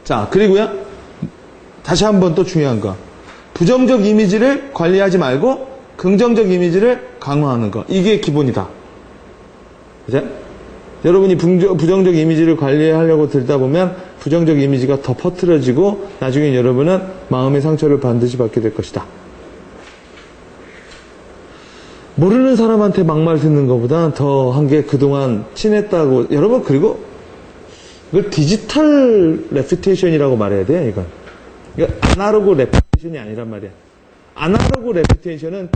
자, 그리고요. 다시 한번 또 중요한 거. 부정적 이미지를 관리하지 말고 긍정적 이미지를 강화하는 거. 이게 기본이다. 그죠? 여러분이 부정적 이미지를 관리하려고 들다 보면 부정적 이미지가 더 퍼뜨려지고 나중에 여러분은 마음의 상처를 반드시 받게 될 것이다. 모르는 사람한테 막말 듣는 것보다 더 한 게 그동안 친했다고. 여러분, 그리고 이걸 디지털 레퓨테이션이라고 말해야 돼요, 이건. 이거 아날로그 레퓨테이션이 아니란 말이야. 아날로그 레퓨테이션은,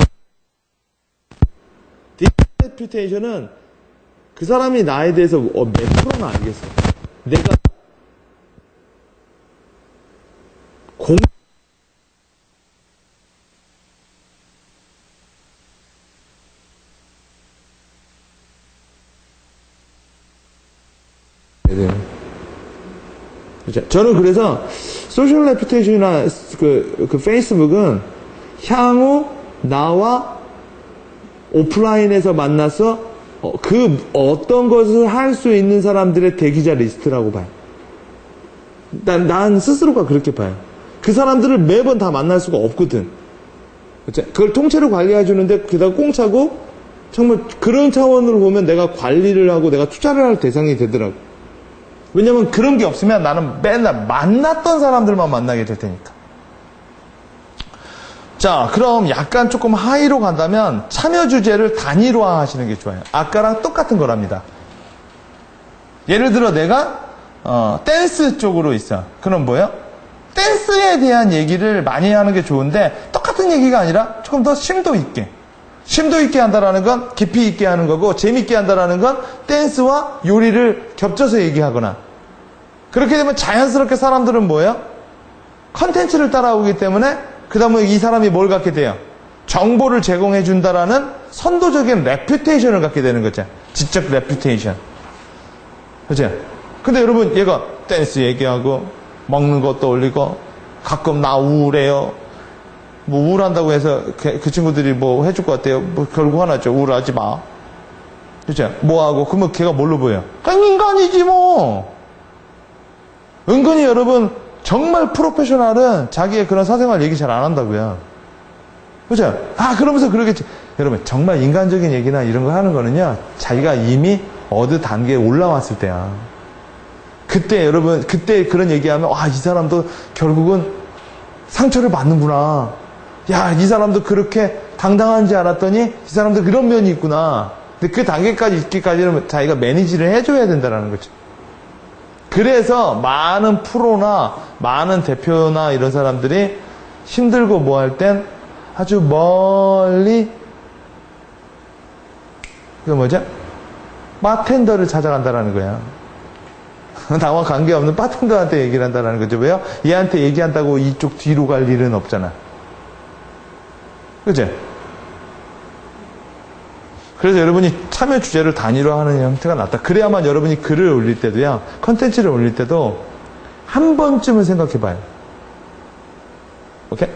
디지털 레퓨테이션은 그 사람이 나에 대해서 몇 프로나 알겠어. 내가 저는 그래서 소셜 레퓨테이션이나 그 페이스북은 향후 나와 오프라인에서 만나서 그 어떤 것을 할 수 있는 사람들의 대기자 리스트라고 봐요. 난 스스로가 그렇게 봐요. 그 사람들을 매번 다 만날 수가 없거든. 그걸 통째로 관리해 주는데 게다가 공짜고 정말 그런 차원으로 보면 내가 관리를 하고 내가 투자를 할 대상이 되더라고. 왜냐면 그런 게 없으면 나는 맨날 만났던 사람들만 만나게 될 테니까. 자, 그럼 약간 조금 하이로 간다면 참여 주제를 단일화 하시는 게 좋아요. 아까랑 똑같은 거랍니다. 예를 들어 내가 댄스 쪽으로 있어. 그럼 뭐예요? 댄스에 대한 얘기를 많이 하는 게 좋은데 똑같은 얘기가 아니라 조금 더 심도 있게 한다라는 건 깊이 있게 하는 거고, 재밌게 한다라는 건 댄스와 요리를 겹쳐서 얘기하거나. 그렇게 되면 자연스럽게 사람들은 뭐예요? 컨텐츠를 따라오기 때문에 그 다음에 이 사람이 뭘 갖게 돼요? 정보를 제공해 준다라는 선도적인 레퓨테이션을 갖게 되는 거죠. 지적 레퓨테이션. 그죠? 근데 여러분, 얘가 댄스 얘기하고 먹는 것도 올리고 가끔 나 우울해요. 뭐 우울한다고 해서 그 친구들이 뭐 해줄 것 같아요? 뭐 결국 하나죠. 우울하지 마. 그죠? 뭐 하고 그러면 걔가 뭘로 보여요? 그냥 인간이지 뭐. 은근히 여러분 정말 프로페셔널은 자기의 그런 사생활 얘기 잘 안 한다고요. 그죠? 그러면서 그러겠지. 여러분, 정말 인간적인 얘기나 이런 거 하는 거는요, 자기가 이미 어느 단계에 올라왔을 때야. 그때 여러분, 그때 그런 얘기하면, 이 사람도 결국은 상처를 받는구나. 야, 이 사람도 그렇게 당당한지 알았더니, 이 사람도 그런 면이 있구나. 근데 그 단계까지 있기까지는 자기가 매니지를 해줘야 된다는 거죠. 그래서 많은 프로나 많은 대표나 이런 사람들이 힘들고 뭐 할 땐 아주 멀리 그 뭐죠? 바텐더를 찾아간다라는 거야. 나와 관계없는 바텐더한테 얘기를 한다는 거죠. 왜요? 얘한테 얘기한다고 이쪽 뒤로 갈 일은 없잖아. 그치? 그래서 여러분이 참여 주제를 단위로 하는 형태가 낫다. 그래야만 여러분이 글을 올릴 때도요, 컨텐츠를 올릴 때도 한 번쯤은 생각해 봐요. 오케이?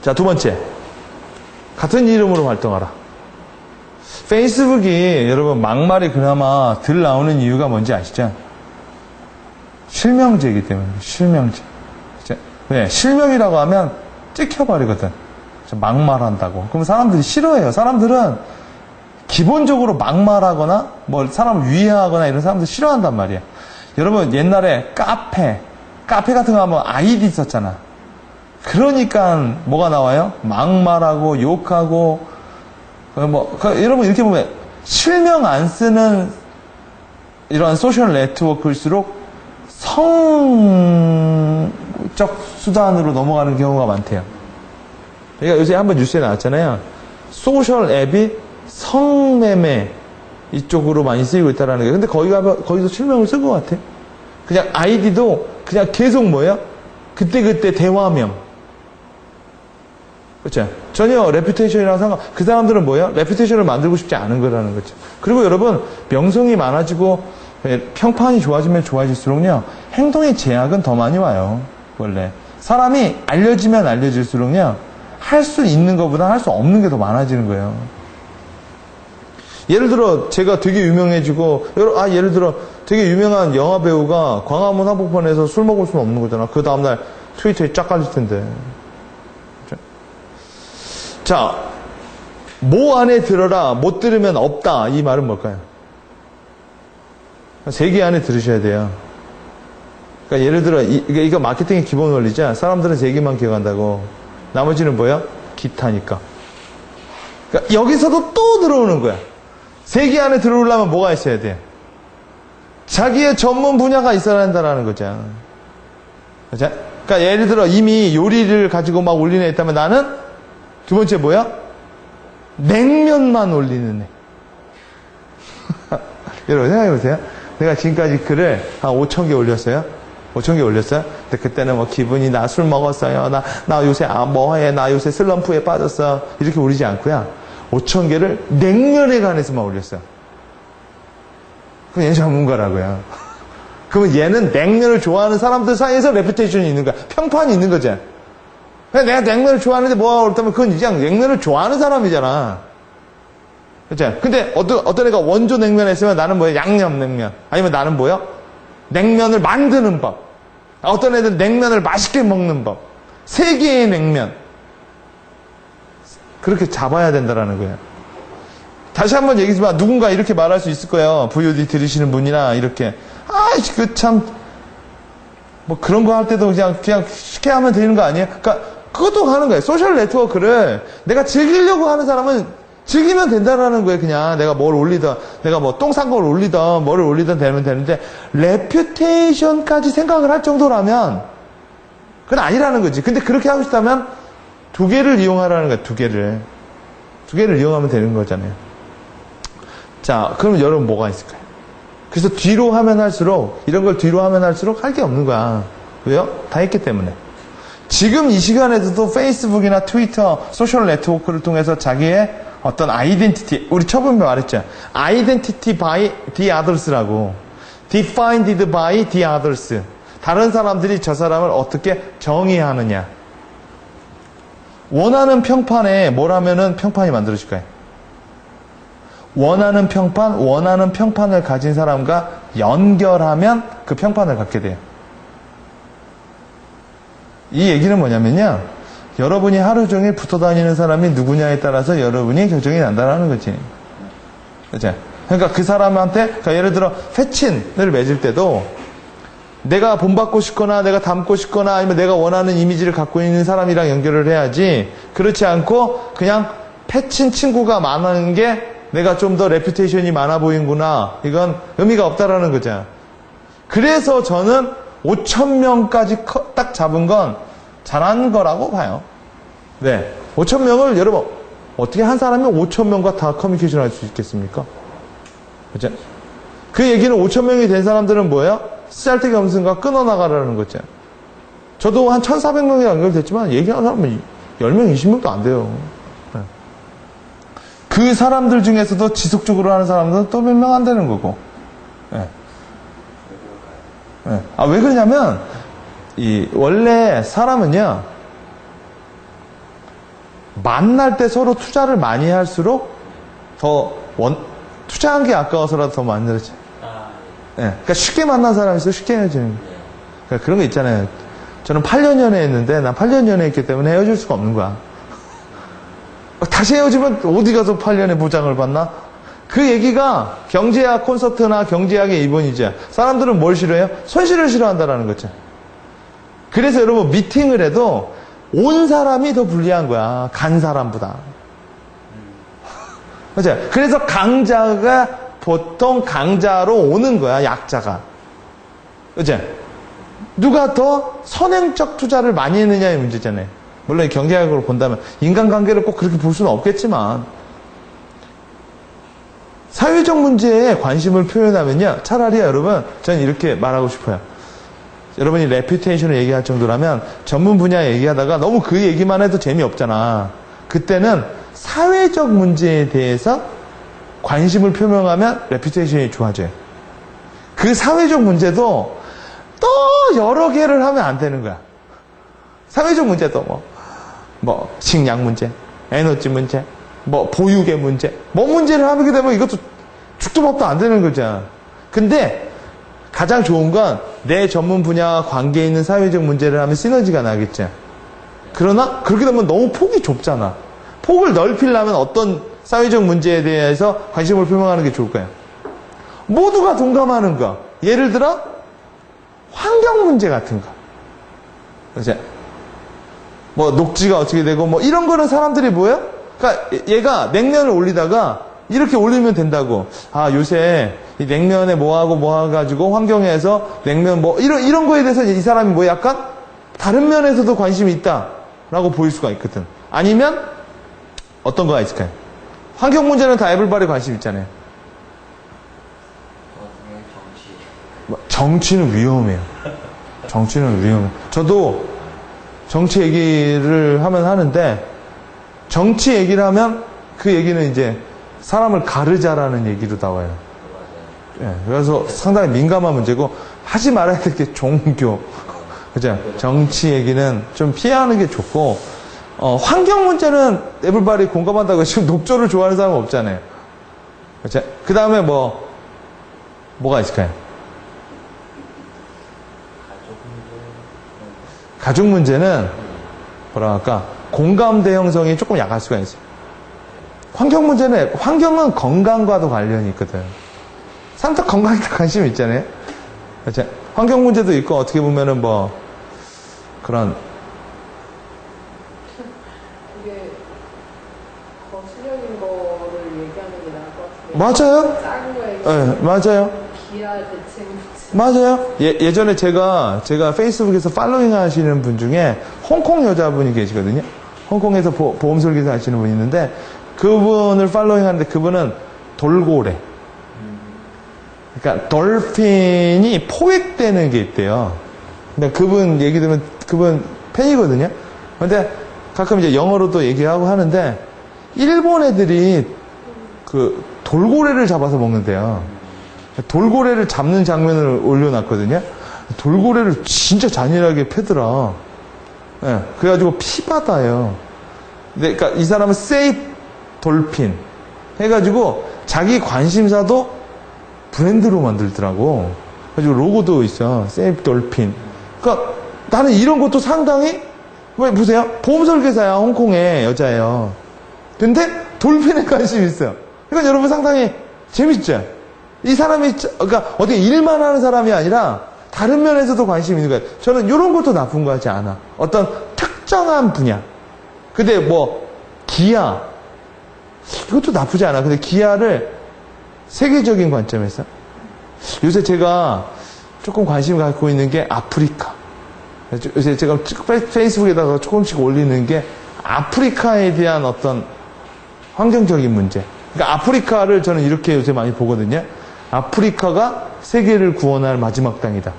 자, 두 번째. 같은 이름으로 활동하라. 페이스북이 여러분 막말이 그나마 덜 나오는 이유가 뭔지 아시죠? 실명제이기 때문에. 실명제. 왜? 실명이라고 하면 찍혀버리거든. 막말한다고. 그럼 사람들이 싫어해요. 사람들은 기본적으로 막말하거나 뭐 사람을 위해하거나 이런 사람들 싫어한단 말이에요. 여러분 옛날에 카페 같은 거 하면 아이디 썼잖아. 그러니까 뭐가 나와요? 막말하고 욕하고 여러분 이렇게 보면 실명 안 쓰는 이런 소셜 네트워크일수록 성적 수단으로 넘어가는 경우가 많대요. 그러니까 요새 한번 뉴스에 나왔잖아요. 소셜 앱이 성매매 이쪽으로 많이 쓰이고 있다는 거예요. 근데 거기서 실명을 쓴 것 같아. 그냥 아이디도 그냥 계속 뭐예요? 그때 대화명. 그렇죠? 전혀 레퓨테이션이랑 그 사람들은 뭐예요? 레퓨테이션을 만들고 싶지 않은 거라는 거죠. 그리고 여러분, 명성이 많아지고 평판이 좋아지면 좋아질수록요, 행동의 제약은 더 많이 와요. 원래. 사람이 알려지면 알려질수록요, 할 수 있는 것보다 할 수 없는 게 더 많아지는 거예요. 예를 들어, 제가 되게 유명해지고, 예를 들어, 되게 유명한 영화 배우가 광화문 한복판에서 술 먹을 수는 없는 거잖아. 그 다음날 트위터에 쫙 깔릴 텐데. 자, 뭐 안에 들어라, 못 들으면 없다. 이 말은 뭘까요? 세계 안에 들으셔야 돼요. 그러니까 예를 들어, 이거 마케팅의 기본 원리죠. 사람들은 세계만 기억한다고. 나머지는 뭐야? 기타니까. 그러니까 여기서도 또 들어오는 거야. 세계 안에 들어오려면 뭐가 있어야 돼? 자기의 전문 분야가 있어야 한다는 거죠. 그렇죠? 그러니까 예를 들어 이미 요리를 가지고 막 올리는 애 있다면 나는 두 번째 뭐야? 냉면만 올리는 애. 여러분 생각해보세요. 내가 지금까지 글을 한 5,000개 올렸어요. 5,000개 올렸어요. 근데 그때는 뭐 기분이 나 술 먹었어요. 나 요새 뭐해. 나 요새 슬럼프에 빠졌어. 이렇게 올리지 않고요. 5,000개를 냉면에 관해서만 올렸어요. 그럼 얘는 전문가라고요. 그러면 얘는 냉면을 좋아하는 사람들 사이에서 레퓨테이션이 있는 거야. 평판이 있는 거지. 내가 냉면을 좋아하는데 뭐가 그렇다면 그건 그냥 냉면을 좋아하는 사람이잖아. 그치? 근데 어떤 애가 원조 냉면 했으면 나는 뭐야? 양념냉면. 아니면 나는 뭐야? 냉면을 만드는 법. 어떤 애들은 냉면을 맛있게 먹는 법. 세 개의 냉면. 그렇게 잡아야 된다라는 거예요. 다시 한번 얘기지만 누군가 이렇게 말할 수 있을 거예요. VOD 들으시는 분이나 이렇게. 뭐 그런 거 할 때도 그냥 쉽게 하면 되는 거 아니에요? 그러니까 그것도 하는 거예요. 소셜 네트워크를 내가 즐기려고 하는 사람은 즐기면 된다라는 거예요. 그냥 내가 뭘 올리든, 내가 뭐 똥 싼 걸 올리든, 뭐를 올리든 되면 되는데, 레퓨테이션까지 생각을 할 정도라면, 그건 아니라는 거지. 근데 그렇게 하고 싶다면, 두 개를 이용하라는 거야, 두 개를. 두 개를 이용하면 되는 거잖아요. 자, 그럼 여러분 뭐가 있을까요? 그래서 뒤로 하면 할수록, 이런 걸 뒤로 하면 할수록 할 게 없는 거야. 왜요? 다 했기 때문에. 지금 이 시간에서도 페이스북이나 트위터, 소셜 네트워크를 통해서 자기의 어떤 아이덴티티, 우리 처음에 말했죠. 아이덴티티 by the others라고. defined by the others. 다른 사람들이 저 사람을 어떻게 정의하느냐. 원하는 평판에 뭘 하면은 평판이 만들어질까요? 원하는 평판을 가진 사람과 연결하면 그 평판을 갖게 돼요. 이 얘기는 뭐냐면요. 여러분이 하루 종일 붙어 다니는 사람이 누구냐에 따라서 여러분이 결정이 난다는 거지. 그죠? 그러니까 그 사람한테, 그러니까 예를 들어, 회친을 맺을 때도 내가 본받고 싶거나 내가 닮고 싶거나 아니면 내가 원하는 이미지를 갖고 있는 사람이랑 연결을 해야지, 그렇지 않고 그냥 패친 친구가 많은 게 내가 좀 더 레퓨테이션이 많아 보이는구나. 이건 의미가 없다라는 거죠. 그래서 저는 5,000명까지 딱 잡은 건 잘한 거라고 봐요. 네. 5,000명을 여러분, 어떻게 한 사람이 5,000명과 다 커뮤니케이션 할 수 있겠습니까? 그죠? 그 얘기는 5,000명이 된 사람들은 뭐예요? 쓰잘데기 없는 거 끊어나가라는 거죠. 저도 한 1,400명이 연결됐지만 얘기하는 사람은 10명, 20명도 안 돼요. 네. 그 사람들 중에서도 지속적으로 하는 사람들은 또 몇 명 안 되는 거고. 네. 네. 아, 왜 그러냐면, 원래 사람은요, 만날 때 서로 투자를 많이 할수록 투자한 게 아까워서라도 더 만들지. 예. 그러니까 쉽게 만난 사람이 있어 쉽게 헤어지는 거야. 그러니까 그런 거 있잖아요. 저는 8년 연애했는데 난 8년 연애했기 때문에 헤어질 수가 없는 거야. 다시 헤어지면 어디 가서 8년의 보장을 받나? 그 얘기가 경제학 콘서트나 경제학의 이본이죠. 사람들은 뭘 싫어해요? 손실을 싫어한다라는 거죠. 그래서 여러분 미팅을 해도 온 사람이 더 불리한 거야. 간 사람보다. 그죠? 그래서 강자가 보통 강자로 오는 거야, 약자가. 그죠? 누가 더 선행적 투자를 많이 했느냐의 문제잖아요. 물론 경제학으로 본다면 인간관계를 꼭 그렇게 볼 수는 없겠지만 사회적 문제에 관심을 표현하면요. 차라리 여러분 저는 이렇게 말하고 싶어요. 여러분이 레퓨테이션을 얘기할 정도라면 전문 분야 얘기하다가 너무 그 얘기만 해도 재미없잖아. 그때는 사회적 문제에 대해서 관심을 표명하면 레퓨테이션이 좋아져요. 그 사회적 문제도 또 여러 개를 하면 안 되는 거야. 사회적 문제도 식량 문제, 에너지 문제, 보육의 문제, 문제를 하게 되면 이것도 죽도 밥도 안 되는 거죠. 근데 가장 좋은 건 내 전문 분야와 관계 있는 사회적 문제를 하면 시너지가 나겠죠. 그러나 그렇게 되면 너무 폭이 좁잖아. 폭을 넓히려면 어떤 사회적 문제에 대해서 관심을 표명하는 게 좋을까요? 모두가 동감하는 거. 예를 들어 환경 문제 같은 거. 그죠? 녹지가 어떻게 되고 이런 거는 사람들이 뭐예요? 그러니까 얘가 냉면을 올리다가 이렇게 올리면 된다고. 아, 요새 이 냉면에 뭐하고 가지고 환경에서 냉면 이런 거에 대해서 이 사람이 약간 다른 면에서도 관심이 있다라고 보일 수가 있거든. 아니면 어떤 거가 있을까요? 환경 문제는 다 에블바리 관심 있잖아요. 정치는 위험해요. 정치는 위험해요. 저도 정치 얘기를 하는데 정치 얘기를 하면 그 얘기는 이제 사람을 가르자라는 얘기로 나와요. 예, 그래서 상당히 민감한 문제고 하지 말아야 될 게 종교. 그죠? 정치 얘기는 좀 피하는 게 좋고 환경 문제는 에블바리 공감한다고 지금 녹조를 좋아하는 사람은 없잖아요. 그죠? 그 다음에 뭐가 있을까요? 가족 문제는 뭐라 할까? 공감대 형성이 조금 약할 수가 있어요. 환경은 건강과도 관련이 있거든. 사람들 건강에 관심이 있잖아요. 그렇죠? 환경 문제도 있고 어떻게 보면은 그런
이게 거시적인 거를 얘기하는 게 나을 것 같은데.
맞아요.
작은 거 얘기.
네, 맞아요.
기아 대책 문제.
맞아요. 예전에 제가 페이스북에서 팔로잉 하시는 분 중에 홍콩 여자분이 계시거든요. 홍콩에서 보험 설계사 하시는 분이 있는데 그분을 팔로잉 하는데 그분은 돌고래. 그러니까 돌핀이 포획되는 게 있대요. 근데 그분 얘기 들으면 그분 팬이거든요. 근데 가끔 이제 영어로도 얘기하고 하는데 일본 애들이 그 돌고래를 잡아서 먹는데요. 돌고래를 잡는 장면을 올려놨거든요. 돌고래를 진짜 잔인하게 패더라. 예, 그래가지고 피바다예요. 근데 그러니까 이 사람은 세이프 돌핀 해가지고 자기 관심사도 브랜드로 만들더라고. 그래가지고 로고도 있어. 세이프 돌핀. 그러니까 나는 이런 것도 상당히 보세요. 보험 설계사야. 홍콩의 여자예요. 근데 돌핀에 관심이 있어요. 그러니까 여러분 상당히 재밌죠? 이 사람이 그러니까 어떻게 일만 하는 사람이 아니라 다른 면에서도 관심이 있는 거예요. 저는 이런 것도 나쁜 거 같지 않아. 어떤 특정한 분야. 근데 기아 이것도 나쁘지 않아. 근데 기아를 세계적인 관점에서 요새 제가 조금 관심 갖고 있는 게 아프리카. 요새 제가 페이스북에다가 조금씩 올리는 게 아프리카에 대한 어떤 환경적인 문제. 그러니까 아프리카를 저는 이렇게 요새 많이 보거든요. 아프리카가 세계를 구원할 마지막 땅이다.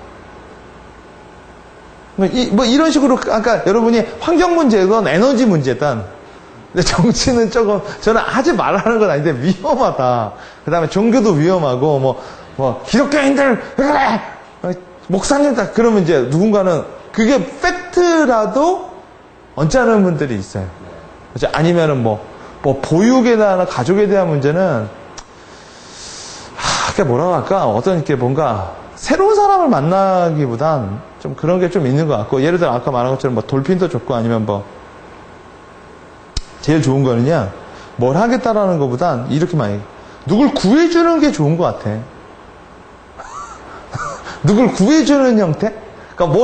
뭐 이런 식으로 아까 여러분이 환경 문제든 에너지 문제든 근데 정치는 조금 저는 하지 말라는 건 아닌데 위험하다. 그 다음에 종교도 위험하고 뭐 기독교인들 왜 그래 목사님다 그러면 이제 누군가는 그게 팩트라도 언짢은 분들이 있어요. 그렇죠? 아니면은 뭐 보육에 대한 가족에 대한 문제는 그게 뭐라고 할까 어떤 이렇게 뭔가 새로운 사람을 만나기보단 좀 그런 게 좀 있는 것 같고 예를 들어 아까 말한 것처럼 뭐 돌핀도 좋고 아니면 뭐 제일 좋은 거는요 뭘 하겠다라는 것보단 이렇게 많이 누굴 구해주는 게 좋은 것 같아. 누굴 구해주는 형태? 그러니까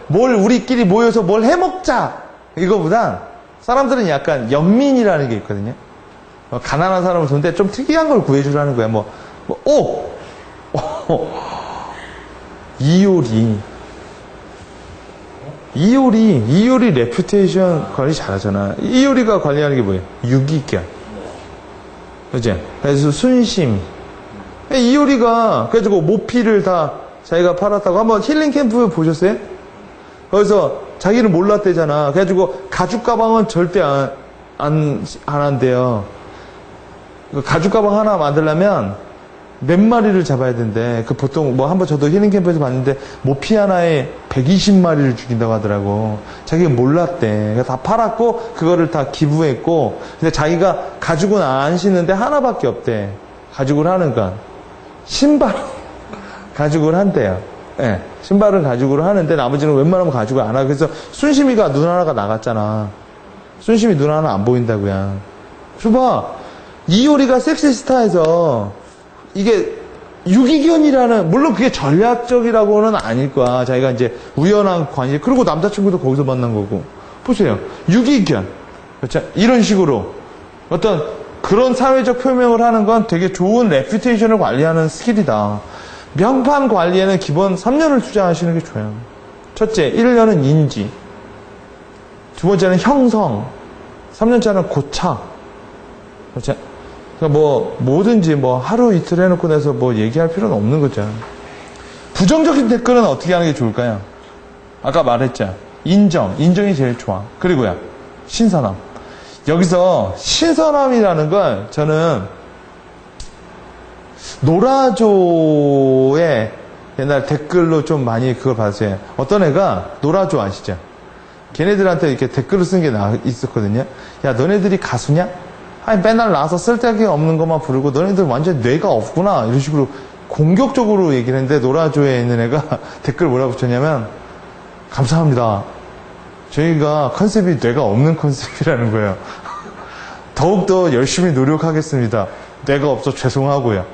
뭘 우리끼리 모여서 뭘 해먹자 이거보단 사람들은 약간 연민이라는 게 있거든요. 가난한 사람을 도는데 좀 특이한 걸 구해주라는 거야. 이효리 레퓨테이션 관리 잘하잖아. 이효리가 관리하는 게 뭐예요? 유기견. 그죠? 그래서 순심. 이효리가 그래가지고 모피를 다 자기가 팔았다고 한번 힐링 캠프 보셨어요? 거기서 자기는 몰랐대잖아. 그래가지고 가죽 가방은 절대 안 한대요. 가죽 가방 하나 만들려면 몇 마리를 잡아야 된대. 그 보통 뭐 한번 저도 힐링 캠프에서 봤는데 모피 하나에 120마리를 죽인다고 하더라고. 자기가 몰랐대. 다 팔았고 그거를 다 기부했고. 근데 자기가 가죽은 안 신는데 하나밖에 없대. 가죽을 하는 건 신발 가죽을 한대요. 네, 신발은 가죽으로 하는데 나머지는 웬만하면 가죽을 안 하고. 그래서 순심이가 눈 하나가 나갔잖아. 순심이 눈 하나 안 보인다고요. 줘봐. 이효리가 섹시스타에서 이게 유기견이라는 물론 그게 전략적이라고는 아닐 거야. 자기가 이제 우연한 관계 그리고 남자친구도 거기서 만난 거고. 보세요. 유기견. 그렇죠? 이런 식으로 어떤 그런 사회적 표명을 하는 건 되게 좋은 레퓨테이션을 관리하는 스킬이다. 명판 관리에는 기본 3년을 투자하시는 게 좋아요. 첫째, 1년은 인지. 두 번째는 형성. 3년째는 고착. 그렇죠? 그러니까 뭐든지 하루 이틀 해놓고 나서 얘기할 필요는 없는 거죠. 부정적인 댓글은 어떻게 하는 게 좋을까요? 아까 말했죠. 인정이 제일 좋아. 그리고요, 신선함. 여기서 신선함이라는 걸 저는 노라조의 옛날 댓글로 좀 많이 그걸 봤어요. 어떤 애가 노라조 아시죠? 걔네들한테 이렇게 댓글을 쓴 게 있었거든요. 야, 너네들이 가수냐? 아니, 맨날 나와서 쓸데기 없는 것만 부르고 너네들 완전 뇌가 없구나. 이런 식으로 공격적으로 얘기를 했는데 노라조에 있는 애가 댓글 뭐라고 붙였냐면 감사합니다. 저희가 컨셉이 뇌가 없는 컨셉이라는 거예요. 더욱더 열심히 노력하겠습니다. 뇌가 없어 죄송하고요.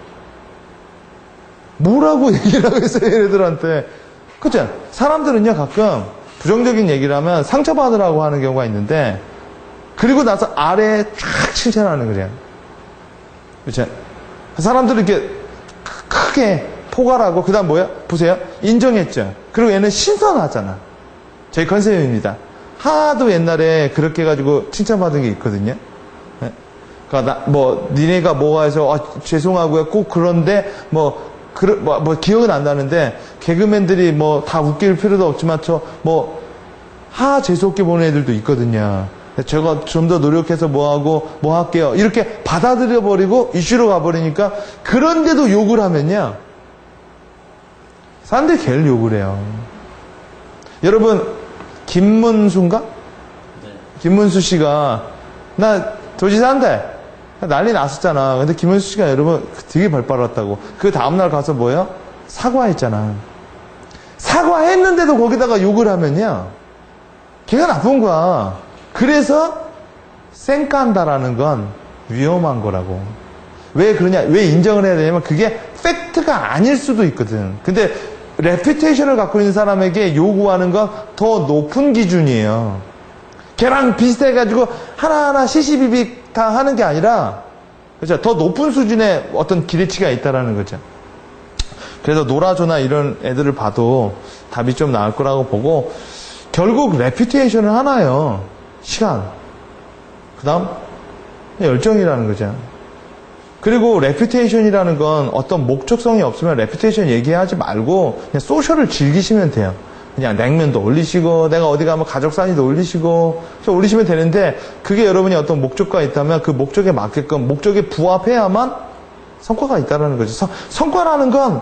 뭐라고 얘기를 하고 있어요, 얘네들한테. 그죠? 사람들은요, 가끔 부정적인 얘기를 하면 상처받으라고 하는 경우가 있는데, 그리고 나서 아래에 쫙 칭찬하는 거예요. 그죠? 사람들은 이렇게 크게 포괄하고, 그 다음 뭐야? 보세요. 인정했죠? 그리고 얘는 신선하잖아. 저희 컨셉입니다. 하도 옛날에 그렇게 해가지고 칭찬받은 게 있거든요. 그러니까 니네가 뭐가 해서 죄송하고요. 꼭 그런데 기억은 안 나는데 개그맨들이 다 웃길 필요도 없지만 재수없게 보는 애들도 있거든요. 제가 좀 더 노력해서 뭐 할게요. 이렇게 받아들여 버리고 이슈로 가버리니까 그런데도 욕을 하면요, 사람들이 걔를 욕을 해요. 여러분 김문수인가?
네.
김문수 씨가 나 도지사인데 난리 났었잖아. 근데 김문수 씨가 여러분 되게 발빠랐다고. 그 다음날 가서 뭐예요? 사과했잖아. 사과했는데도 거기다가 욕을 하면요, 걔가 나쁜 거야. 그래서 쌩깐다라는 건 위험한 거라고. 왜 그러냐? 왜 인정을 해야 되냐면 그게 팩트가 아닐 수도 있거든. 근데 레퓨테이션을 갖고 있는 사람에게 요구하는 건 더 높은 기준이에요. 걔랑 비슷해가지고 하나하나 시시비비 다 하는 게 아니라, 그렇죠? 더 높은 수준의 어떤 기대치가 있다라는 거죠. 그래서 노라조나 이런 애들을 봐도 답이 좀 나을 거라고 보고, 결국 레퓨테이션은 하나예요. 시간. 그 다음 열정이라는 거죠. 그리고 레퓨테이션이라는 건 어떤 목적성이 없으면 레퓨테이션 얘기하지 말고 그냥 소셜을 즐기시면 돼요. 그냥 냉면도 올리시고 내가 어디 가면 가족 사진도 올리시고 올리시면 되는데 그게 여러분이 어떤 목적과 있다면 그 목적에 맞게끔 목적에 부합해야만 성과가 있다는 거죠. 성과라는 건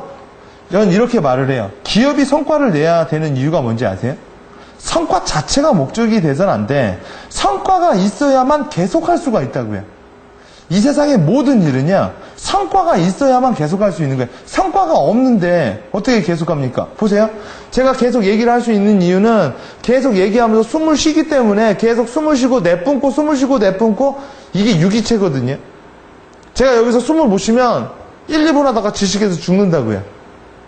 저는 이렇게 말을 해요. 기업이 성과를 내야 되는 이유가 뭔지 아세요? 성과 자체가 목적이 돼서는 안 돼. 성과가 있어야만 계속할 수가 있다고요. 이 세상의 모든 일은요, 성과가 있어야만 계속할 수 있는 거예요. 성과가 없는데 어떻게 계속합니까? 보세요. 제가 계속 얘기를 할 수 있는 이유는 계속 얘기하면서 숨을 쉬기 때문에 계속 숨을 쉬고 내뿜고 숨을 쉬고 내뿜고 이게 유기체거든요. 제가 여기서 숨을 못 쉬면 1, 2분 하다가 질식해서 죽는다고요.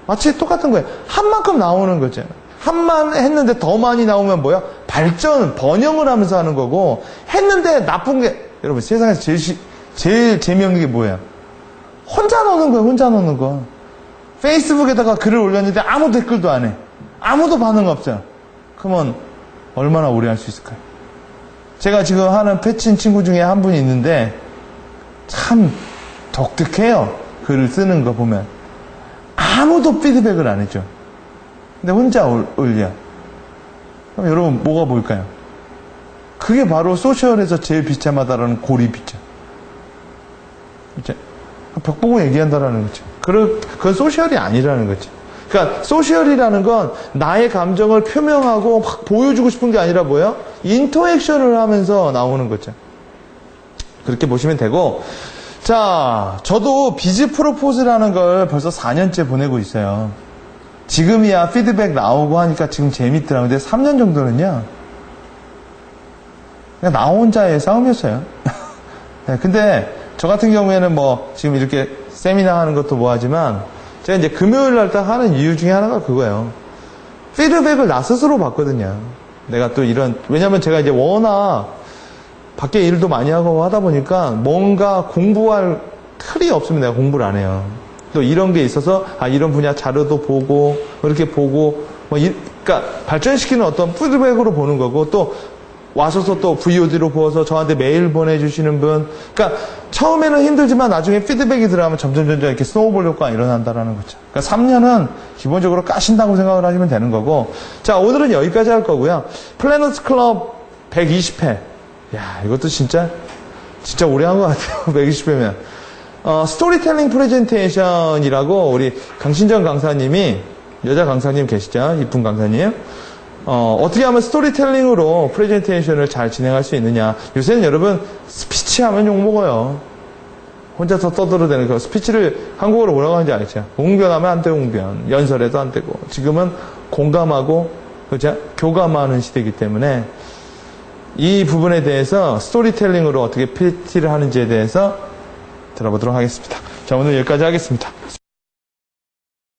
마치 똑같은 거예요. 한 만큼 나오는 거죠. 한만 했는데 더 많이 나오면 뭐야? 발전, 번영을 하면서 하는 거고 했는데 나쁜 게 여러분 세상에서 제일 재미없는 게 뭐예요? 혼자 노는 거예요. 혼자 노는 거. 페이스북에다가 글을 올렸는데 아무 댓글도 안 해. 아무도 반응 없어요. 그러면 얼마나 오래 할 수 있을까요? 제가 지금 하는 패친 친구 중에 한 분이 있는데 참 독특해요. 글을 쓰는 거 보면. 아무도 피드백을 안 해줘. 근데 혼자 올려. 그럼 여러분 뭐가 보일까요? 그게 바로 소셜에서 제일 비참하다라는 고립이죠. 벽 보고 얘기한다라는 거죠. 그건 소셜이 아니라는 거죠. 그러니까 소셜이라는 건 나의 감정을 표명하고 막 보여주고 싶은 게 아니라 뭐예요? 인터액션을 하면서 나오는 거죠. 그렇게 보시면 되고, 자, 저도 비즈 프로포즈라는 걸 벌써 4년째 보내고 있어요. 지금이야 피드백 나오고 하니까 지금 재밌더라고요. 근데 3년 정도는요, 그냥 나 혼자의 싸움이었어요. 네, 근데 저 같은 경우에는 뭐 지금 이렇게 세미나 하는 것도 뭐 하지만 제가 이제 금요일 날 딱 하는 이유 중에 하나가 그거예요. 피드백을 나 스스로 받거든요. 내가 또 왜냐면 제가 이제 워낙 밖에 일도 많이 하고 하다 보니까 뭔가 공부할 틀이 없으면 내가 공부를 안 해요. 또 이런 게 있어서 이런 분야 자료도 보고 이렇게 보고 그러니까 발전시키는 어떤 피드백으로 보는 거고 또 와서서 또 VOD로 보아서 저한테 메일 보내주시는 분. 그러니까 처음에는 힘들지만 나중에 피드백이 들어가면 점점 이렇게 스노우볼 효과가 일어난다라는 거죠. 그러니까 3년은 기본적으로 까신다고 생각을 하시면 되는 거고. 자, 오늘은 여기까지 할 거고요. 플래너스 클럽 120회. 야, 이것도 진짜 오래 한 것 같아요. 120회면. 스토리텔링 프레젠테이션이라고 우리 강신정 강사님이, 여자 강사님 계시죠? 이쁜 강사님. 어떻게 하면 스토리텔링으로 프레젠테이션을 잘 진행할 수 있느냐. 요새는 여러분 스피치 하면 욕먹어요. 혼자서 떠들어대는 거. 스피치를 한국어로 뭐라고 하는지 알죠? 웅변하면 안 돼, 웅변. 연설해도 안 되고. 지금은 공감하고, 그죠? 교감하는 시대이기 때문에 이 부분에 대해서 스토리텔링으로 어떻게 PT를 하는지에 대해서 들어보도록 하겠습니다. 자, 오늘 여기까지 하겠습니다.